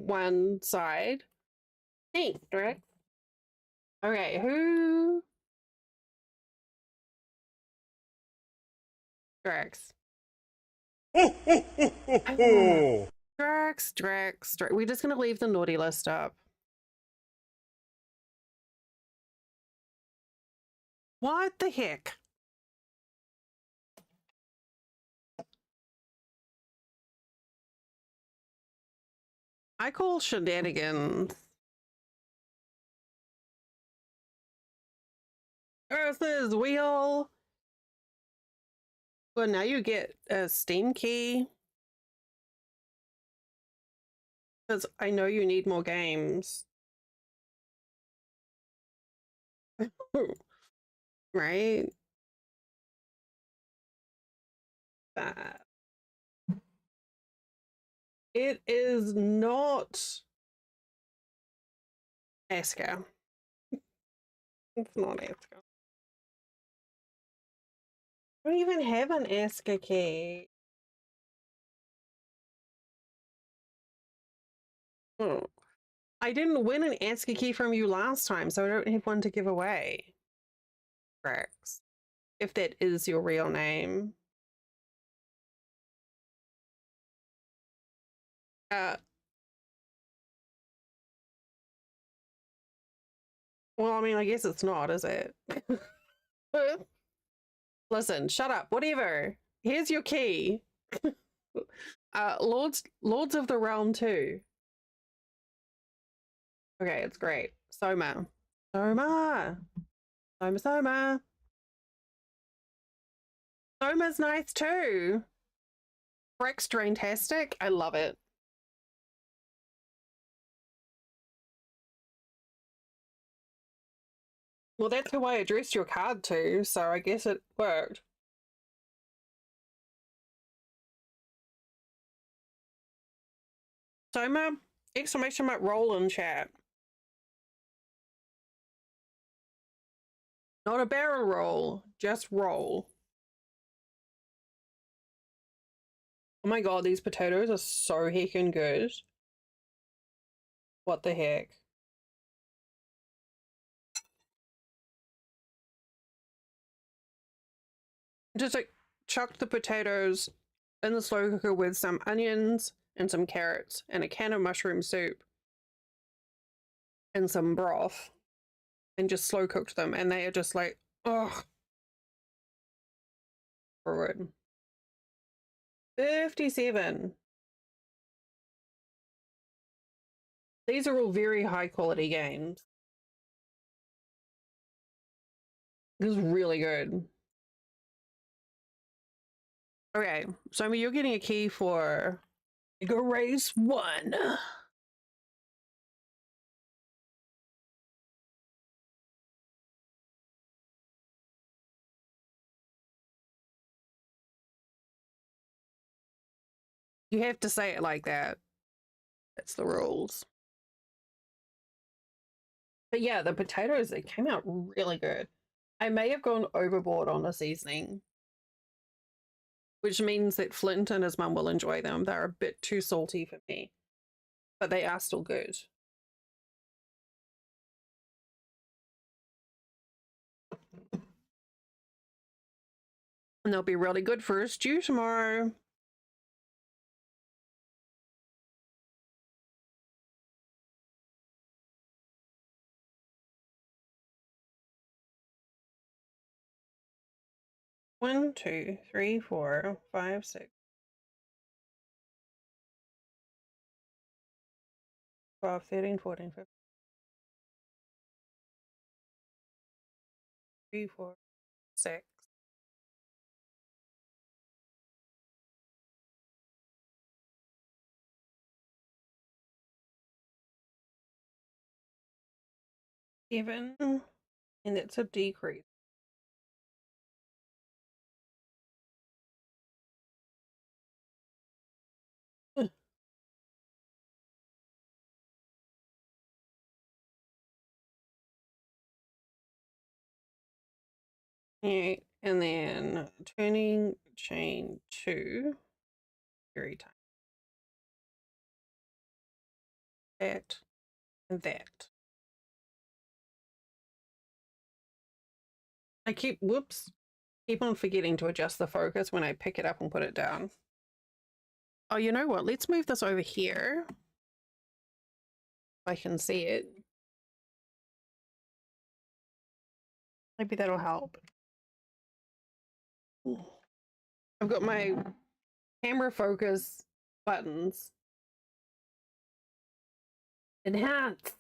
one side. Thanks, Drax. Okay, who? Drax. Drax. We're just gonna leave the naughty list up. What the heck? I call shenanigans. Earth's wheel. Well, now you get a Steam key. Because I know you need more games. Right? It is not Aska. It's not Aska. I don't even have an Aska key. Oh. I didn't win an Aska key from you last time, so I don't have one to give away. Rex. If that is your real name. Well, I mean, I guess it's not, is it? Listen, shut up. Whatever. Here's your key. Lords of the Realm 2. Okay, it's great. Soma. Soma's nice too. Breck's Draintastic. I love it. Well, that's who I addressed your card to, so I guess it worked. Soma, exclamation mark roll in chat. Not a barrel roll, just roll. Oh my god, these potatoes are so heckin' good. What the heck? Just like chuck the potatoes in the slow cooker with some onions and some carrots and a can of mushroom soup and some broth and just slow cooked them, and they are just like, oh, good. 57. These are all very high quality games. This is really good. Okay, so I mean, you're getting a key for go race 1. You have to say it like that. That's the rules. But yeah, the potatoes, they came out really good. I may have gone overboard on the seasoning, which means that Flint and his mum will enjoy them. They're a bit too salty for me, but they are still good. And they'll be really good for a stew tomorrow. One, two, three, 4, 5, 6, 12, 13, 14, 15, 3, 4, 6. Even, and it's a decrease. Yeah, and then turning chain 2 very time. That and that. I keep on forgetting to adjust the focus when I pick it up and put it down. Oh, you know what? Let's move this over here. If I can see it. Maybe that'll help. I've got my camera focus buttons. Enhance.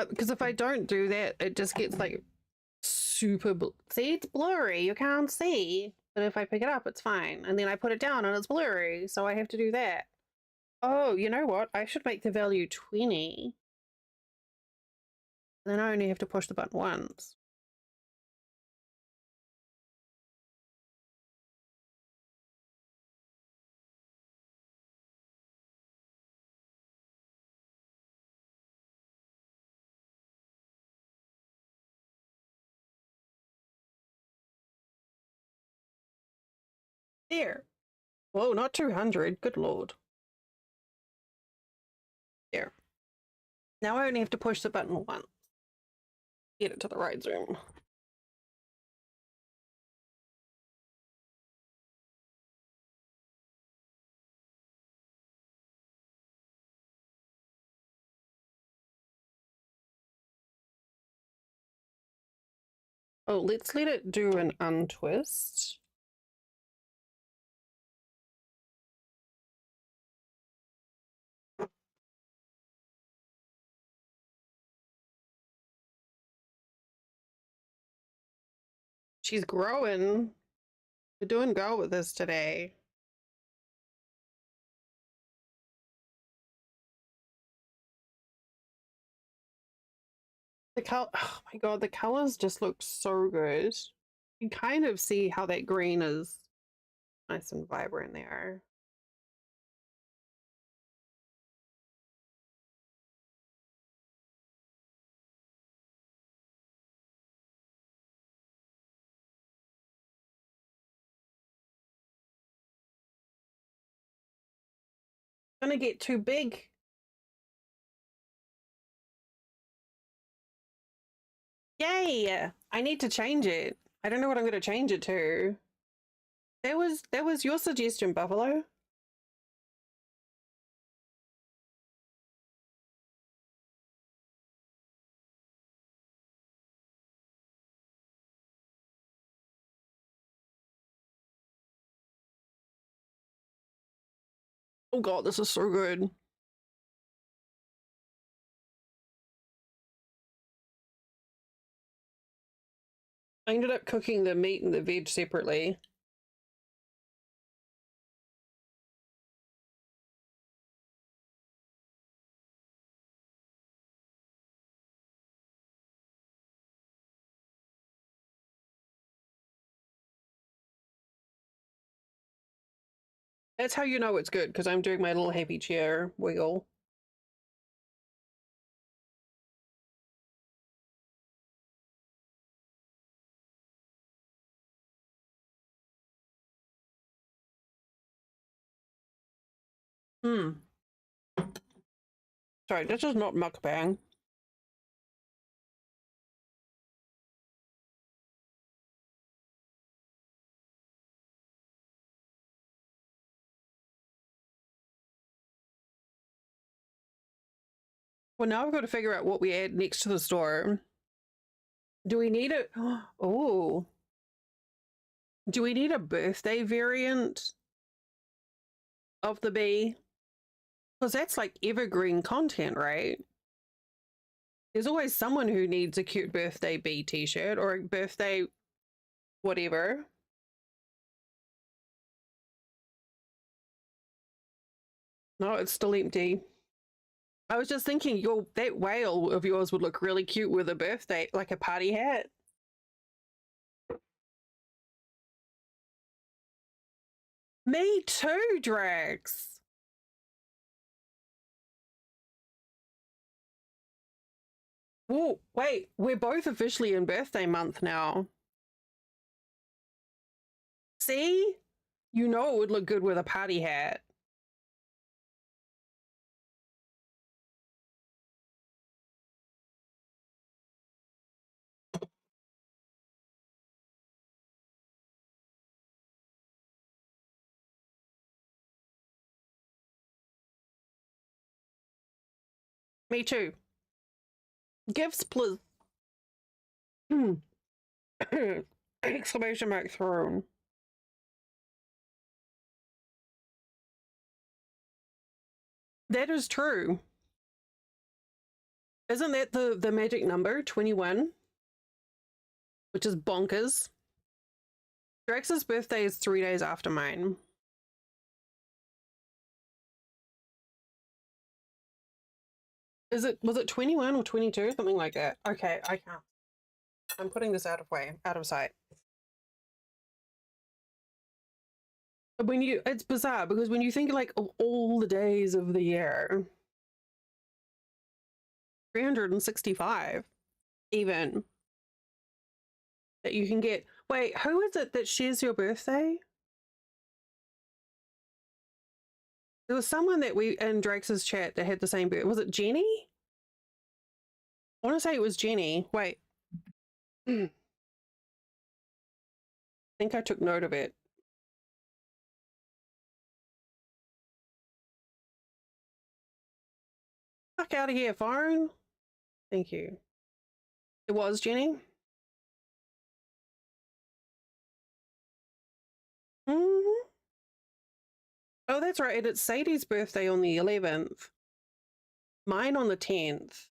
Because if I don't do that, it just gets like super. See, it's blurry. You can't see. But if I pick it up, it's fine. And then I put it down and it's blurry. So I have to do that. Oh, you know what? I should make the value 20. Then I only have to push the button once. There. Whoa, not 200. Good lord. There. Now I only have to push the button once. Get it to the right zoom. Oh, let's let it do an untwist. She's growing. We're doing well with this today. The color, oh my god, the colors just look so good. You can kind of see how that green is nice and vibrant there. Gonna get too big. Yay! I need to change it. I don't know what I'm gonna change it to. That was your suggestion, Buffalo. Oh god, this is so good. I ended up cooking the meat and the veg separately. That's how you know it's good, because I'm doing my little happy chair wiggle. Hmm. Sorry, this is not mukbang. Well, now I've got to figure out what we add next to the store. Do we need a... Oh. Do we need a birthday variant of the bee? Because that's like evergreen content, right? There's always someone who needs a cute birthday bee t-shirt or a birthday whatever. No, it's still empty. I was just thinking that whale of yours would look really cute with a birthday, like a party hat. Me too, Drax. Whoa, wait, we're both officially in birthday month now. See? You know it would look good with a party hat. Me too. Gifts, please. Exclamation mark thrown. That is true. Isn't that the magic number, 21? Which is bonkers. Drax's birthday is 3 days after mine. Was it 21 or 22? Something like that. Okay, I can't. I'm putting this out of sight. It's bizarre because when you think like of all the days of the year, 365 even, that you can get. Wait, who is it that shares your birthday? There was someone that we in Drake's chat that had the same birthday. Was it Jenny? I want to say it was Jenny. Wait. I think I took note of it. Fuck out of here, phone. Thank you. It was Jenny. Mm-hmm. Oh, that's right. And it's Sadie's birthday on the 11th. Mine on the 10th.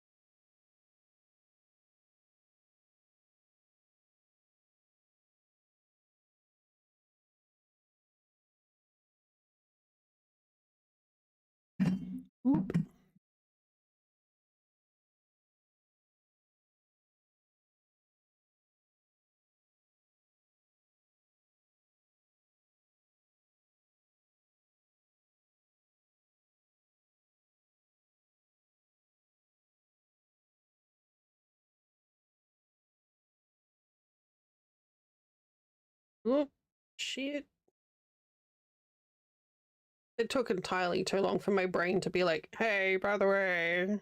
Oop. Oop. Shit. It took entirely too long for my brain to be like, hey, by the way.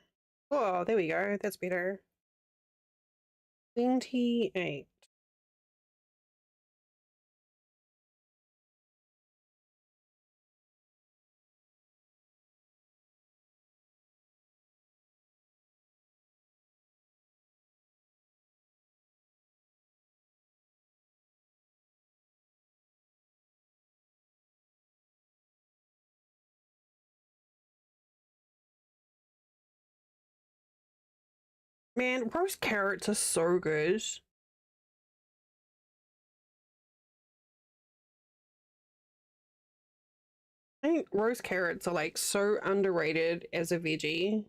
Oh, there we go. That's better. 28. Man, roast carrots are so good. I think roast carrots are like so underrated as a veggie.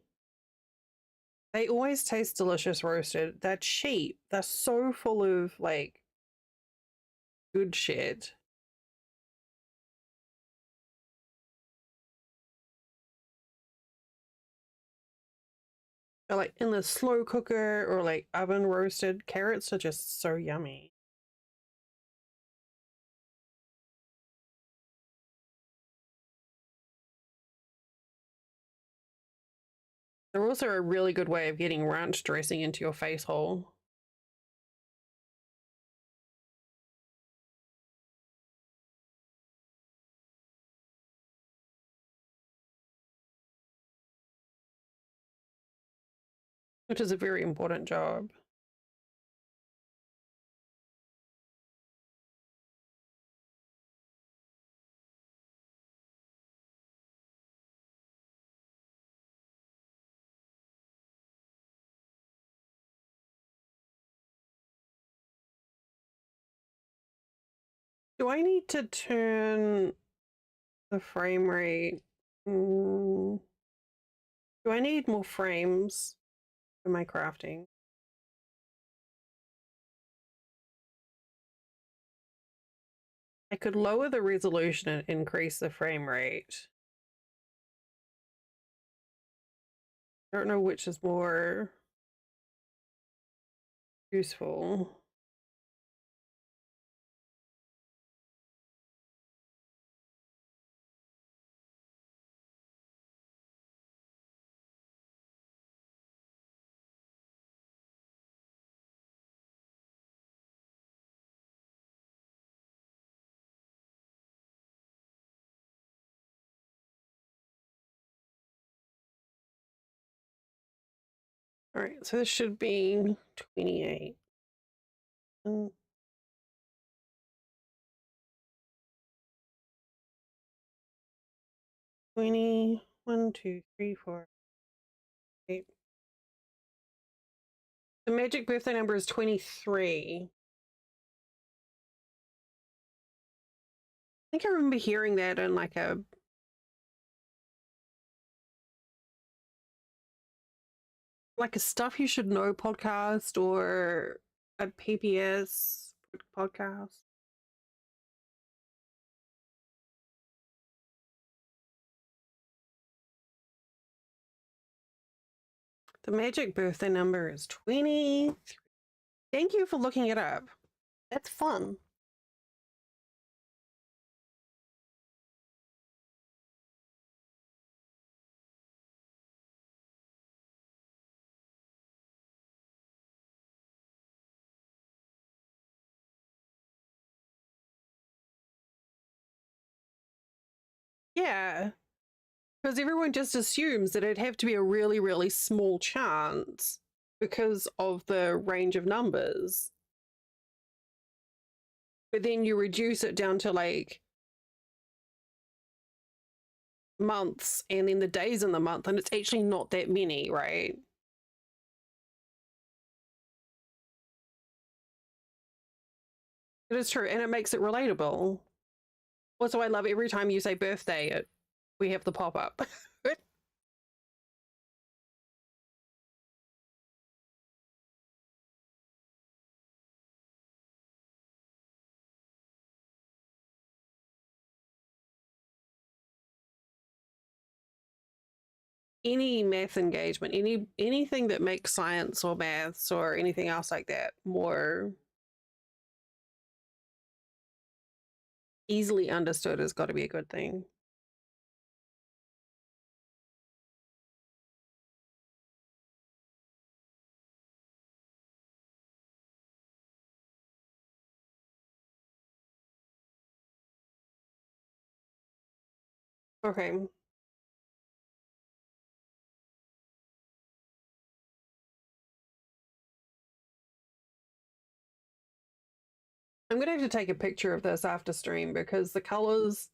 They always taste delicious roasted. They're cheap. They're so full of like good shit. Or like in the slow cooker or like oven roasted. Carrots are just so yummy. They're also a really good way of getting ranch dressing into your face hole. Which is a very important job. Do I need to turn the frame rate? Do I need more frames for my crafting? I could lower the resolution and increase the frame rate. I don't know which is more useful. All right, so this should be 28. 20, 1, 2, 3, 4, 8. The magic birthday number is 23. I think I remember hearing that in like a stuff you should know podcast or a PBS podcast. The magic birthday number is 20. Thank you for looking it up. That's fun. Yeah, because everyone just assumes that it'd have to be a really, really small chance because of the range of numbers. But then you reduce it down to like months and then the days in the month, and it's actually not that many, right? It is true, and it makes it relatable. Also, I love every time you say birthday, we have the pop up. Any math engagement, anything that makes science or maths or anything else like that more easily understood has got to be a good thing. Okay. I'm gonna have to take a picture of this after stream because the colors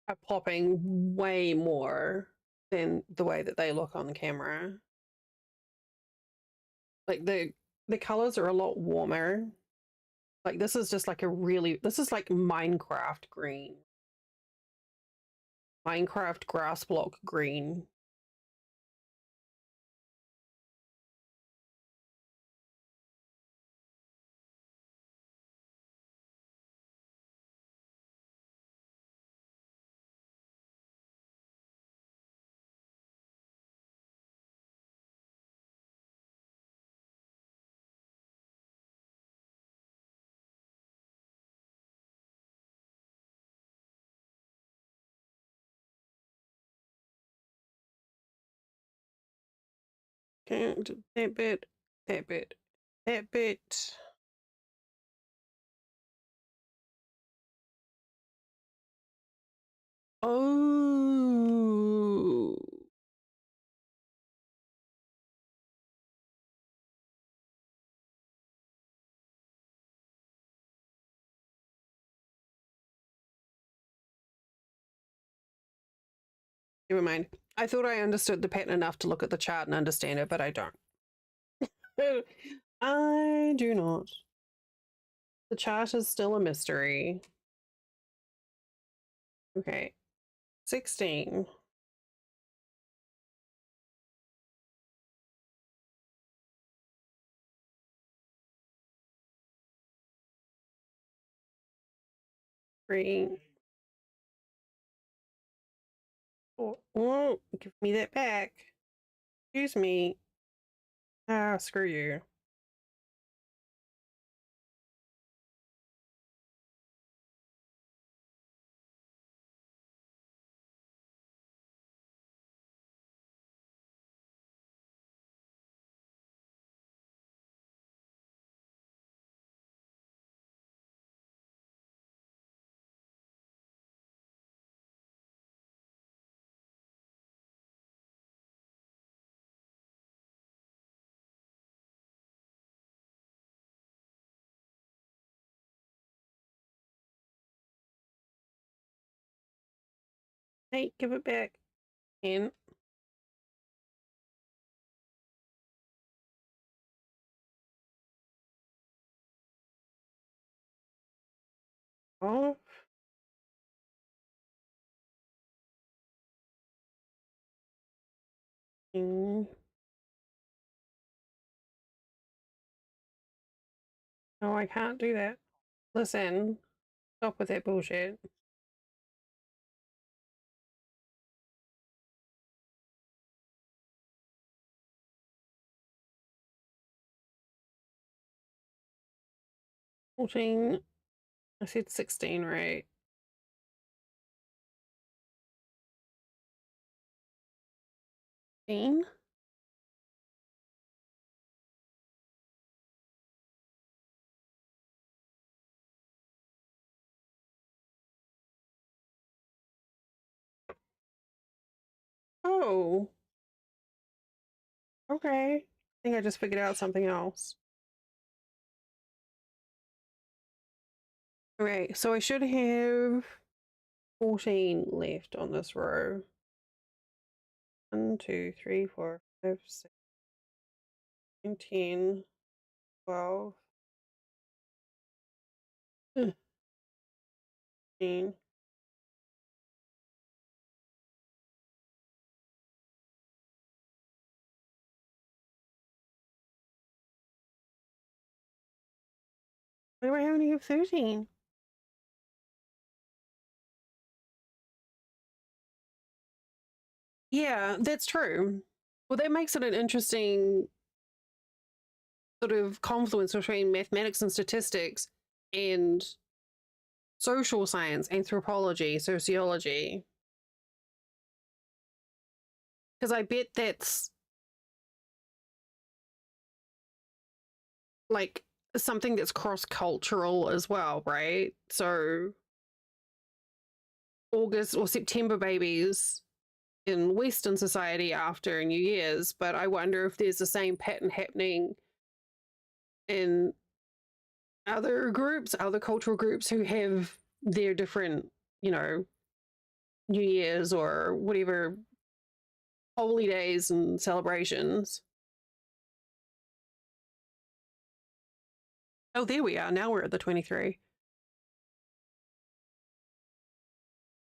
are popping way more than the way that they look on the camera. Like the colors are a lot warmer. Like this is just like this is like Minecraft green. Minecraft grass block green. And that bit, that bit, that bit. Oh. Never mind. I thought I understood the pattern enough to look at the chart and understand it, but I don't. I do not. The chart is still a mystery. Okay. 16. Three. Four. Oh, give me that back. Excuse me. Ah, screw you. Hey, give it back. And off. No, I can't do that. Listen, stop with that bullshit. I said 16, right? Bean? Oh, okay. I think I just figured out something else. Okay, so I should have 14 left on this row. 1, 2, 3, 4, 5, 6, 10, 12, 15. Why do I only have 13? Yeah, that's true. Well, that makes it an interesting sort of confluence between mathematics and statistics and social science, anthropology, sociology. Because I bet that's like something that's cross cultural as well, right? So, August or September babies in Western society after New Year's, but I wonder if there's the same pattern happening in other groups, other cultural groups who have their different, you know, New Year's or whatever holy days and celebrations. Oh, there we are. Now we're at the 23.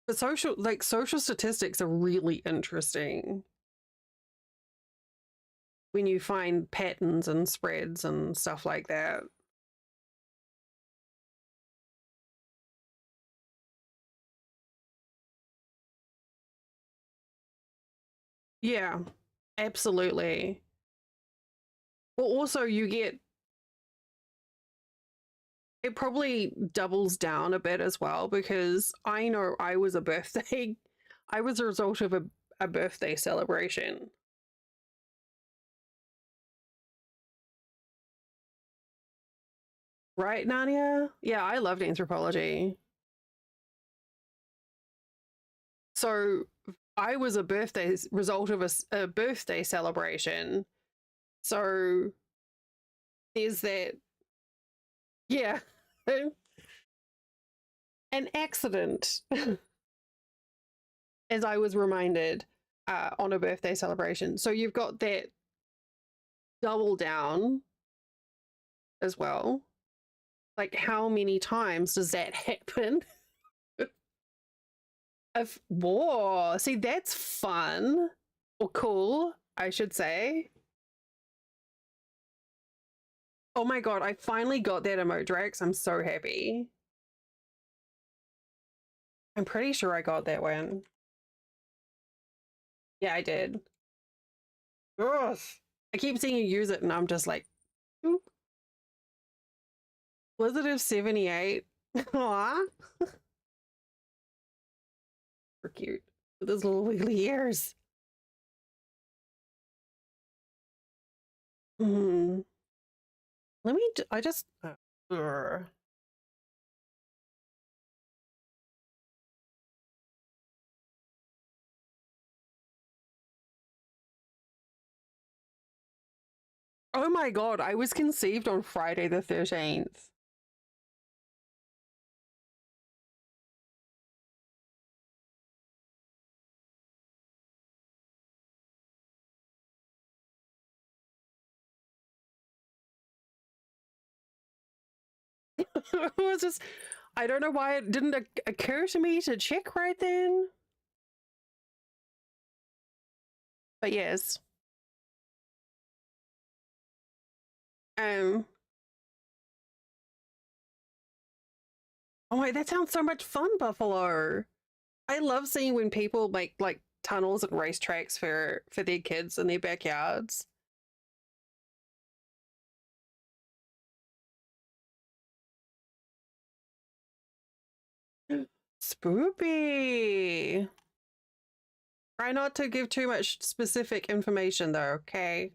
But social statistics are really interesting when you find patterns and spreads and stuff like that. Yeah, absolutely. Well, also you get it probably doubles down a bit as well because I know I was a birthday, I was a result of a birthday celebration. Right, Narnia? Yeah, I loved anthropology. So I was a birthday result of a birthday celebration. So there's that, yeah, an accident, as I was reminded on a birthday celebration. So you've got that double down as well. Like, how many times does that happen? Of war. See, that's fun or cool, I should say. Oh my god, I finally got that emote, Drax. I'm so happy. I'm pretty sure I got that one. Yeah, I did. Ugh. I keep seeing you use it and I'm just like, oop. Blizzard of 78. Aww. Super cute. With his little wiggly ears. Hmm. Let me, I just, oh my god, I was conceived on Friday the 13th. It was just, I don't know why it didn't occur to me to check right then. But yes. Um, oh my, that sounds so much fun, Buffalo. I love seeing when people make like tunnels and racetracks for their kids in their backyards. Spoopy. Try not to give too much specific information though, okay?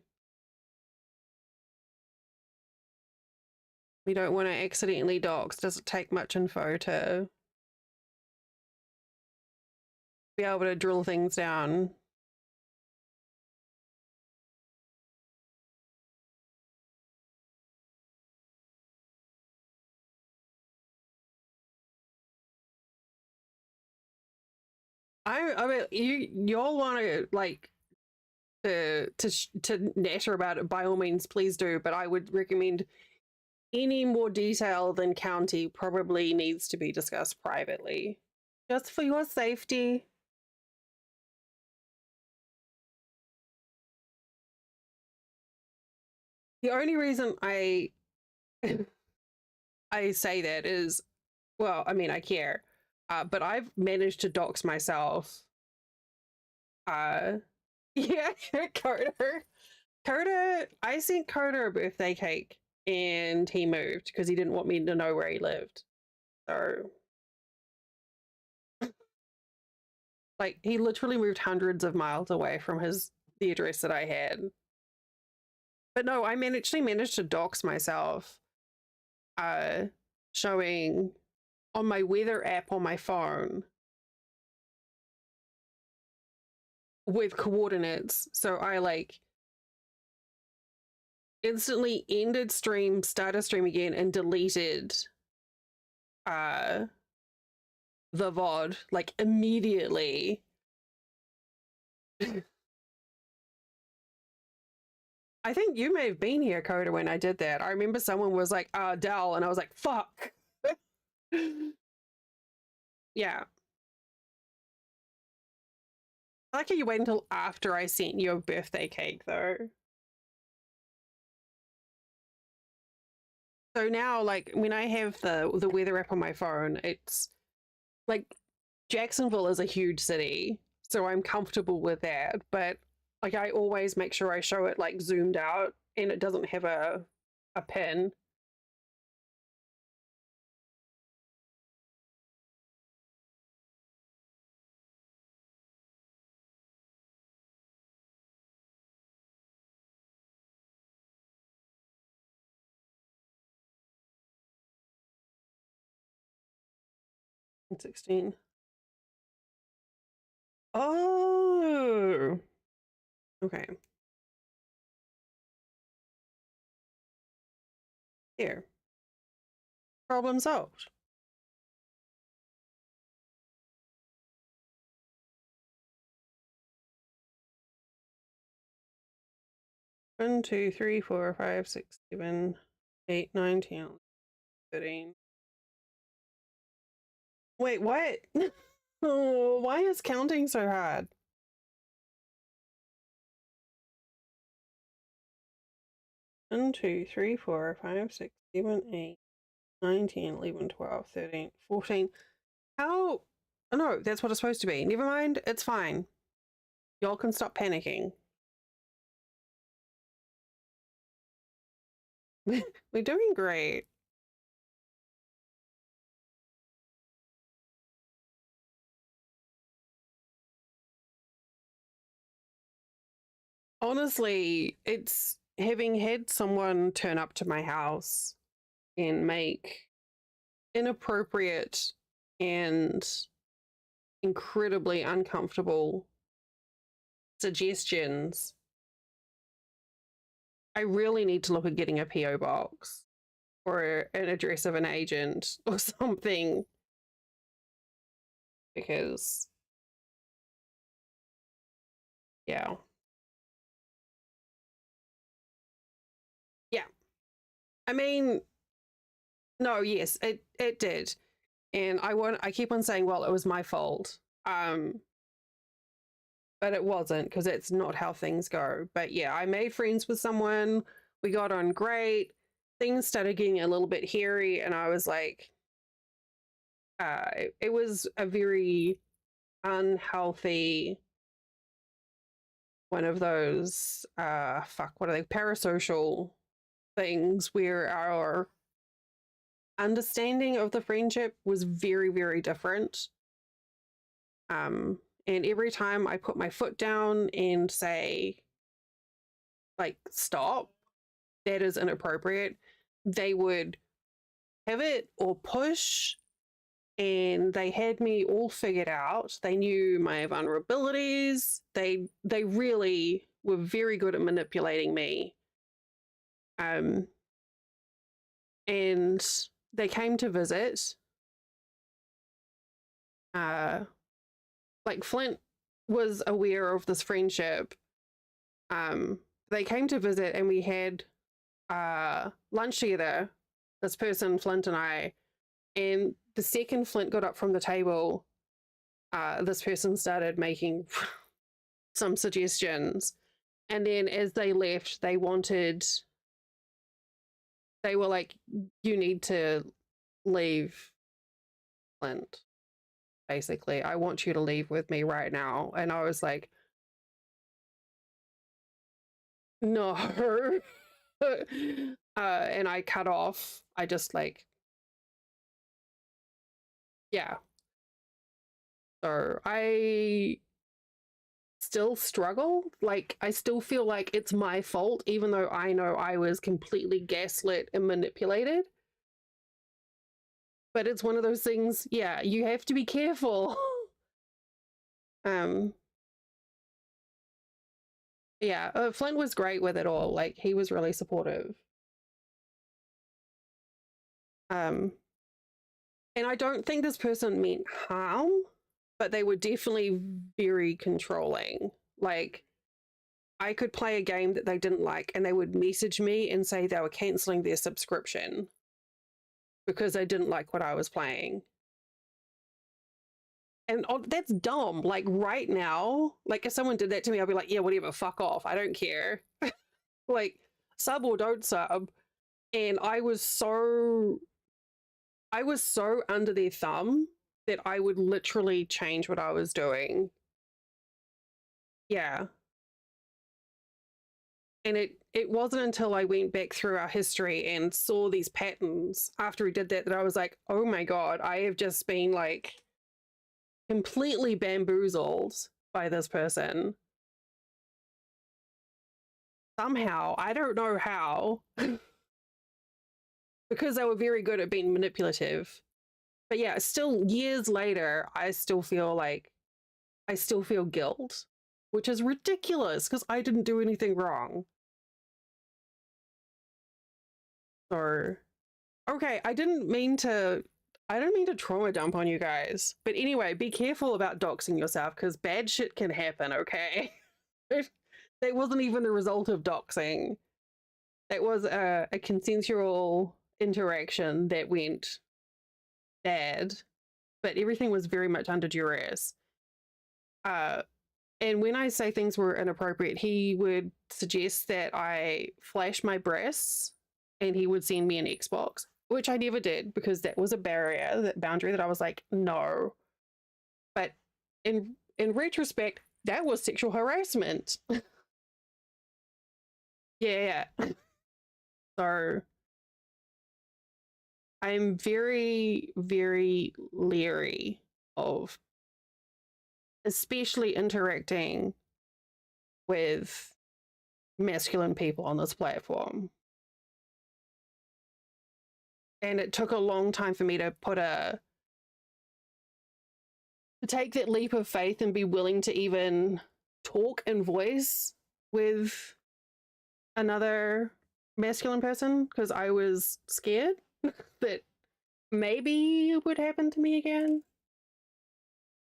We don't want to accidentally dox. Does it take much info to be able to drill things down? I mean, y'all want to like to natter about it, by all means, please do. But I would recommend any more detail than county probably needs to be discussed privately, just for your safety. The only reason I say that is, well, I mean, I care, but I've managed to dox myself. Uh, yeah, Carter. Carter, I sent Carter a birthday cake and he moved because he didn't want me to know where he lived. So, like, he literally moved hundreds of miles away from the address that I had. But no, I actually managed to dox myself, uh, showing on my weather app on my phone with coordinates. So I like instantly ended stream, started stream again, and deleted uh the VOD like immediately. I think you may have been here, Coda, when I did that. I remember someone was like, Dell, and I was like, fuck. Yeah. I like how you wait until after I sent you a birthday cake, though. So now, like, when I have the weather app on my phone, it's like Jacksonville is a huge city, so I'm comfortable with that. But like, I always make sure I show it like zoomed out and it doesn't have a pin. 16. Oh, okay. Here. Problem solved. One, 2, 3, 4, 5, 6, 7, 8, 9, 10, 13. Wait, what? Oh, why is counting so hard? One, 2, 3, 4, 5, 6, 7, 8, 9, 10, 11, 12, 13, 14. How? Oh, no, that's what it's supposed to be. Never mind, it's fine. Y'all can stop panicking. We're doing great. Honestly, it's having had someone turn up to my house and make inappropriate and incredibly uncomfortable suggestions. I really need to look at getting a PO box or an address of an agent or something, because yeah. Yeah. I mean, no, yes, it did. And I keep on saying, well, it was my fault. But it wasn't, because it's not how things go. But yeah, I made friends with someone. We got on great. Things started getting a little bit hairy, and I was like, it was a very unhealthy one of those what are they, parasocial things where our understanding of the friendship was very, very different. And every time I put my foot down and say, like, stop, that is inappropriate, they would pivot or push, and they had me all figured out. They knew my vulnerabilities. They really were very good at manipulating me. And they came to visit. Like, Flint was aware of this friendship. They came to visit, and we had lunch together, this person, Flint, and I. And the second Flint got up from the table, this person started making some suggestions. And then as they left, they were like, you need to leave, Flint. Basically, I want you to leave with me right now. And I was like, no. And I cut off. I just, like, yeah. So I still struggle. Like, I still feel like it's my fault, even though I know I was completely gaslit and manipulated. But it's one of those things, yeah, you have to be careful. Yeah, Flint was great with it all. Like, he was really supportive. And I don't think this person meant harm, but they were definitely very controlling. Like, I could play a game that they didn't like, and they would message me and say they were canceling their subscription because they didn't like what I was playing. And that's dumb. Like, right now, like, if someone did that to me, I'd be like, yeah, whatever, fuck off. I don't care. Like, sub or don't sub. And I was so under their thumb that I would literally change what I was doing. Yeah. And it wasn't until I went back through our history and saw these patterns after he did that I was like, oh my God, I have just been, like, completely bamboozled by this person. Somehow, I don't know how, because they were very good at being manipulative. But yeah, still years later, I still feel guilt, which is ridiculous because I didn't do anything wrong. So, okay, I didn't mean to trauma dump on you guys. But anyway, be careful about doxing yourself because bad shit can happen, okay? That wasn't even the result of doxing. It was a consensual interaction that went bad, but everything was very much under duress. And when I say things were inappropriate, he would suggest that I flash my breasts and he would send me an Xbox, which I never did because that was a barrier, that boundary that I was like, no. But in retrospect, that was sexual harassment. Yeah. So I'm very, very leery of especially interacting with masculine people on this platform. And it took a long time for me to take that leap of faith and be willing to even talk and voice with another masculine person because I was scared that maybe it would happen to me again.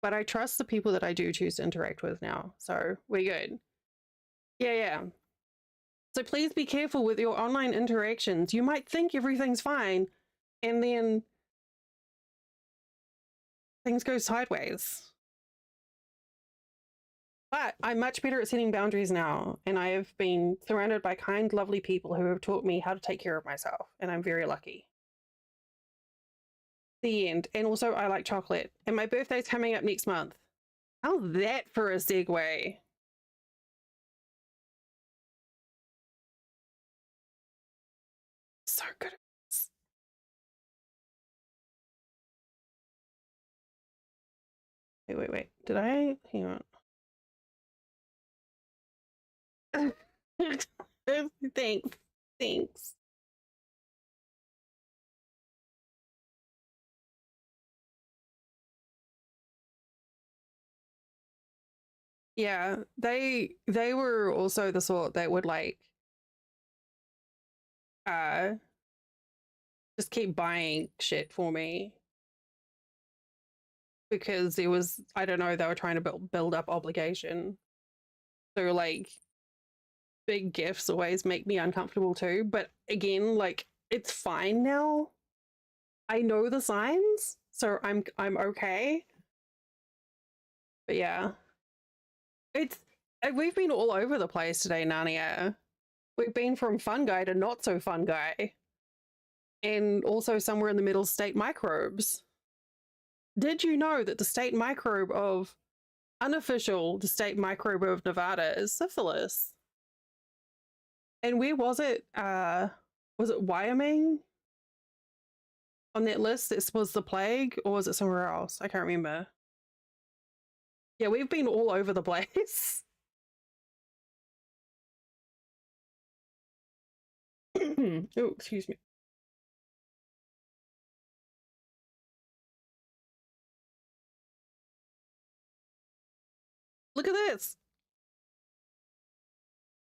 But I trust the people that I do choose to interact with now. So we're good. Yeah. So please be careful with your online interactions. You might think everything's fine, and then things go sideways. But I'm much better at setting boundaries now, and I have been surrounded by kind, lovely people who have taught me how to take care of myself, and I'm very lucky. The end. And also, I like chocolate, and my birthday's coming up next month. How's that for a segue? So good. Wait. Did I? Hang on. Thanks. Yeah, they were also the sort that would like uh just keep buying shit for me because it was, I don't know, they were trying to build up obligation. So like big gifts always make me uncomfortable too, but again, like it's fine now. I know the signs, so I'm okay. But yeah. It's we've been all over the place today, Narnia. We've been from fun guy to not so fun guy. And also somewhere in the middle, state microbes. Did you know that the state microbe of the state microbe of Nevada is syphilis? And where was it? Was it Wyoming on that list? This was the plague, or was it somewhere else? I can't remember. Yeah, we've been all over the place. Oh, excuse me. Look at this.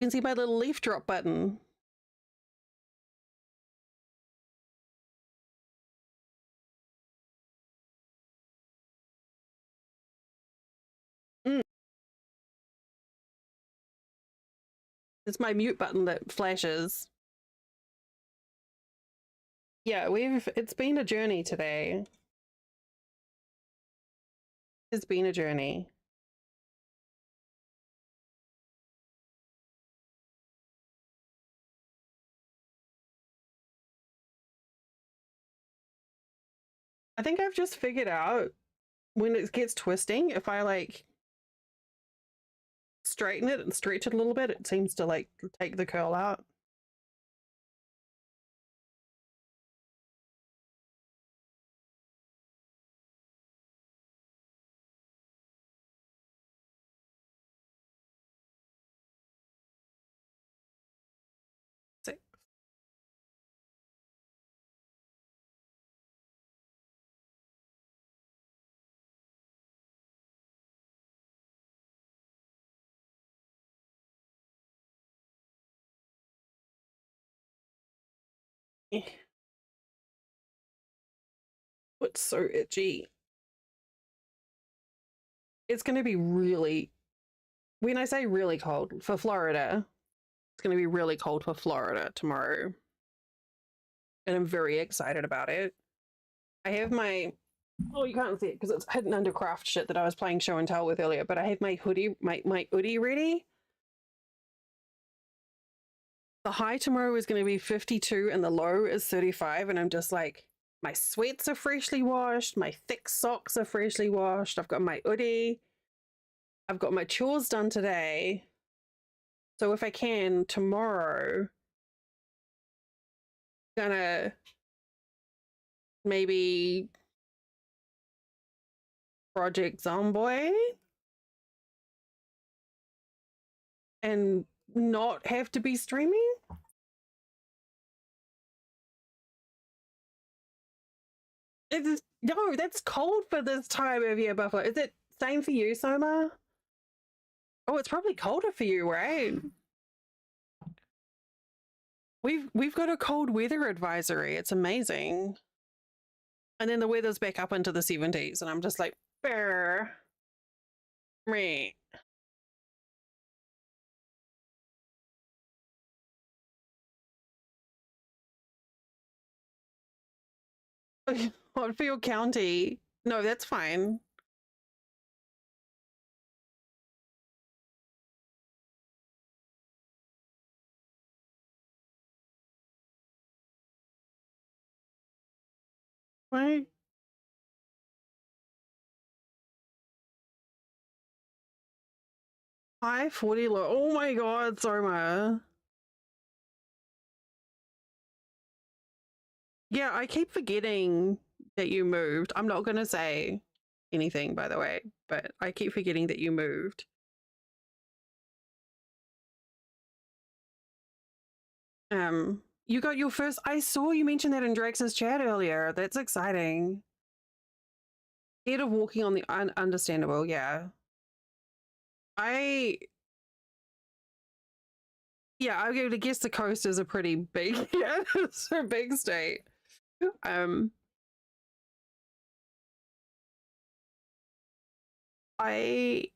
You can see my little leaf drop button. It's my mute button that flashes. Yeah, it's been a journey today. It's been a journey. I think I've just figured out when it gets twisting, if I like straighten it and stretch it a little bit, it seems to like take the curl out. So It's so itchy. It's going to be really, when I say really cold, for Florida, it's going to be really cold for Florida tomorrow. And I'm very excited about it. I have my, oh, you can't see it because it's hidden under craft shit that I was playing show and tell with earlier, but I have my hoodie, my hoodie ready. The high tomorrow is going to be 52 and the low is 35. And I'm just like, my sweats are freshly washed. My thick socks are freshly washed. I've got my hoodie. I've got my chores done today. So if I can, tomorrow, gonna maybe Project Zomboy and not have to be streaming. It's, no, that's cold for this time of year, Buffalo. Is it same for you, Soma? Oh, it's probably colder for you, right? We've got a cold weather advisory. It's amazing. And then the weather's back up into the 70s, and I'm just like, brr, meh. What for your county? No, that's fine. Right? High 40 low. Oh my god, Soma. Yeah, I keep forgetting that you moved. I'm not gonna say anything, by the way, but I keep forgetting that you moved. You got your first. I saw you mention that in Drax's chat earlier. That's exciting. Scared of walking on the understandable, yeah. I yeah, I would guess the coast is a pretty big yeah, it's a big state. I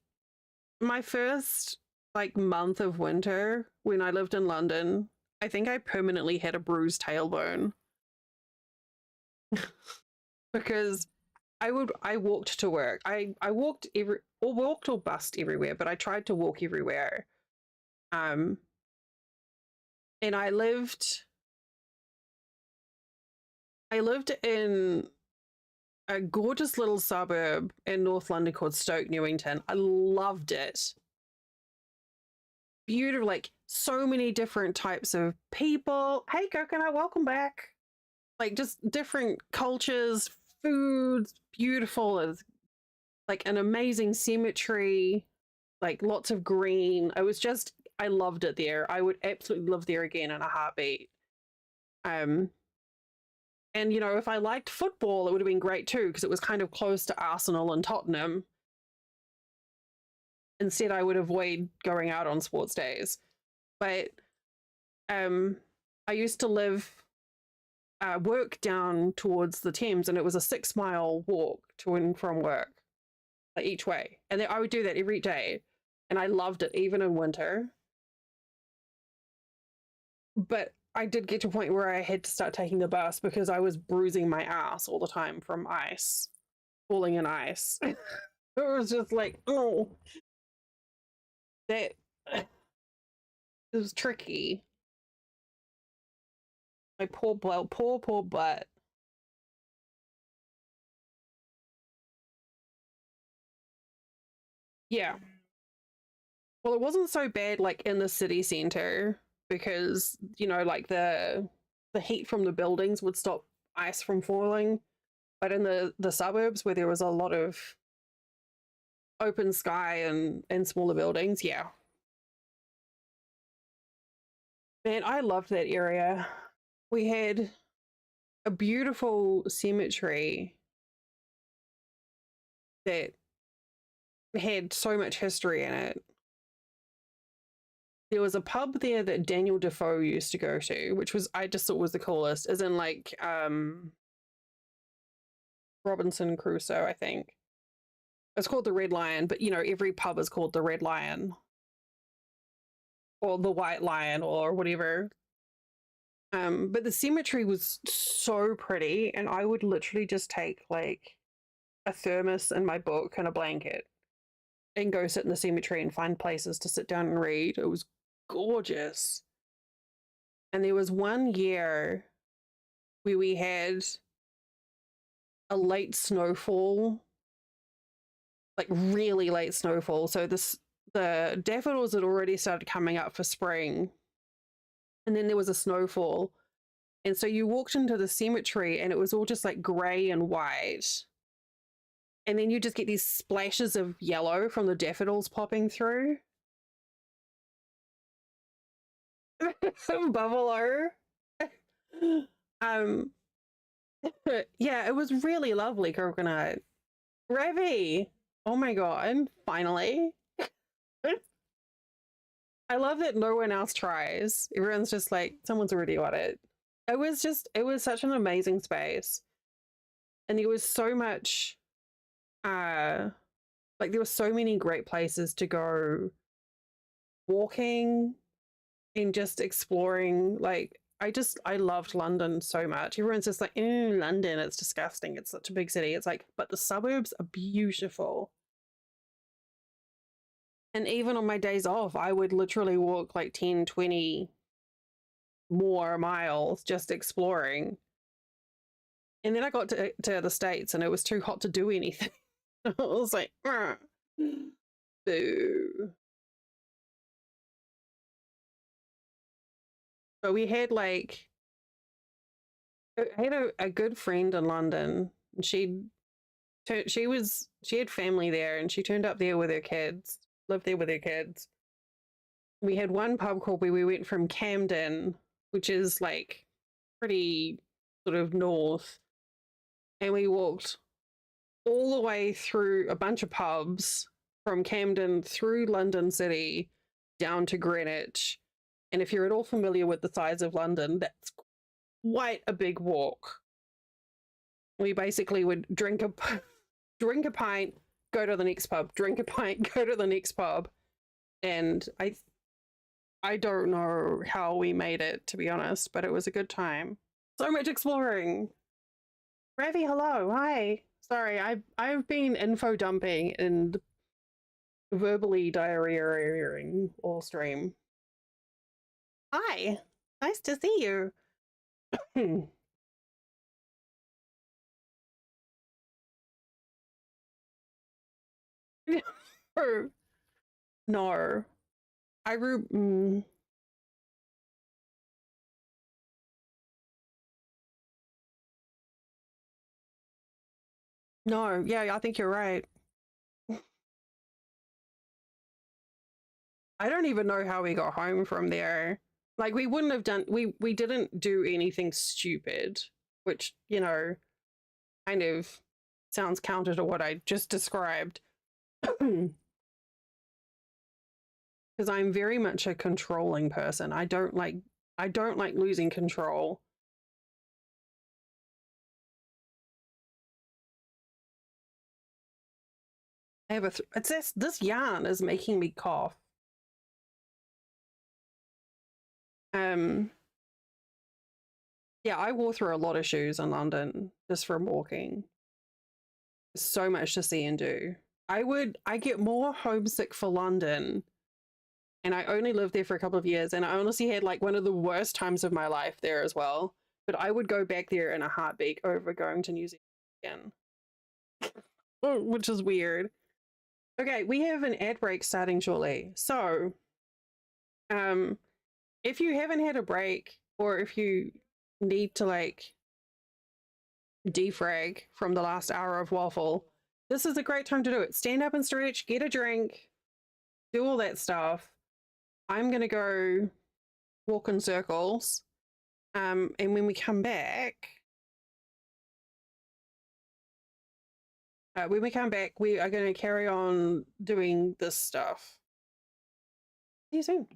my first like month of winter when I lived in London, I think I permanently had a bruised tailbone because I walked to work. I walked or bussed everywhere, but I tried to walk everywhere. Um and I lived in a gorgeous little suburb in North London called Stoke Newington. I loved it. Beautiful, like so many different types of people. Hey, Coconut, welcome back. Like just different cultures, foods, beautiful. It's like an amazing cemetery, like lots of green. I loved it there. I would absolutely live there again in a heartbeat. Um, and you know, if I liked football, it would have been great too because it was kind of close to Arsenal and Tottenham. Instead, I would avoid going out on sports days. But I used to work down towards the Thames, and it was a 6 mile walk to and from work, like each way. And then I would do that every day, and I loved it, even in winter. But I did get to a point where I had to start taking the bus because I was bruising my ass all the time from ice, falling in ice. It was just like, oh, that it was tricky. My poor butt. Yeah. Well, it wasn't so bad like in the city center because, you know, like the heat from the buildings would stop ice from falling. But in the suburbs where there was a lot of open sky and smaller buildings, yeah. Man, I loved that area. We had a beautiful cemetery that had so much history in it. there was a pub there that Daniel Defoe used to go to, which was, I just thought was the coolest, as in like Robinson Crusoe, I think. It's called the Red Lion, but you know, every pub is called the Red Lion or the White Lion or whatever. But the cemetery was so pretty, and I would literally just take like a thermos and my book and a blanket and go sit in the cemetery and find places to sit down and read. It was gorgeous. And there was one year where we had a late snowfall, like really late snowfall. So the daffodils had already started coming up for spring. And then there was a snowfall. And so you walked into the cemetery and it was all just like gray and white. And then you just get these splashes of yellow from the daffodils popping through. Bubble-o. Yeah, it was really lovely, coconut. Ravi! Oh my god, finally. I love that no one else tries. Everyone's just like, someone's already got it. It was such an amazing space. And there was so much, like there were so many great places to go walking and just exploring. Like, I loved London so much. Everyone's just like, London, it's disgusting. It's such a big city. It's like, but the suburbs are beautiful. And even on my days off, I would literally walk like 10, 20 more miles just exploring. And then I got to the States and it was too hot to do anything. I was like, boo. But we had like, I had a good friend in London, and she had family there, and she turned up there with her kids, lived there with her kids. We had one pub crawl where we went from Camden, which is like pretty sort of north, and we walked all the way through a bunch of pubs from Camden through London City down to Greenwich. And if you're at all familiar with the size of London, that's quite a big walk. We basically would drink a pint, go to the next pub, drink a pint, go to the next pub. And I don't know how we made it, to be honest, but it was a good time. So much exploring. Ravi, hello, hi. Sorry, I've been info dumping and verbally diarrheaing all stream. Hi, nice to see you. No, I no, yeah, I think you're right. I don't even know how we got home from there. Like, we wouldn't have done, we didn't do anything stupid, which, you know, kind of sounds counter to what I just described. Because I'm very much a controlling person. I don't like losing control. I have this yarn is making me cough. Yeah, I wore through a lot of shoes in London just from walking. So much to see and do. I get more homesick for London, and I only lived there for a couple of years, and I honestly had like one of the worst times of my life there as well. But I would go back there in a heartbeat over going to New Zealand again. Which is weird. Okay, we have an ad break starting shortly. So, if you haven't had a break, or if you need to like defrag from the last hour of waffle, this is a great time to do it. Stand up and stretch, get a drink, do all that stuff. I'm gonna go walk in circles. And when we come back, we are going to carry on doing this stuff. See you soon.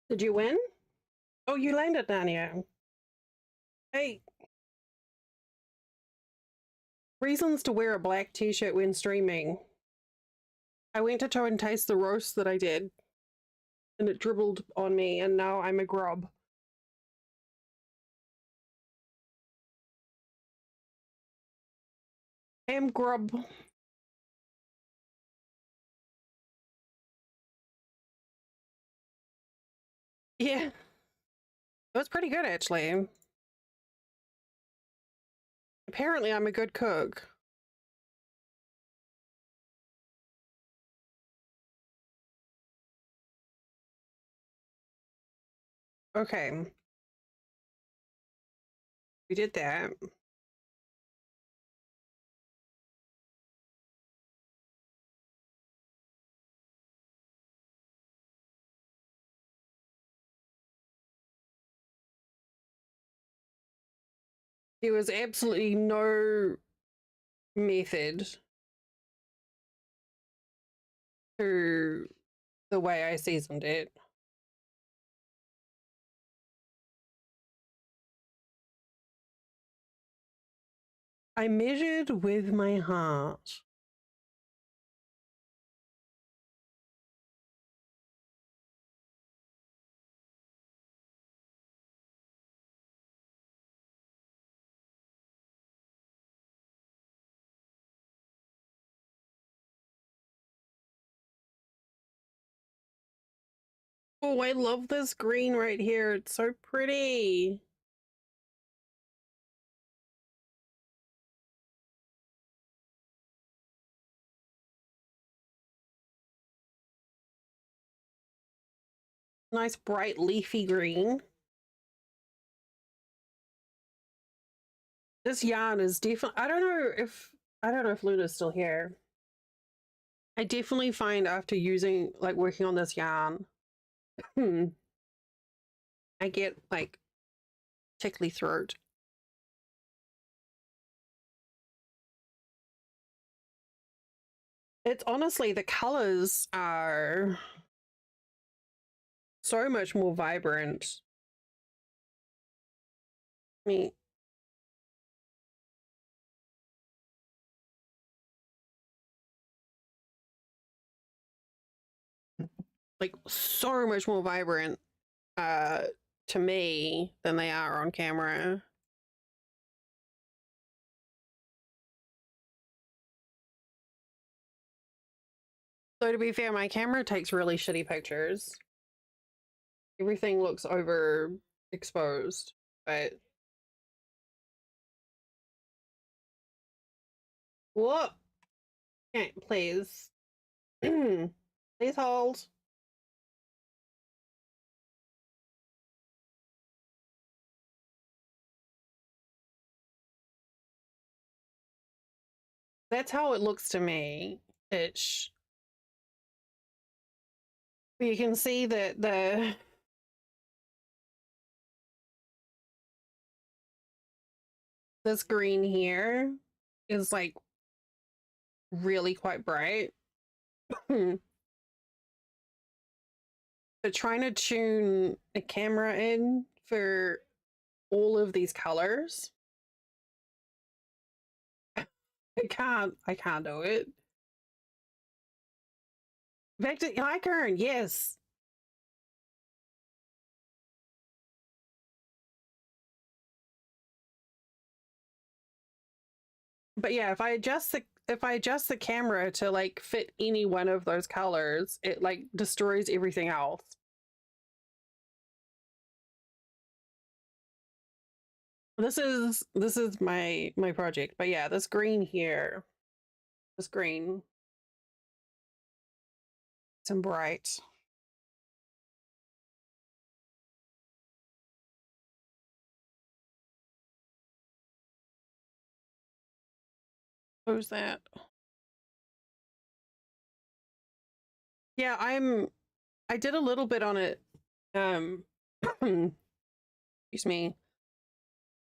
Did you win? Oh, you landed down here. Hey. Reasons to wear a black t-shirt when streaming. I went to try and taste the roast that I did, and it dribbled on me, and now I'm a grub. I am grub. Yeah. It was pretty good, actually. Apparently, I'm a good cook. Okay. We did that. There was absolutely no method to the way I seasoned it. I measured with my heart. Oh, I love this green right here. It's so pretty. Nice bright leafy green. This yarn is definitely, I don't know if Luna's still here. I definitely find after working on this yarn, I get like tickly throat. It's honestly, the colors are so much more vibrant. I mean, like so much more vibrant to me than they are on camera. So to be fair, my camera takes really shitty pictures. Everything looks overexposed, but what? Okay, please. Please hold. That's how it looks to me. Ish. You can see that this green here is like really quite bright. But trying to tune a camera in for all of these colors, I can't do it. Back to Icon, yes. But yeah, if I adjust the camera to like fit any one of those colors, it like destroys everything else. This is my project. But yeah, this green here, this green, some bright. Who's that? Yeah, I did a little bit on it. Excuse me.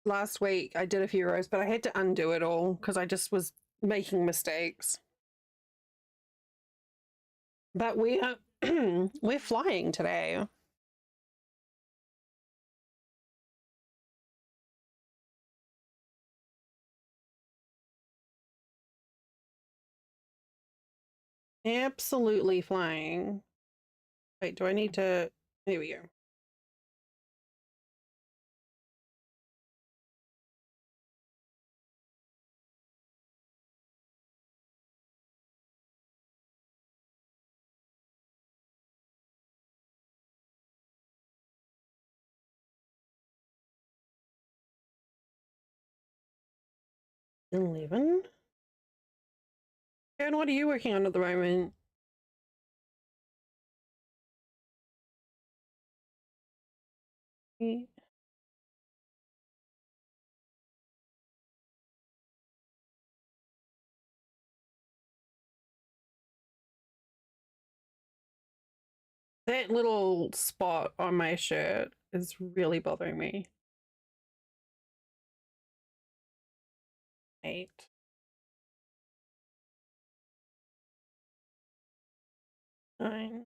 Last week I did a few rows, but I had to undo it all because I just was making mistakes. But we are we're flying today. Absolutely flying. Wait, do I need to... There we go. 11. And what are you working on at the moment? That little spot on my shirt is really bothering me. 8. 9.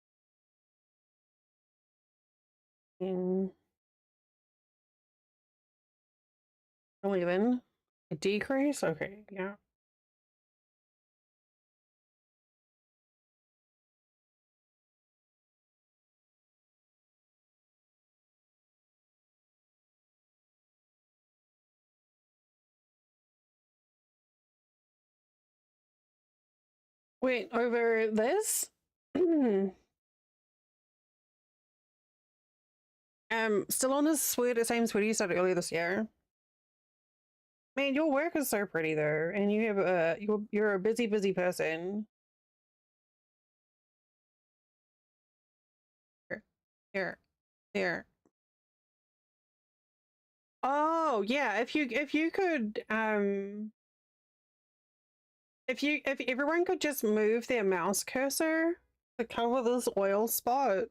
10. 11. A decrease? Okay, yeah. Wait, over this? Still on this same sweater you started earlier this year. Man, your work is so pretty though, and you have you're a busy person. Here. Oh yeah, if you could if everyone could just move their mouse cursor to cover this oil spot,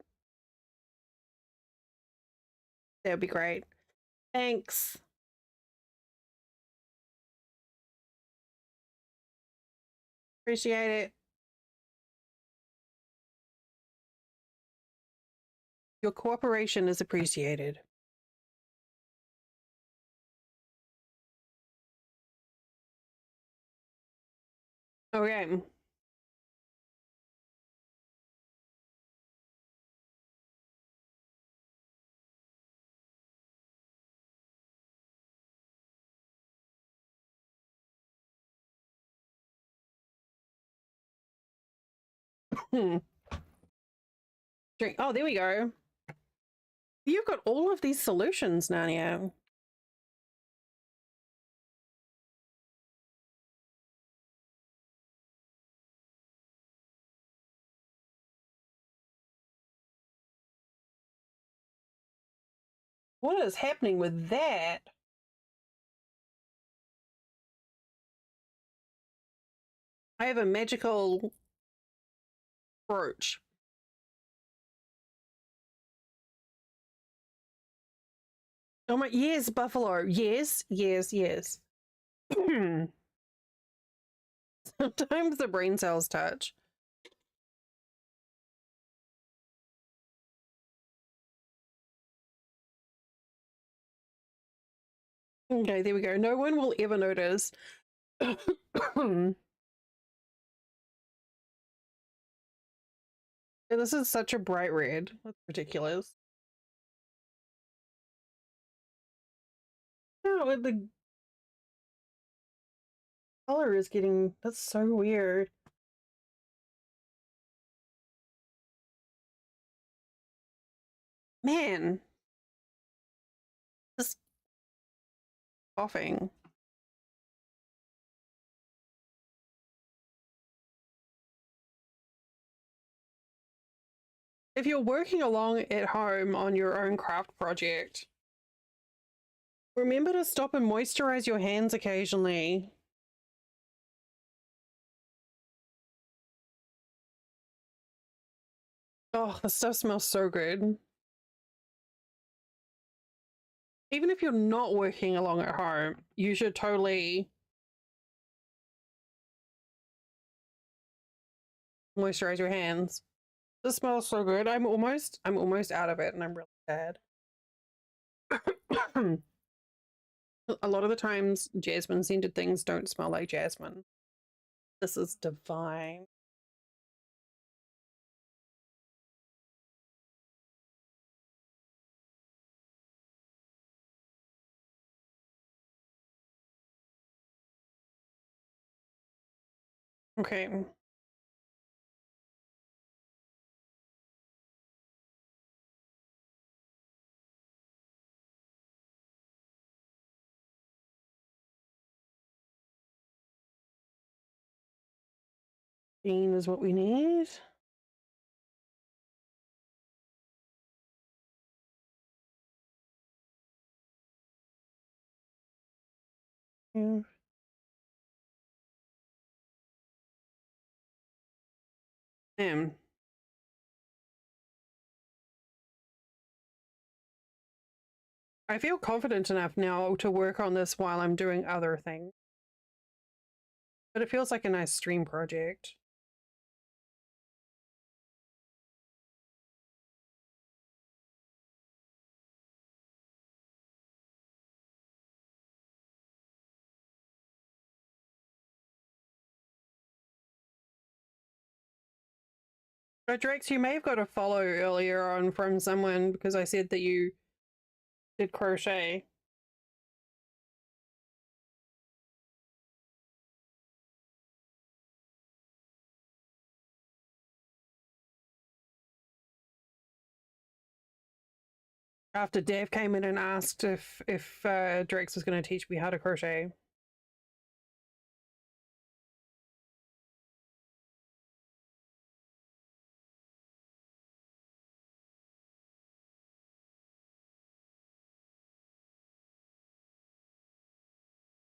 that'd be great. Thanks. Appreciate it. Your cooperation is appreciated. Okay. Drink. Oh, there we go. You've got all of these solutions, Nania. What is happening with that? I have a magical brooch. Oh my, yes, buffalo. Yes. Sometimes the brain cells touch. Okay, there we go. No one will ever notice. This is such a bright red. That's ridiculous. No, the color is getting... That's so weird. Man. This coughing. If you're working along at home on your own craft project, remember to stop and moisturize your hands occasionally. Oh, the stuff smells so good. Even if you're not working along at home, you should totally moisturize your hands. This smells so good. I'm almost out of it and I'm really sad. A lot of the times jasmine scented things don't smell like jasmine. This is divine. Okay. Jean is what we need. Yeah. I feel confident enough now to work on this while I'm doing other things. But it feels like a nice stream project. But Drex, you may have got a follow earlier on from someone because I said that you did crochet. After Dev came in and asked if Drex was going to teach me how to crochet.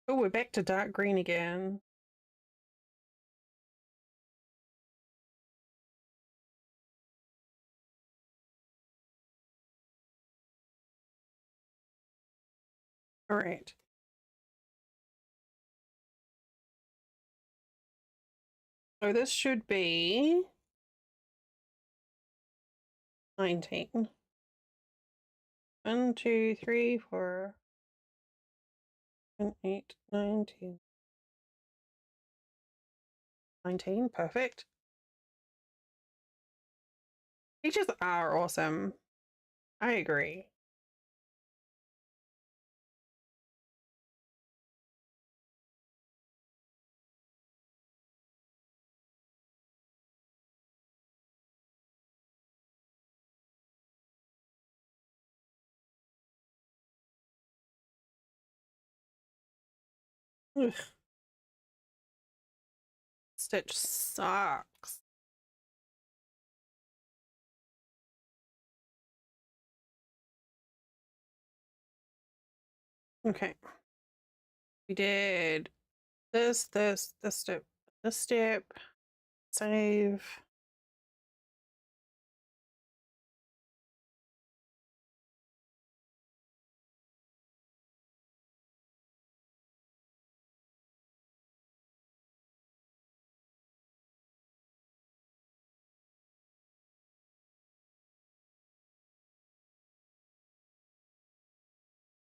Oh, we're back to dark green again. All right. So this should be 19. 1, 2, 3, 4, 7, 8, 9, 10. 19, perfect. Teachers are awesome. I agree. Ugh. Stitch sucks. Okay. We did this step, save.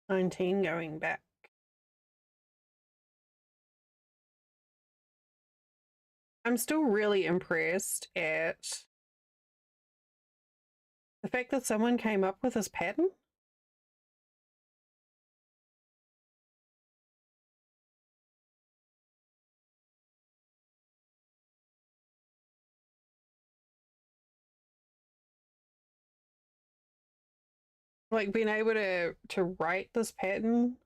$19 going back. I'm still really impressed at the fact that someone came up with this pattern. Like being able to write this pattern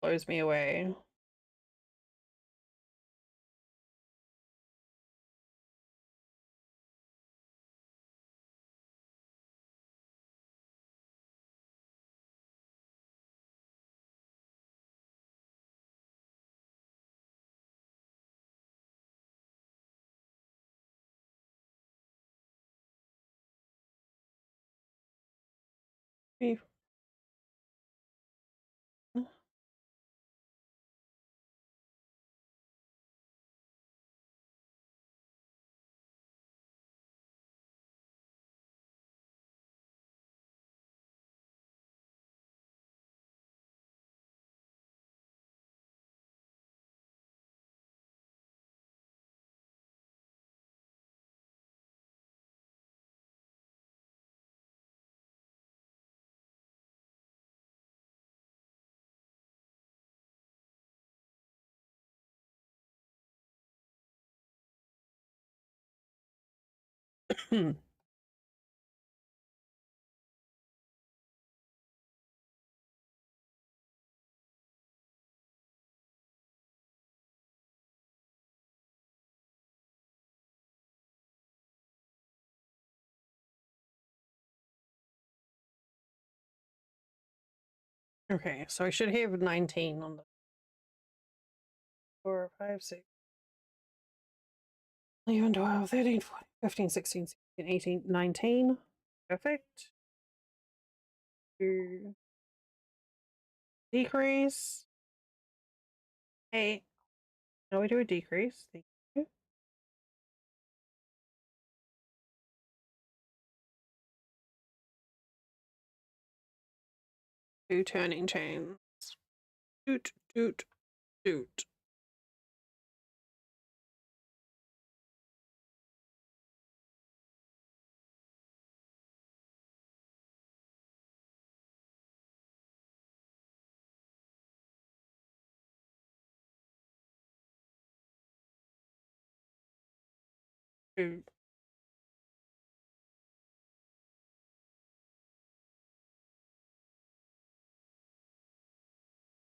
blows me away. Okay, so I should have 19 on the 4, 5, 6, 11, 12, 13, 14, 15, 16, 17, 18, 19. Perfect. To decrease. Hey, now we do a decrease. Thank you. 2 turning chains. Doot, doot, doot. Doot.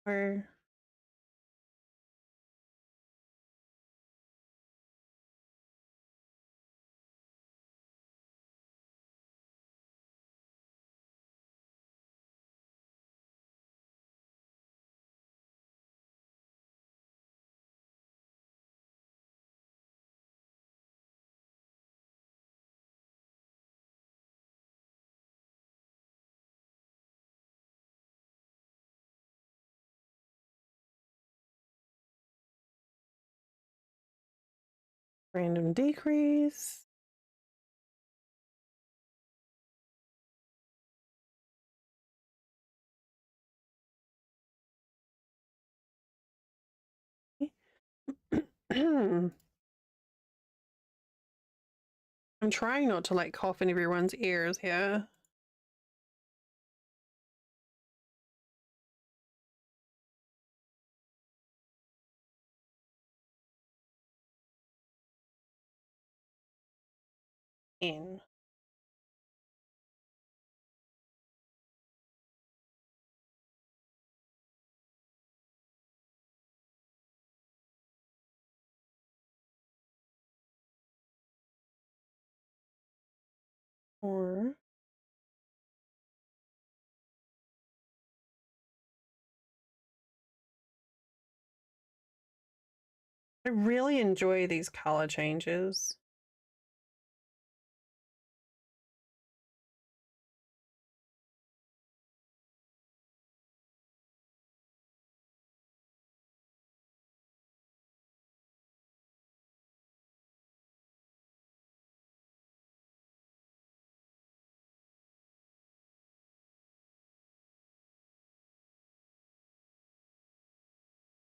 Where? Random decrease. I'm trying not to like cough in everyone's ears here. In. Or I really enjoy these color changes.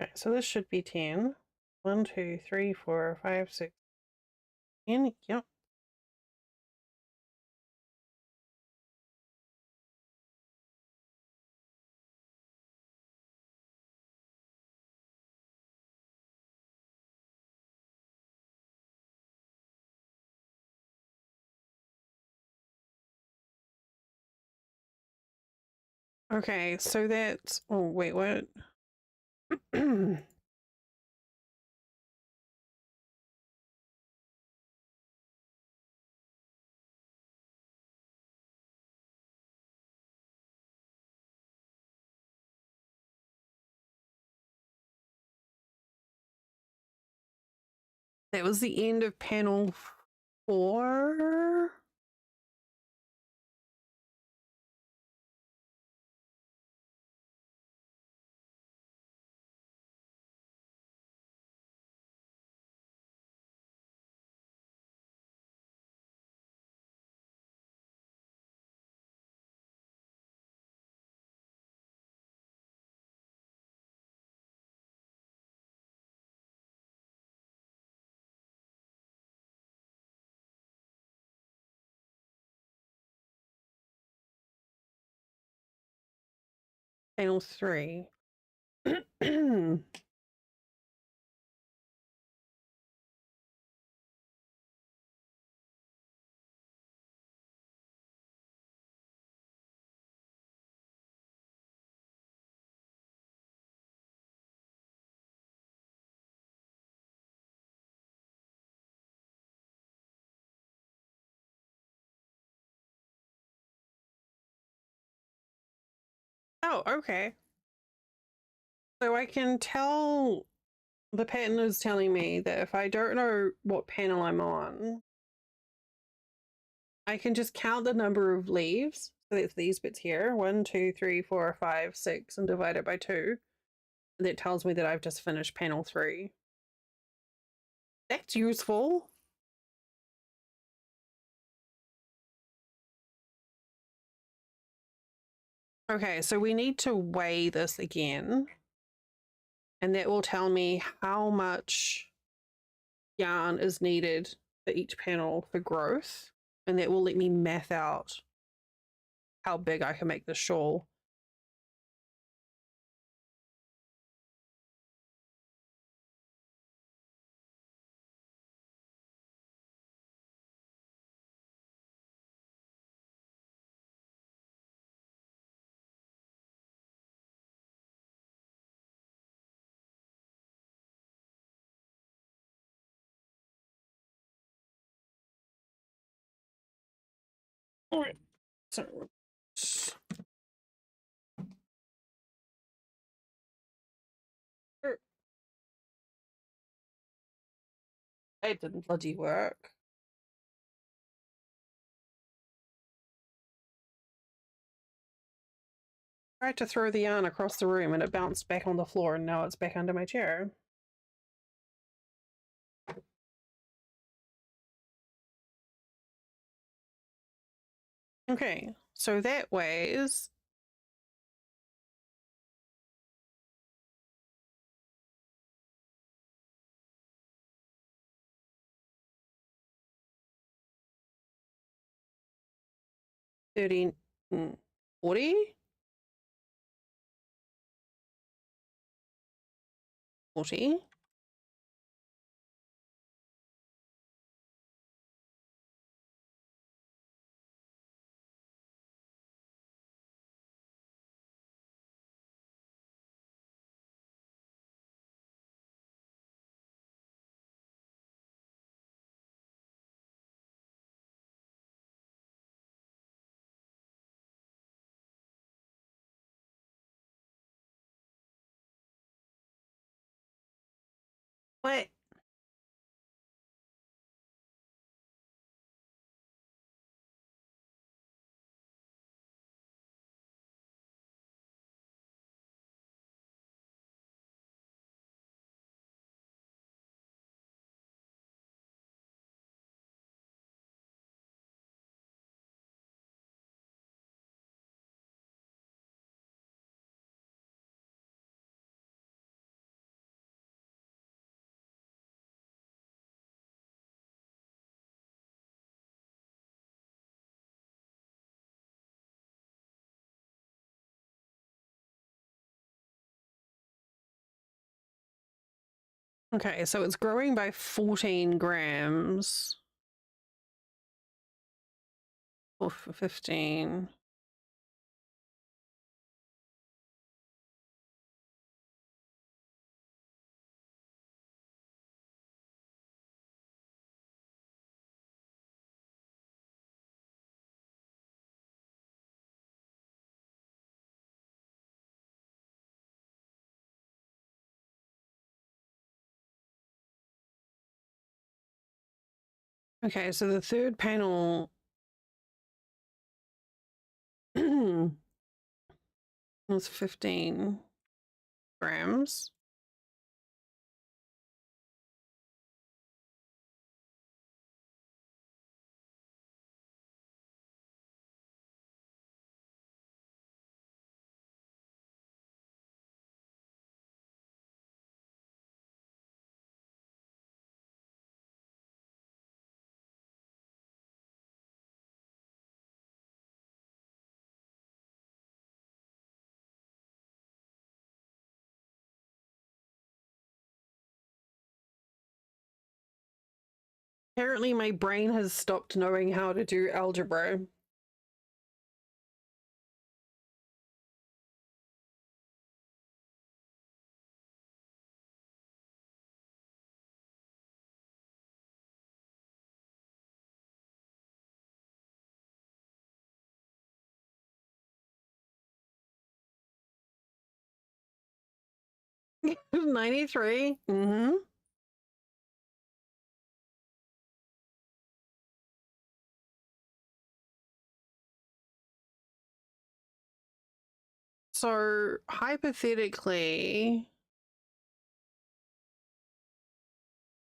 Okay, so this should be 10. 1, 2, 3, 4, 5, 6, 10. Yep. Okay, so that's, oh wait, what? That was the end of panel 4. Panel 3. Oh, okay. So I can tell the pattern is telling me that if I don't know what panel I'm on, I can just count the number of leaves. So that's these bits here. 1, 2, 3, 4, 5, 6, and divide it by 2. And that tells me that I've just finished panel 3. That's useful. Okay, so we need to weigh this again. And that will tell me how much yarn is needed for each panel for growth. And that will let me math out how big I can make the shawl. All right. So it didn't bloody work. I tried to throw the yarn across the room and it bounced back on the floor and now it's back under my chair. Okay, so that weighs 30, 40? 40? What? Okay, so it's growing by 14 grams. Or 15. Okay, so the third panel was 15 grams. Apparently my brain has stopped knowing how to do algebra. 93. Mm-hmm. So hypothetically,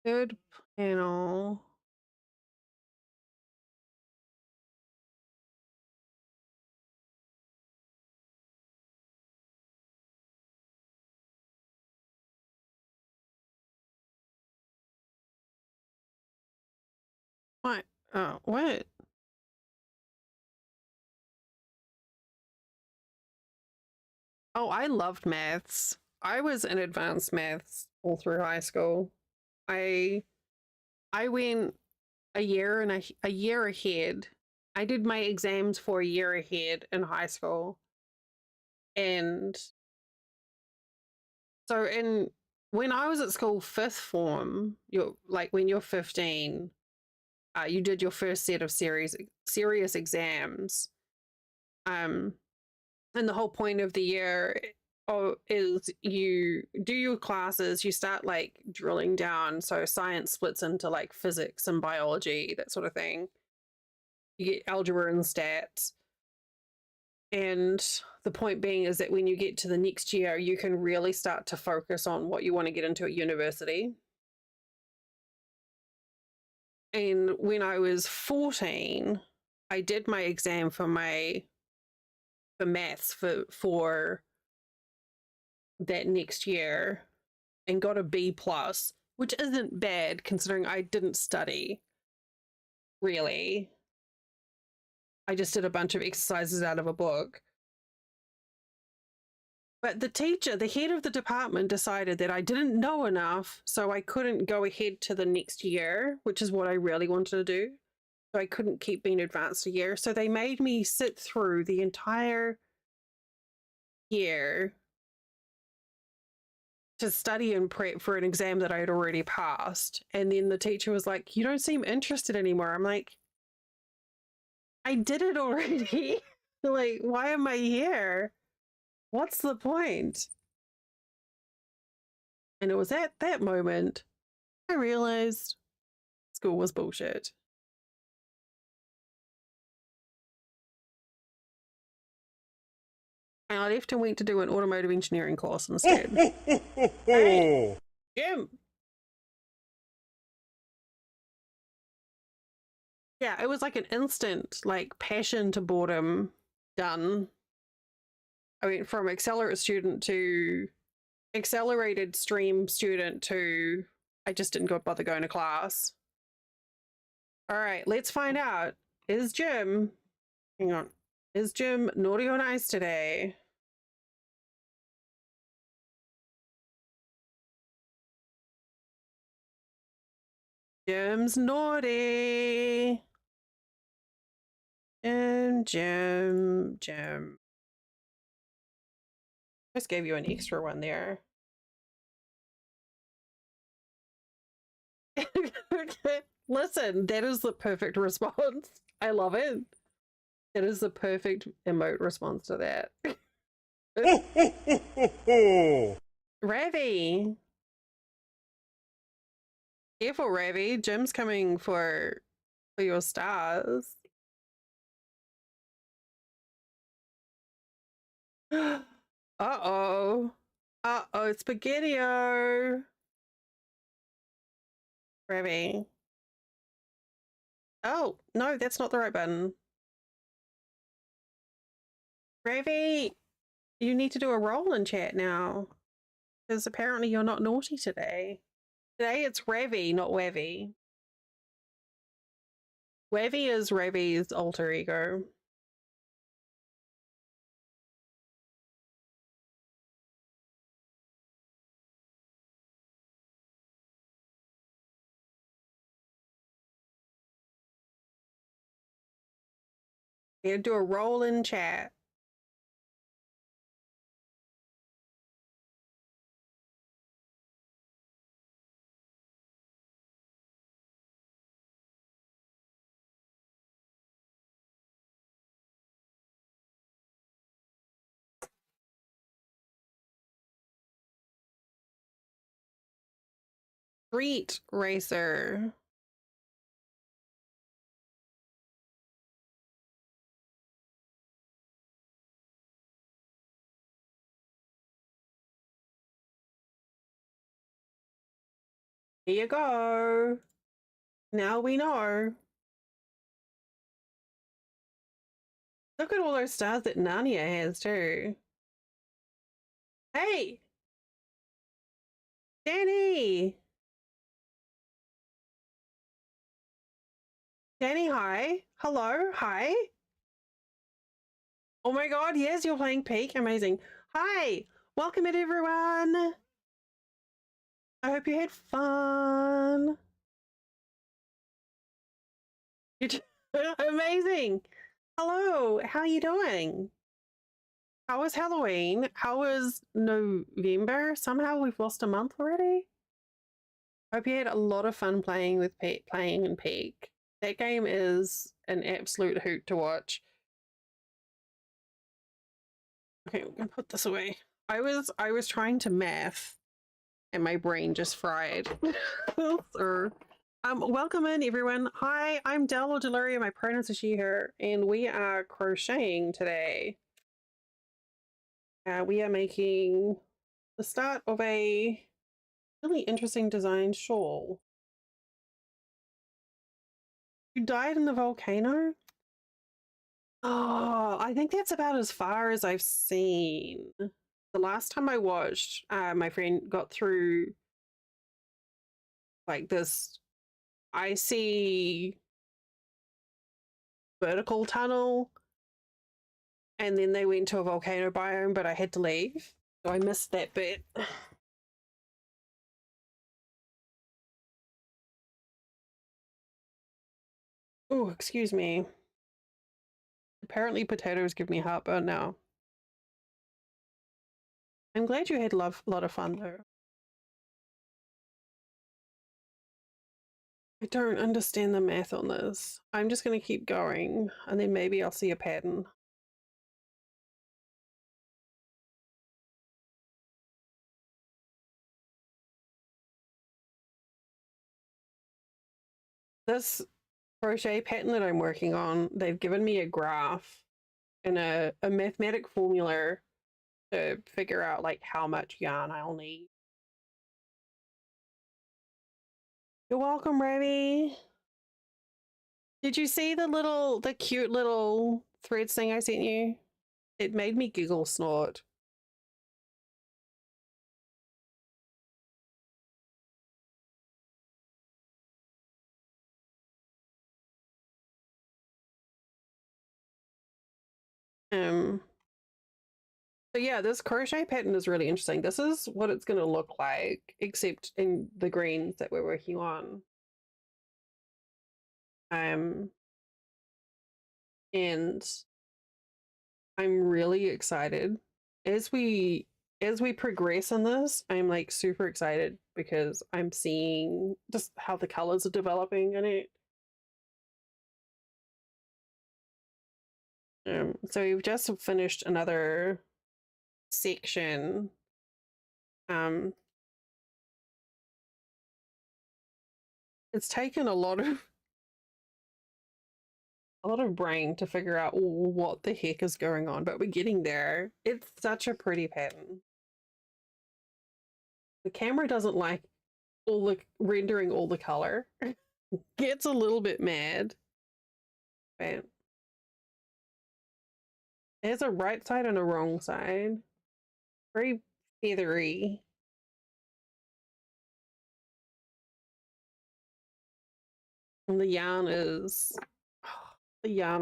third panel. What? Oh, what? Oh, I loved maths. I was in advanced maths all through high school. I I went a year ahead. I did my exams for a year ahead in high school. And so in when I was at school fifth form, you're like when you're 15, you did your first set of serious exams. Um and the whole point of the year is you do your classes, you start like drilling down. So science splits into like physics and biology, that sort of thing. You get algebra and stats. And the point being is that when you get to the next year, you can really start to focus on what you want to get into at university. And when I was 14, I did my exam for maths for that next year and got a B plus, which isn't bad considering I didn't study really. I just did a bunch of exercises out of a book. But the teacher, the head of the department, decided that I didn't know enough, so I couldn't go ahead to the next year, which is what I really wanted to do. So I couldn't keep being advanced a year. So they made me sit through the entire year to study and prep for an exam that I had already passed. And then the teacher was like, "You don't seem interested anymore." I'm like, "I did it already." Like, why am I here? What's the point? And it was at that moment I realized school was bullshit. And I left and went to do an automotive engineering course instead. Hey, Jim. Yeah, it was like an instant, like passion to boredom done. I went from accelerated stream student to I just didn't go bother going to class. All right, let's find out. Is Jim, hang on, is Jim naughty or nice today? Jim's naughty. Jim. Just gave you an extra one there. Okay. Listen, that is the perfect response. I love it. That is the perfect emote response to that. Ravi. Careful, Ravi. Jim's coming for your stars. Uh-oh. Uh-oh, Spaghetti-O. Ravi. Oh, no, that's not the right button. Ravi, you need to do a roll in chat now. Because apparently you're not naughty today. Today it's Ravi, not Wavy. Wavy is Ravi's alter ego. You do a roll in chat. Street racer. Here you go. Now we know. Look at all those stars that Narnia has too. Hey, Danny. Danny, hi. Hello, hi. Oh my god, yes, you're playing Peak. Amazing. Hi, welcome in everyone. I hope you had fun. Amazing. Hello, how are you doing? How was Halloween? How was November? Somehow we've lost a month already. Hope you had a lot of fun playing with playing in Peak. That game is an absolute hoot to watch. Okay, I'm gonna put this away. I was trying to math and my brain just fried. So, welcome in everyone. Hi, I'm Del or Deluria, my pronouns are she, her, and we are crocheting today. We are making the start of a really interesting design shawl. You died in the volcano? Oh, I think that's about as far as I've seen. The last time I watched, my friend got through like this icy vertical tunnel, and then they went to a volcano biome, but I had to leave. So I missed that bit. Oh, excuse me. Apparently potatoes give me heartburn now. I'm glad you had a lot of fun though. I don't understand the math on this. I'm just going to keep going and then maybe I'll see a pattern. This crochet pattern that I'm working on, they've given me a graph and a mathematic formula to figure out like how much yarn I'll need. You're welcome, Ravi. Did you see the cute little threads thing I sent you? It made me giggle snort. So yeah, this crochet pattern is really interesting. This is what it's going to look like, except in the greens that we're working on. And I'm really excited as we progress in this. I'm like super excited because I'm seeing just how the colors are developing in it. So we've just finished another section. It's taken a lot of brain to figure out what the heck is going on, but we're getting there. It's such a pretty pattern. The camera doesn't like all the rendering all the color. Gets a little bit mad. But there's a right side and a wrong side. Very feathery. And the yarn is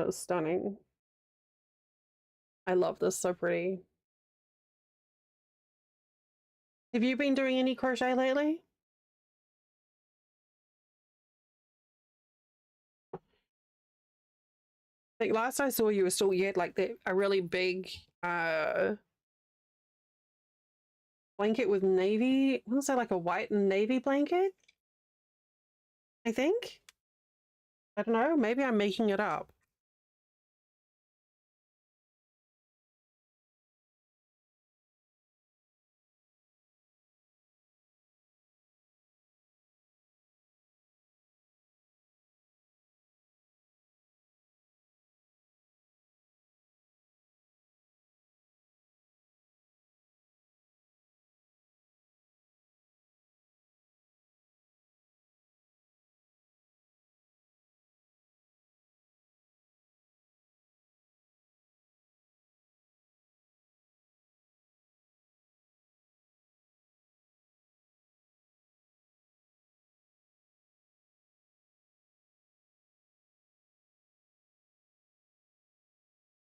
stunning. I love this, so pretty. Have you been doing any crochet lately? I think last I saw you were still, you had like a really big blanket with navy. What was that, like a white and navy blanket? I think. I don't know. Maybe I'm making it up.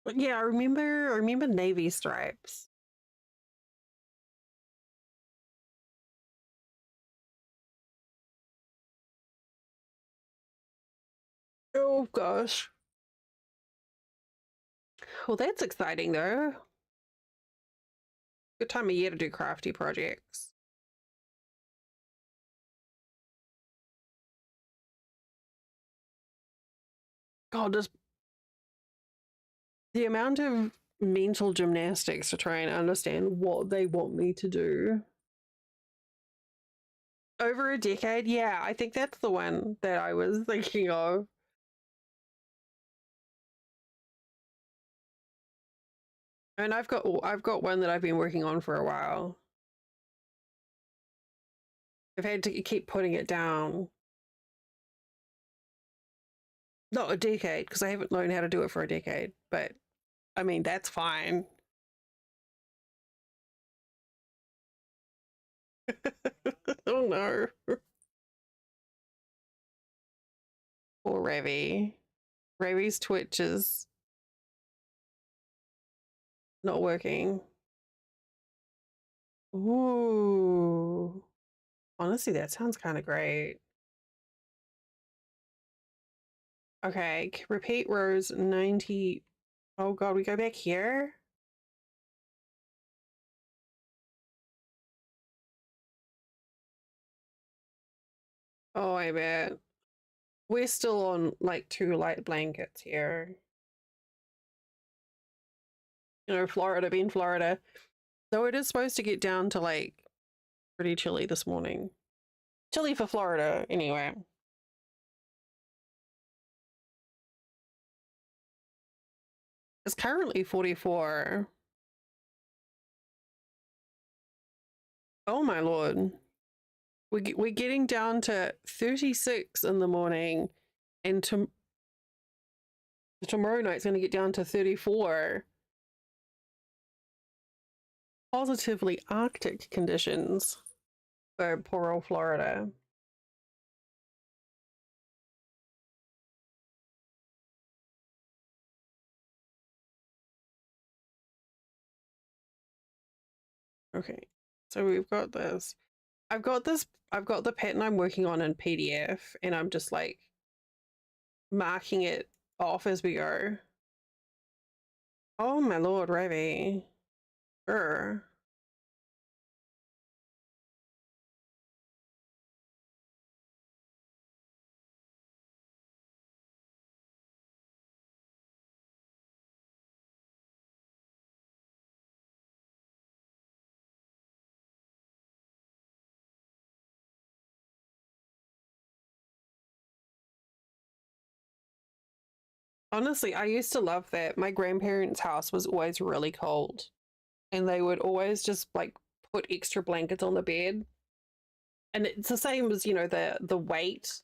But yeah, I remember navy stripes. Oh gosh. Well, that's exciting though. Good time of year to do crafty projects. God, just the amount of mental gymnastics to try and understand what they want me to do. Over a decade? Yeah, I think that's the one that I was thinking of. And I've got one that I've been working on for a while. I've had to keep putting it down. Not a decade, because I haven't learned how to do it for a decade, but I mean, that's fine. Oh no. Poor Ravi. Ravi's Twitch is not working. Ooh. Honestly, that sounds kind of great. Okay, repeat rows 90. Oh god, we go back here? Oh, I bet. We're still on like 2 light blankets here. You know, Florida being Florida. Though it is supposed to get down to like pretty chilly this morning. Chilly for Florida, anyway. It's currently 44. Oh my lord. We're getting down to 36 in the morning, and tomorrow night's going to get down to 34. Positively Arctic conditions for poor old Florida. Okay, so we've got this. I've got the pattern I'm working on in PDF, and I'm just like marking it off as we go. Oh my lord, Ravi. Err. Honestly, I used to love that. My grandparents' house was always really cold, and they would always just like put extra blankets on the bed. And it's the same as, you know, the weight,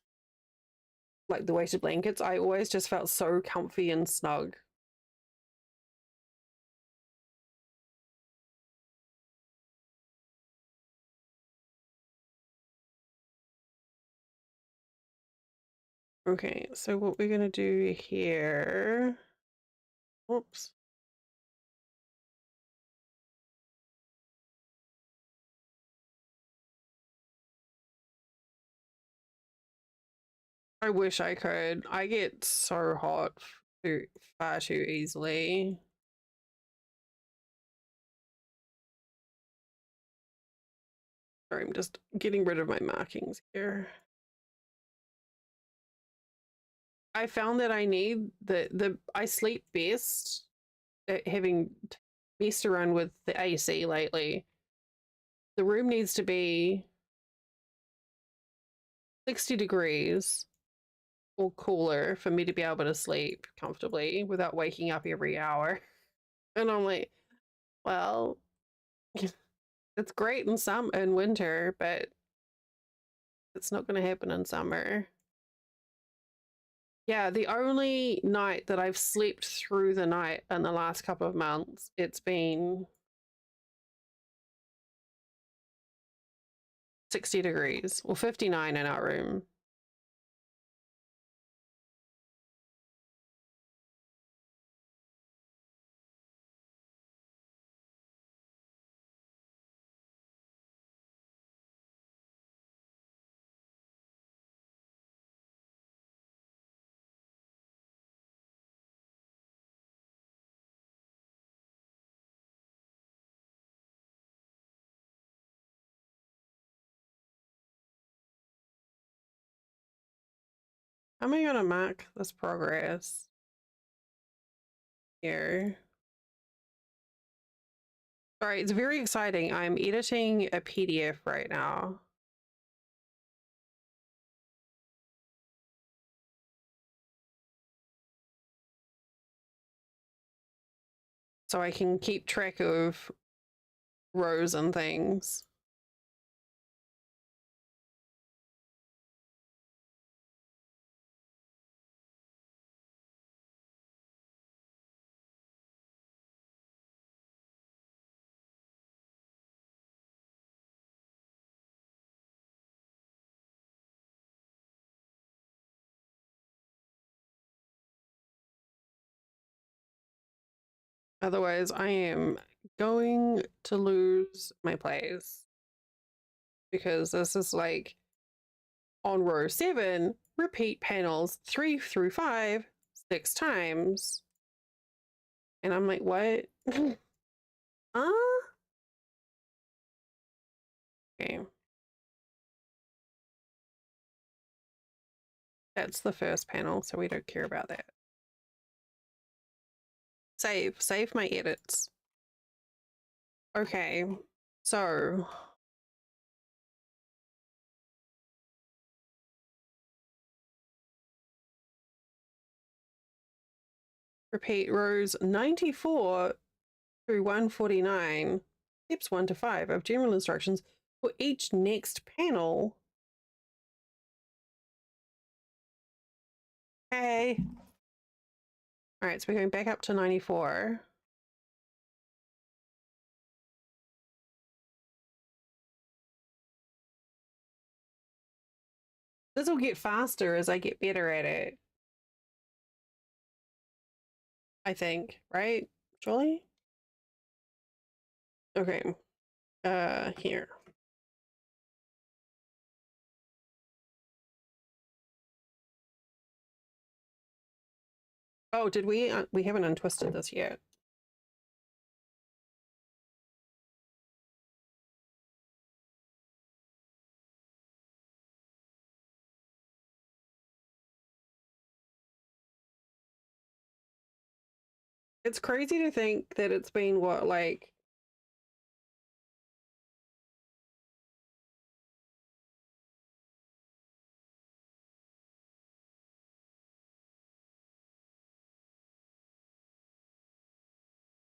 like the weighted blankets. I always just felt so comfy and snug. Okay, so what we're gonna do here. Oops. I wish I could. I get so hot far too easily. Sorry, I'm just getting rid of my markings here. I found that I need I sleep best having messed around with the AC lately. The room needs to be 60 degrees or cooler for me to be able to sleep comfortably without waking up every hour. And I'm like, well, it's great in winter, but it's not going to happen in summer. Yeah, the only night that I've slept through the night in the last couple of months, it's been 60 degrees or 59 in our room. How am I gonna mark this progress? Here. Alright, it's very exciting. I'm editing a PDF right now. So I can keep track of rows and things. Otherwise, I am going to lose my place. Because this is like on row 7, repeat panels 3 through 5 6 times. And I'm like, what? Okay. That's the first panel, so we don't care about that. Save my edits. Okay, so repeat rows 94 through 149, steps 1 to 5 of general instructions for each next panel. Okay. All right, so we're going back up to 94. This will get faster as I get better at it. I think, right, Julie? Okay. Here. Oh, did we? We haven't untwisted this yet. It's crazy to think that it's been what, like,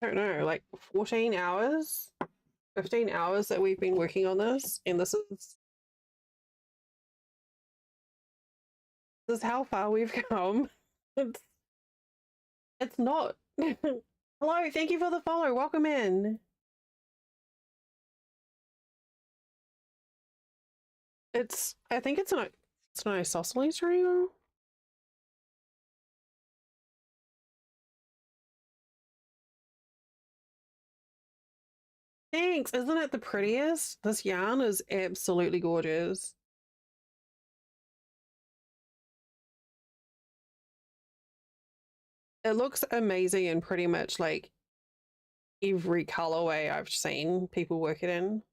I don't know, like 14 hours, 15 hours that we've been working on this, and this is how far we've come. It's not. Hello, thank you for the follow. Welcome in. I think it's an isosceles triangle. Thanks. Isn't it the prettiest? This yarn is absolutely gorgeous. It looks amazing in pretty much like every colorway I've seen people work it in.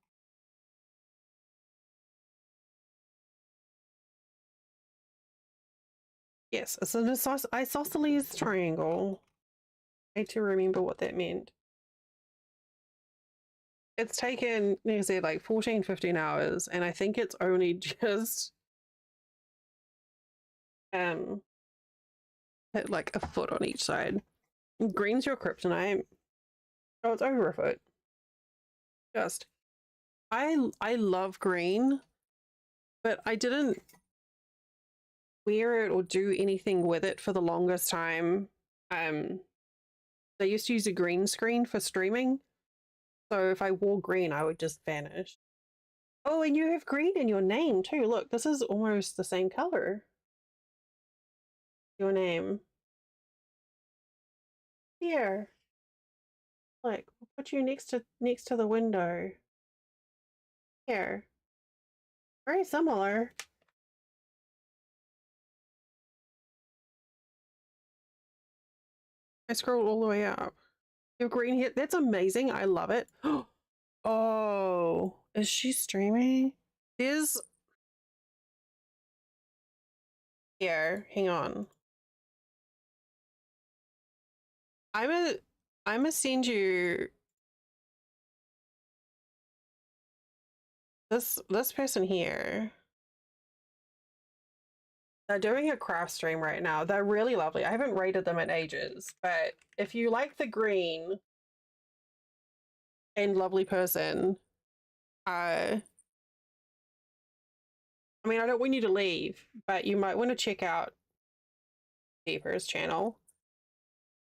Yes, it's an isosceles triangle. I need to remember what that meant. It's taken, you say, like 14, 15 hours, and I think it's only just hit like a foot on each side. Green's your kryptonite. Oh, it's over a foot. Just I love green, but I didn't wear it or do anything with it for the longest time. I used to use a green screen for streaming, so if I wore green, I would just vanish. Oh, and you have green in your name too. Look, this is almost the same color. Your name. Here. Look, we'll put you next to the window. Here. Very similar. I scrolled all the way up. Your green hair. That's amazing. I love it. Oh, is she streaming? There's Here, hang on. I'm gonna send you this person here. They're doing a craft stream right now. They're really lovely. I haven't rated them in ages, but if you like the green and lovely person, I mean, I don't want you to leave, but you might want to check out Deeper's channel.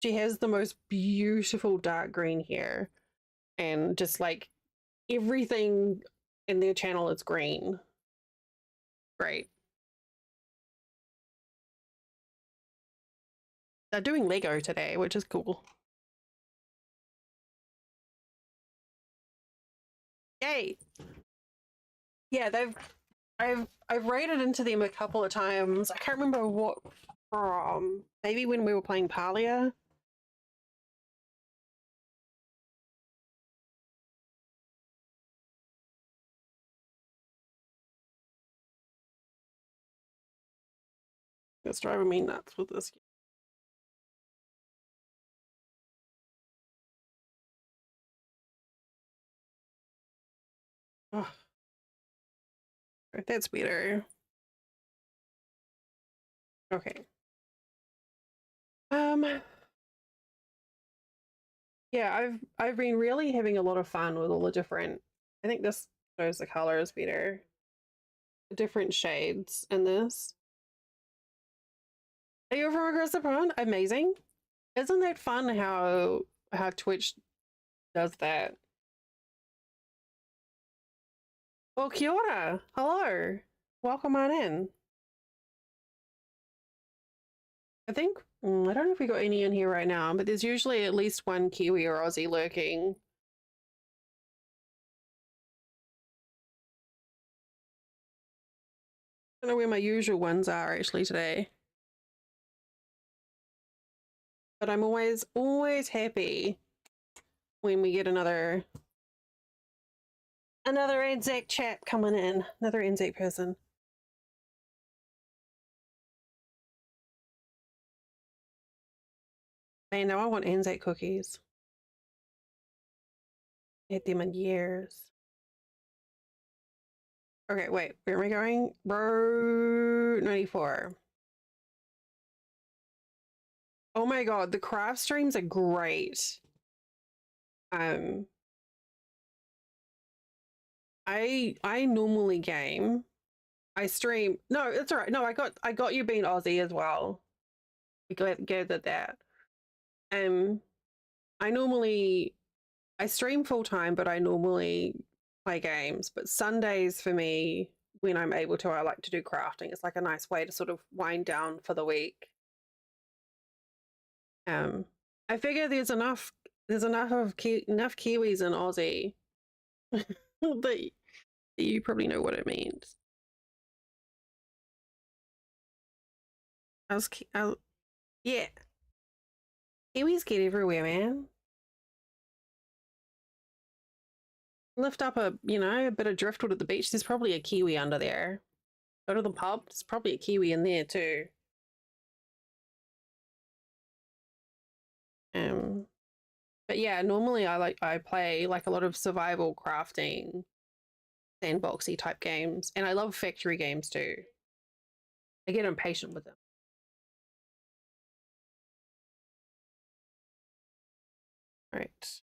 She has the most beautiful dark green hair, and just like everything in their channel is green. Great. They're doing Lego today, which is cool. Yay! Yeah, I've raided into them a couple of times. I can't remember what from. Maybe when we were playing Palia. It's driving me nuts with this. Oh, that's better. Okay. Yeah, I've been really having a lot of fun with all the different. I think this shows the colors better. The different shades in this. Are you from across the pond? Amazing! Isn't that fun? How Twitch does that? Well, kia ora. Hello. Welcome on in. I think I don't know if we got any in here right now, but there's usually at least one Kiwi or Aussie lurking. I don't know where my usual ones are actually today. But I'm always happy when we get another Anzac chat coming in. Another Anzac person. Man, now I want Anzac cookies. Had them in years. Okay, wait, where am I going? Row 94. Oh my god, the craft streams are great. I normally game. I stream. No, it's all right. No, I got you being Aussie as well. I gathered that. Um, I stream full time, but I normally play games. But Sundays for me, when I'm able to, I like to do crafting. It's like a nice way to sort of wind down for the week. I figure there's enough Kiwis in Aussie that you probably know what it means. Yeah, Kiwis get everywhere, man. Lift up a bit of driftwood at the beach. There's probably a Kiwi under there. Go to the pub. There's probably a Kiwi in there too. But yeah, normally I play like a lot of survival crafting, sandboxy type games, and I love factory games too. I get impatient with them. Right.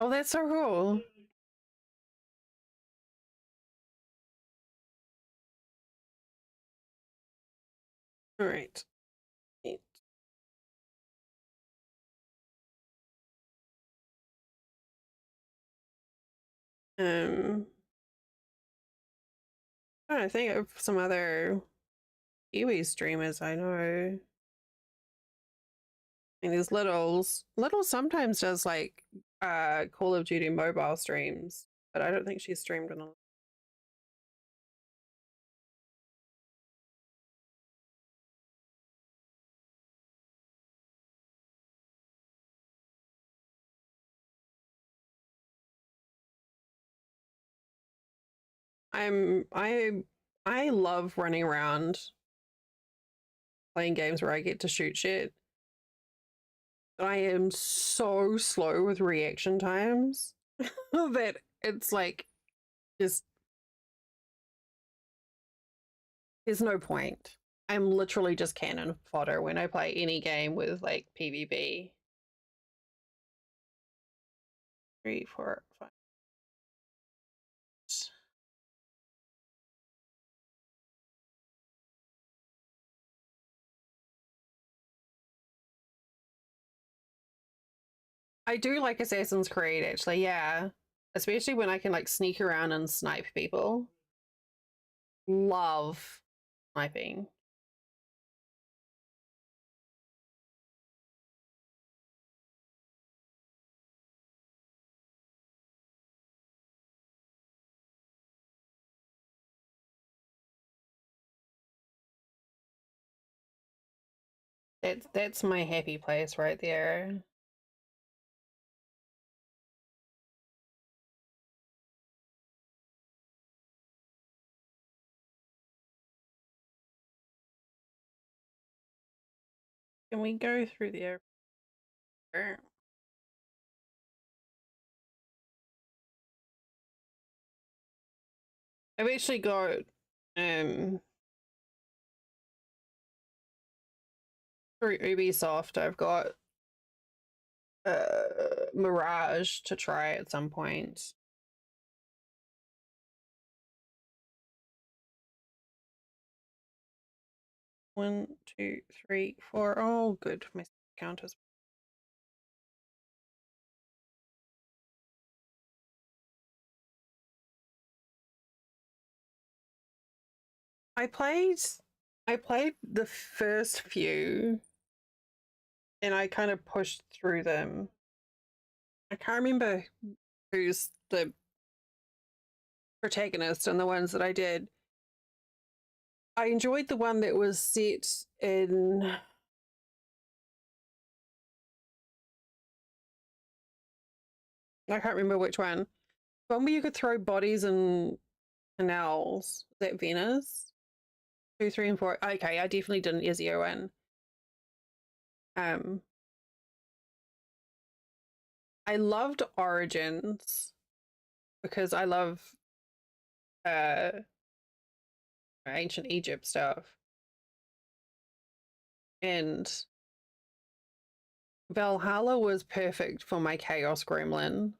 Oh, that's so cool. All right. Um, I think of some other Kiwi streamers I know. I mean, there's Littles. Littles sometimes does like Call of Duty mobile streams, but I don't think she's streamed in a I love running around playing games where I get to shoot shit. I am so slow with reaction times that it's like just there's no point. I'm literally just cannon fodder when I play any game with like PvP. 3, 4, 5. I do like Assassin's Creed actually, yeah. Especially when I can like sneak around and snipe people. Love sniping. That's my happy place right there. Can we go through the airport? I've actually got um through Ubisoft, I've got Mirage to try at some point. One, two, three, four. Oh, good. My count is. I played. I played the first few, and I kind of pushed through them. I can't remember who's the protagonist and the ones that I did. I enjoyed the one that was set in. I can't remember which one. One where you could throw bodies in canals. Is that Venice? 2, 3, and 4. Okay, I definitely did an Ezio one. Um, I loved Origins because I love uh ancient Egypt stuff. And Valhalla was perfect for my Chaos Gremlin,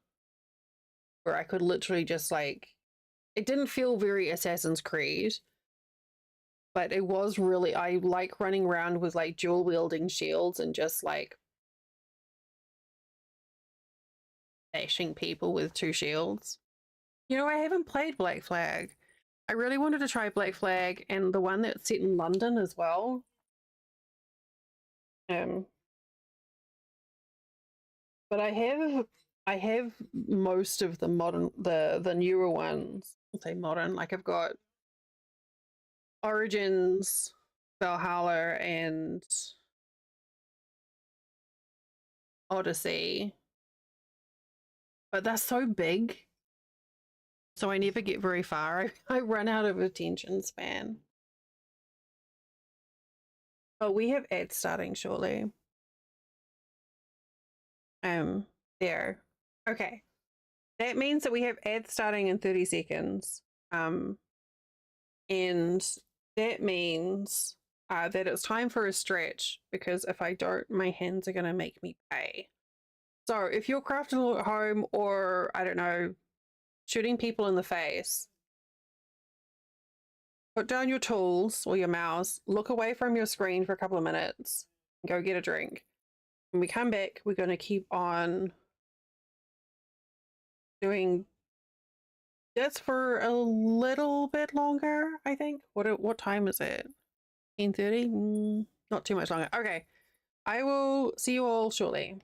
where I could literally just like it didn't feel very Assassin's Creed, but it was really I like running around with like dual wielding shields and just like bashing people with 2 shields. You know, I haven't played Black Flag. I really wanted to try Black Flag and the one that's set in London as well. Um, but I have most of the modern the newer ones. I'll say modern. Like I've got Origins, Valhalla, and Odyssey. But they're so big, so I never get very far. I run out of attention span. Oh, we have ads starting shortly. Um, there. Okay. That means that we have ads starting in 30 seconds. And that means that it's time for a stretch because if I don't, my hands are going to make me pay. So if you're crafting at home or, I don't know, shooting people in the face, put down your tools or your mouse, look away from your screen for a couple of minutes, and go get a drink. When we come back, we're going to keep on doing this for a little bit longer, I think. What time is it? 10:30? Not too much longer. Okay. I will see you all shortly.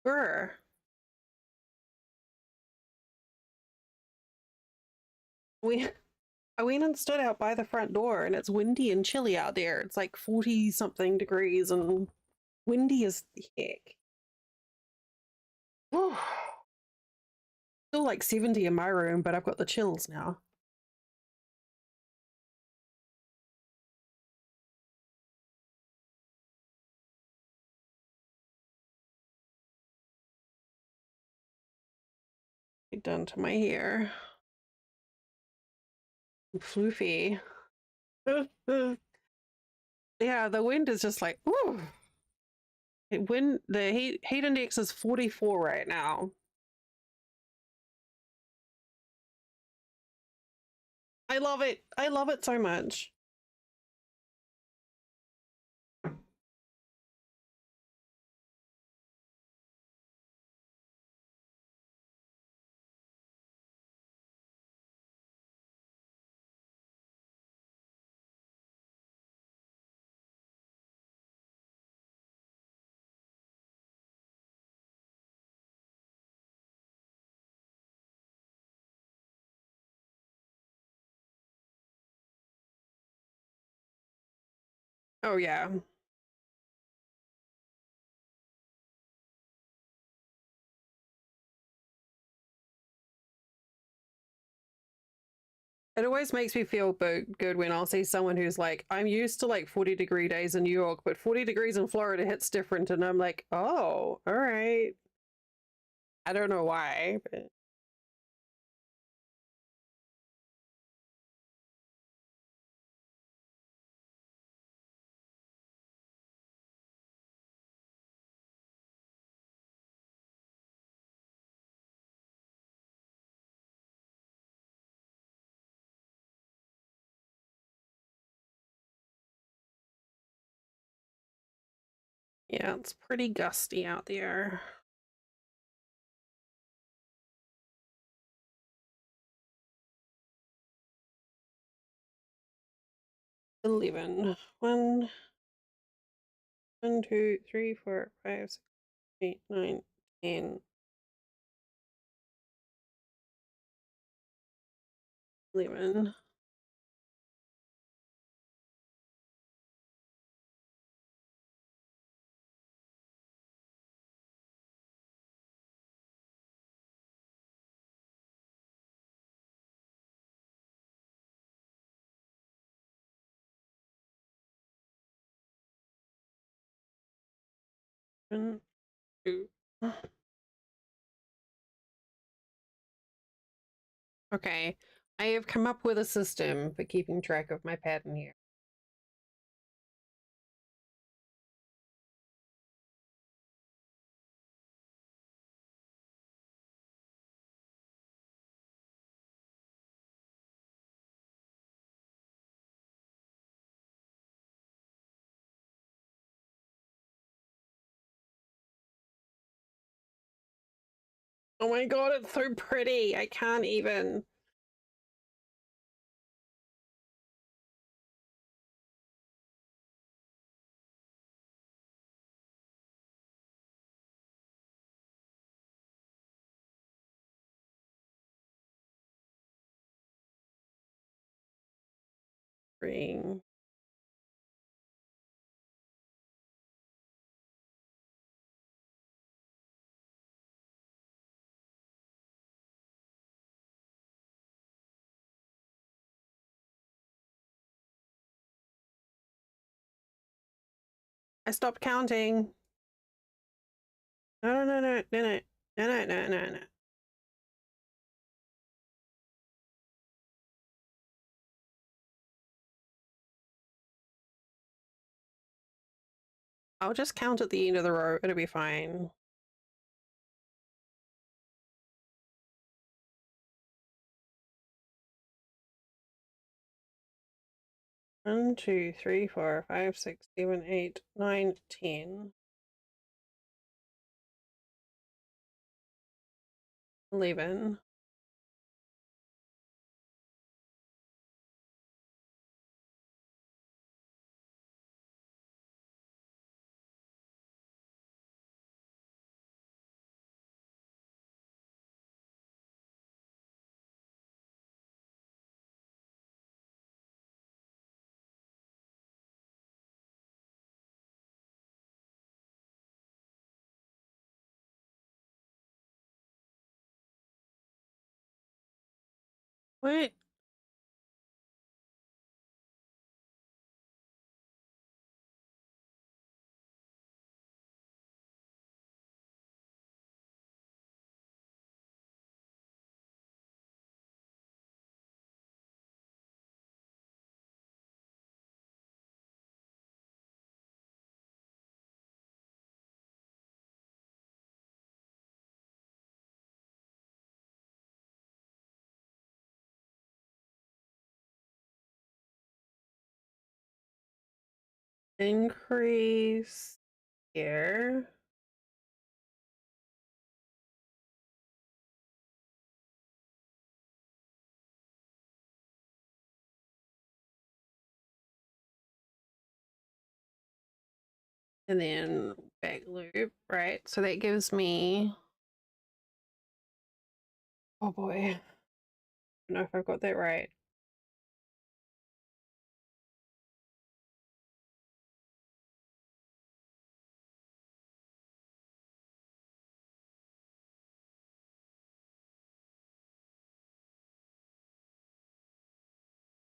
Sure. We I went and stood out by the front door and it's windy and chilly out there. It's like 40 something degrees and windy as heck. Still like 70 in my room, but I've got the chills now. Done to my hair. Floofy. Yeah, the wind is just like, ooh. The heat index is 44 right now. I love it. I love it so much. Oh yeah. It always makes me feel good when I'll see someone who's like, I'm used to like 40-degree days in New York, but 40 degrees in Florida hits different. And I'm like, oh, all right. I don't know why, but yeah, it's pretty gusty out there. Eleven. One, 2, 3, 4, 5, 6, 8, 9, 10. 11. One, 2. Okay, I have come up with a system for keeping track of my pattern here. Oh my god, it's so pretty. I can't even. Ring. I stopped counting. No, no, no, no, no, no, no, no, no, no. I'll just count at the end of the row. It'll be fine. One, 2, 3, 4, 5, 6, 7, 8, 9, 10. 11. What? Increase here. And then back loop, right? So that gives me, oh boy, I don't know if I've got that right.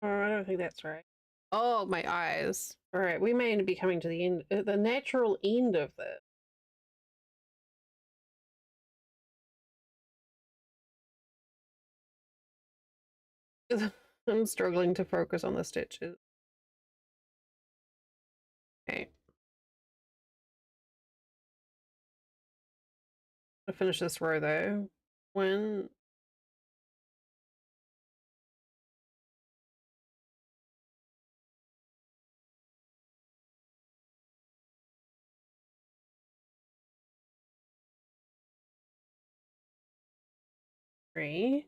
Oh, I don't think that's right. Oh, my eyes. All right, we may be coming to the end, the natural end of this. I'm struggling to focus on the stitches. Okay. I'll finish this row though. One, three.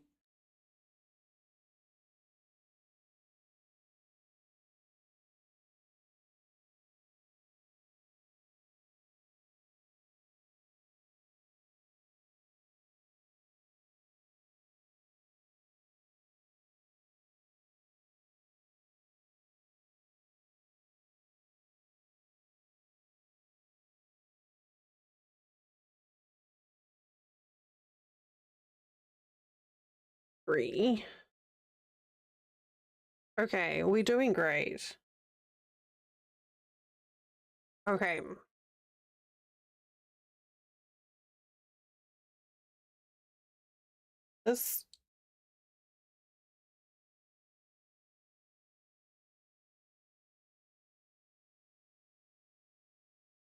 Three. Okay, we're doing great. Okay. This,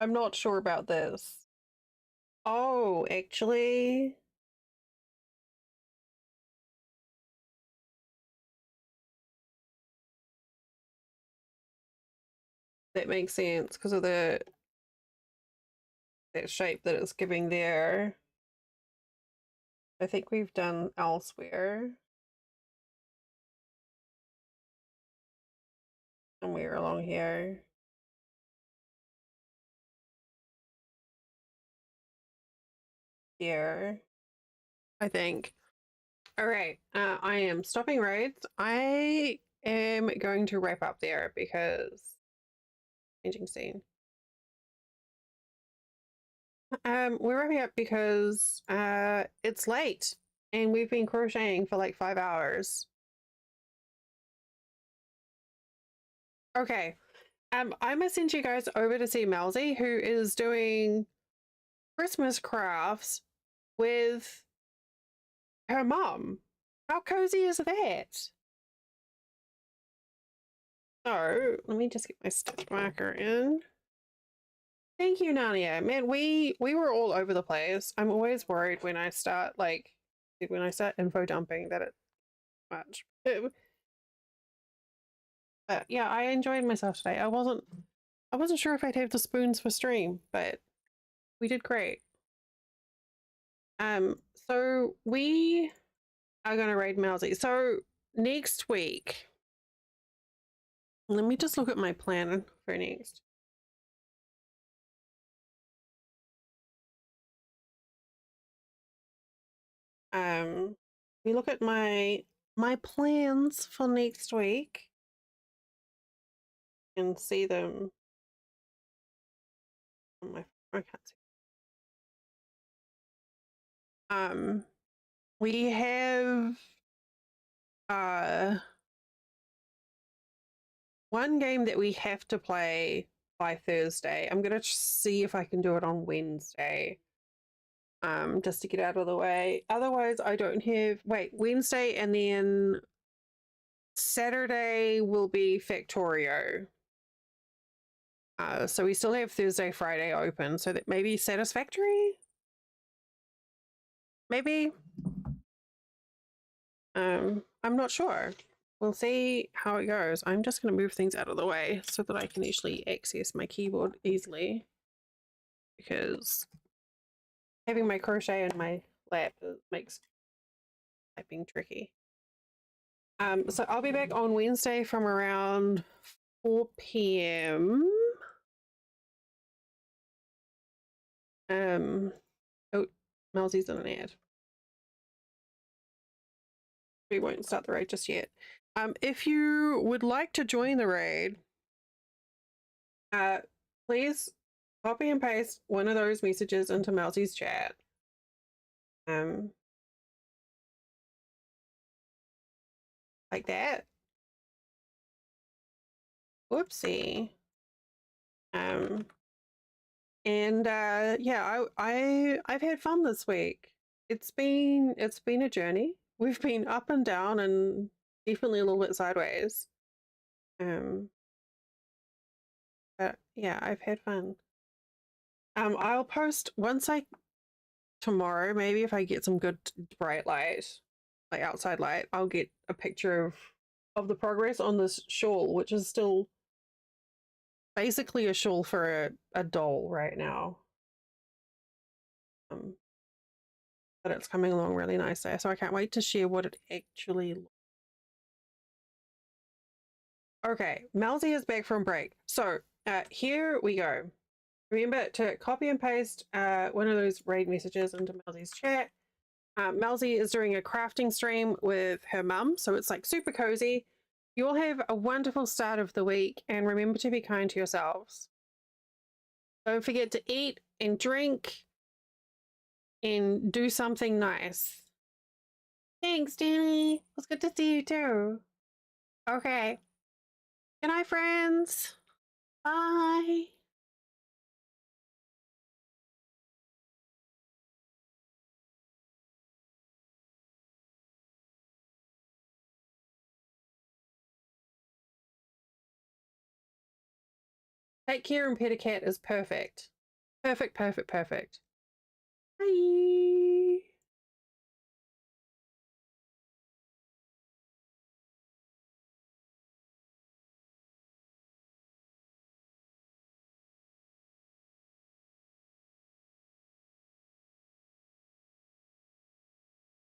I'm not sure about this. Oh, actually, that makes sense because of the that shape that it's giving there. I think we've done elsewhere. Somewhere along here. Here. I think. All right. I am stopping rides. I am going to wrap up there because changing scene. We're wrapping up because it's late and we've been crocheting for like 5 hours. Okay. I'm gonna send you guys over to see Melzy, who is doing Christmas crafts with her mom. How cozy is that? So let me just get my stitch marker in. Thank you, Narnia. Man, we were all over the place. I'm always worried when I start info dumping that it's much. But yeah, I enjoyed myself today. I wasn't sure if I'd have the spoons for stream, but we did great. So we are gonna raid Mousy. So next week, let me just look at my plan for next. We look at my plans for next week and see them on my. I can't see. We have one game that we have to play by Thursday. I'm gonna see if I can do it on Wednesday. Just to get out of the way. Otherwise, I don't have Wednesday, and then Saturday will be Factorio. So we still have Thursday, Friday open, so that may be satisfactory. Maybe. I'm not sure. We'll see how it goes. I'm just going to move things out of the way so that I can actually access my keyboard easily, because having my crochet in my lap makes typing tricky. So I'll be back on Wednesday from around 4 p.m. Oh, Melzy's in an ad. We won't start the raid just yet. If you would like to join the raid, please copy and paste one of those messages into Melzy's chat. Like that. Whoopsie. Yeah, I've had fun this week. It's been a journey. We've been up and down and definitely a little bit sideways. But yeah, I've had fun. I'll post tomorrow, maybe if I get some good bright light, like outside light, I'll get a picture of the progress on this shawl, which is still basically a shawl for a doll right now. But it's coming along really nicely, so I can't wait to share what it actually looks like. Okay, Melzy is back from break. So here we go. Remember to copy and paste one of those raid messages into Melzy's chat. Melzy is doing a crafting stream with her mum, so it's like super cozy. You all have a wonderful start of the week, and remember to be kind to yourselves. Don't forget to eat and drink and do something nice. Thanks, Danny. It was good to see you too. Okay. Good night, friends. Bye. Take care, and Pet a Cat is perfect. Perfect, perfect, perfect. Bye.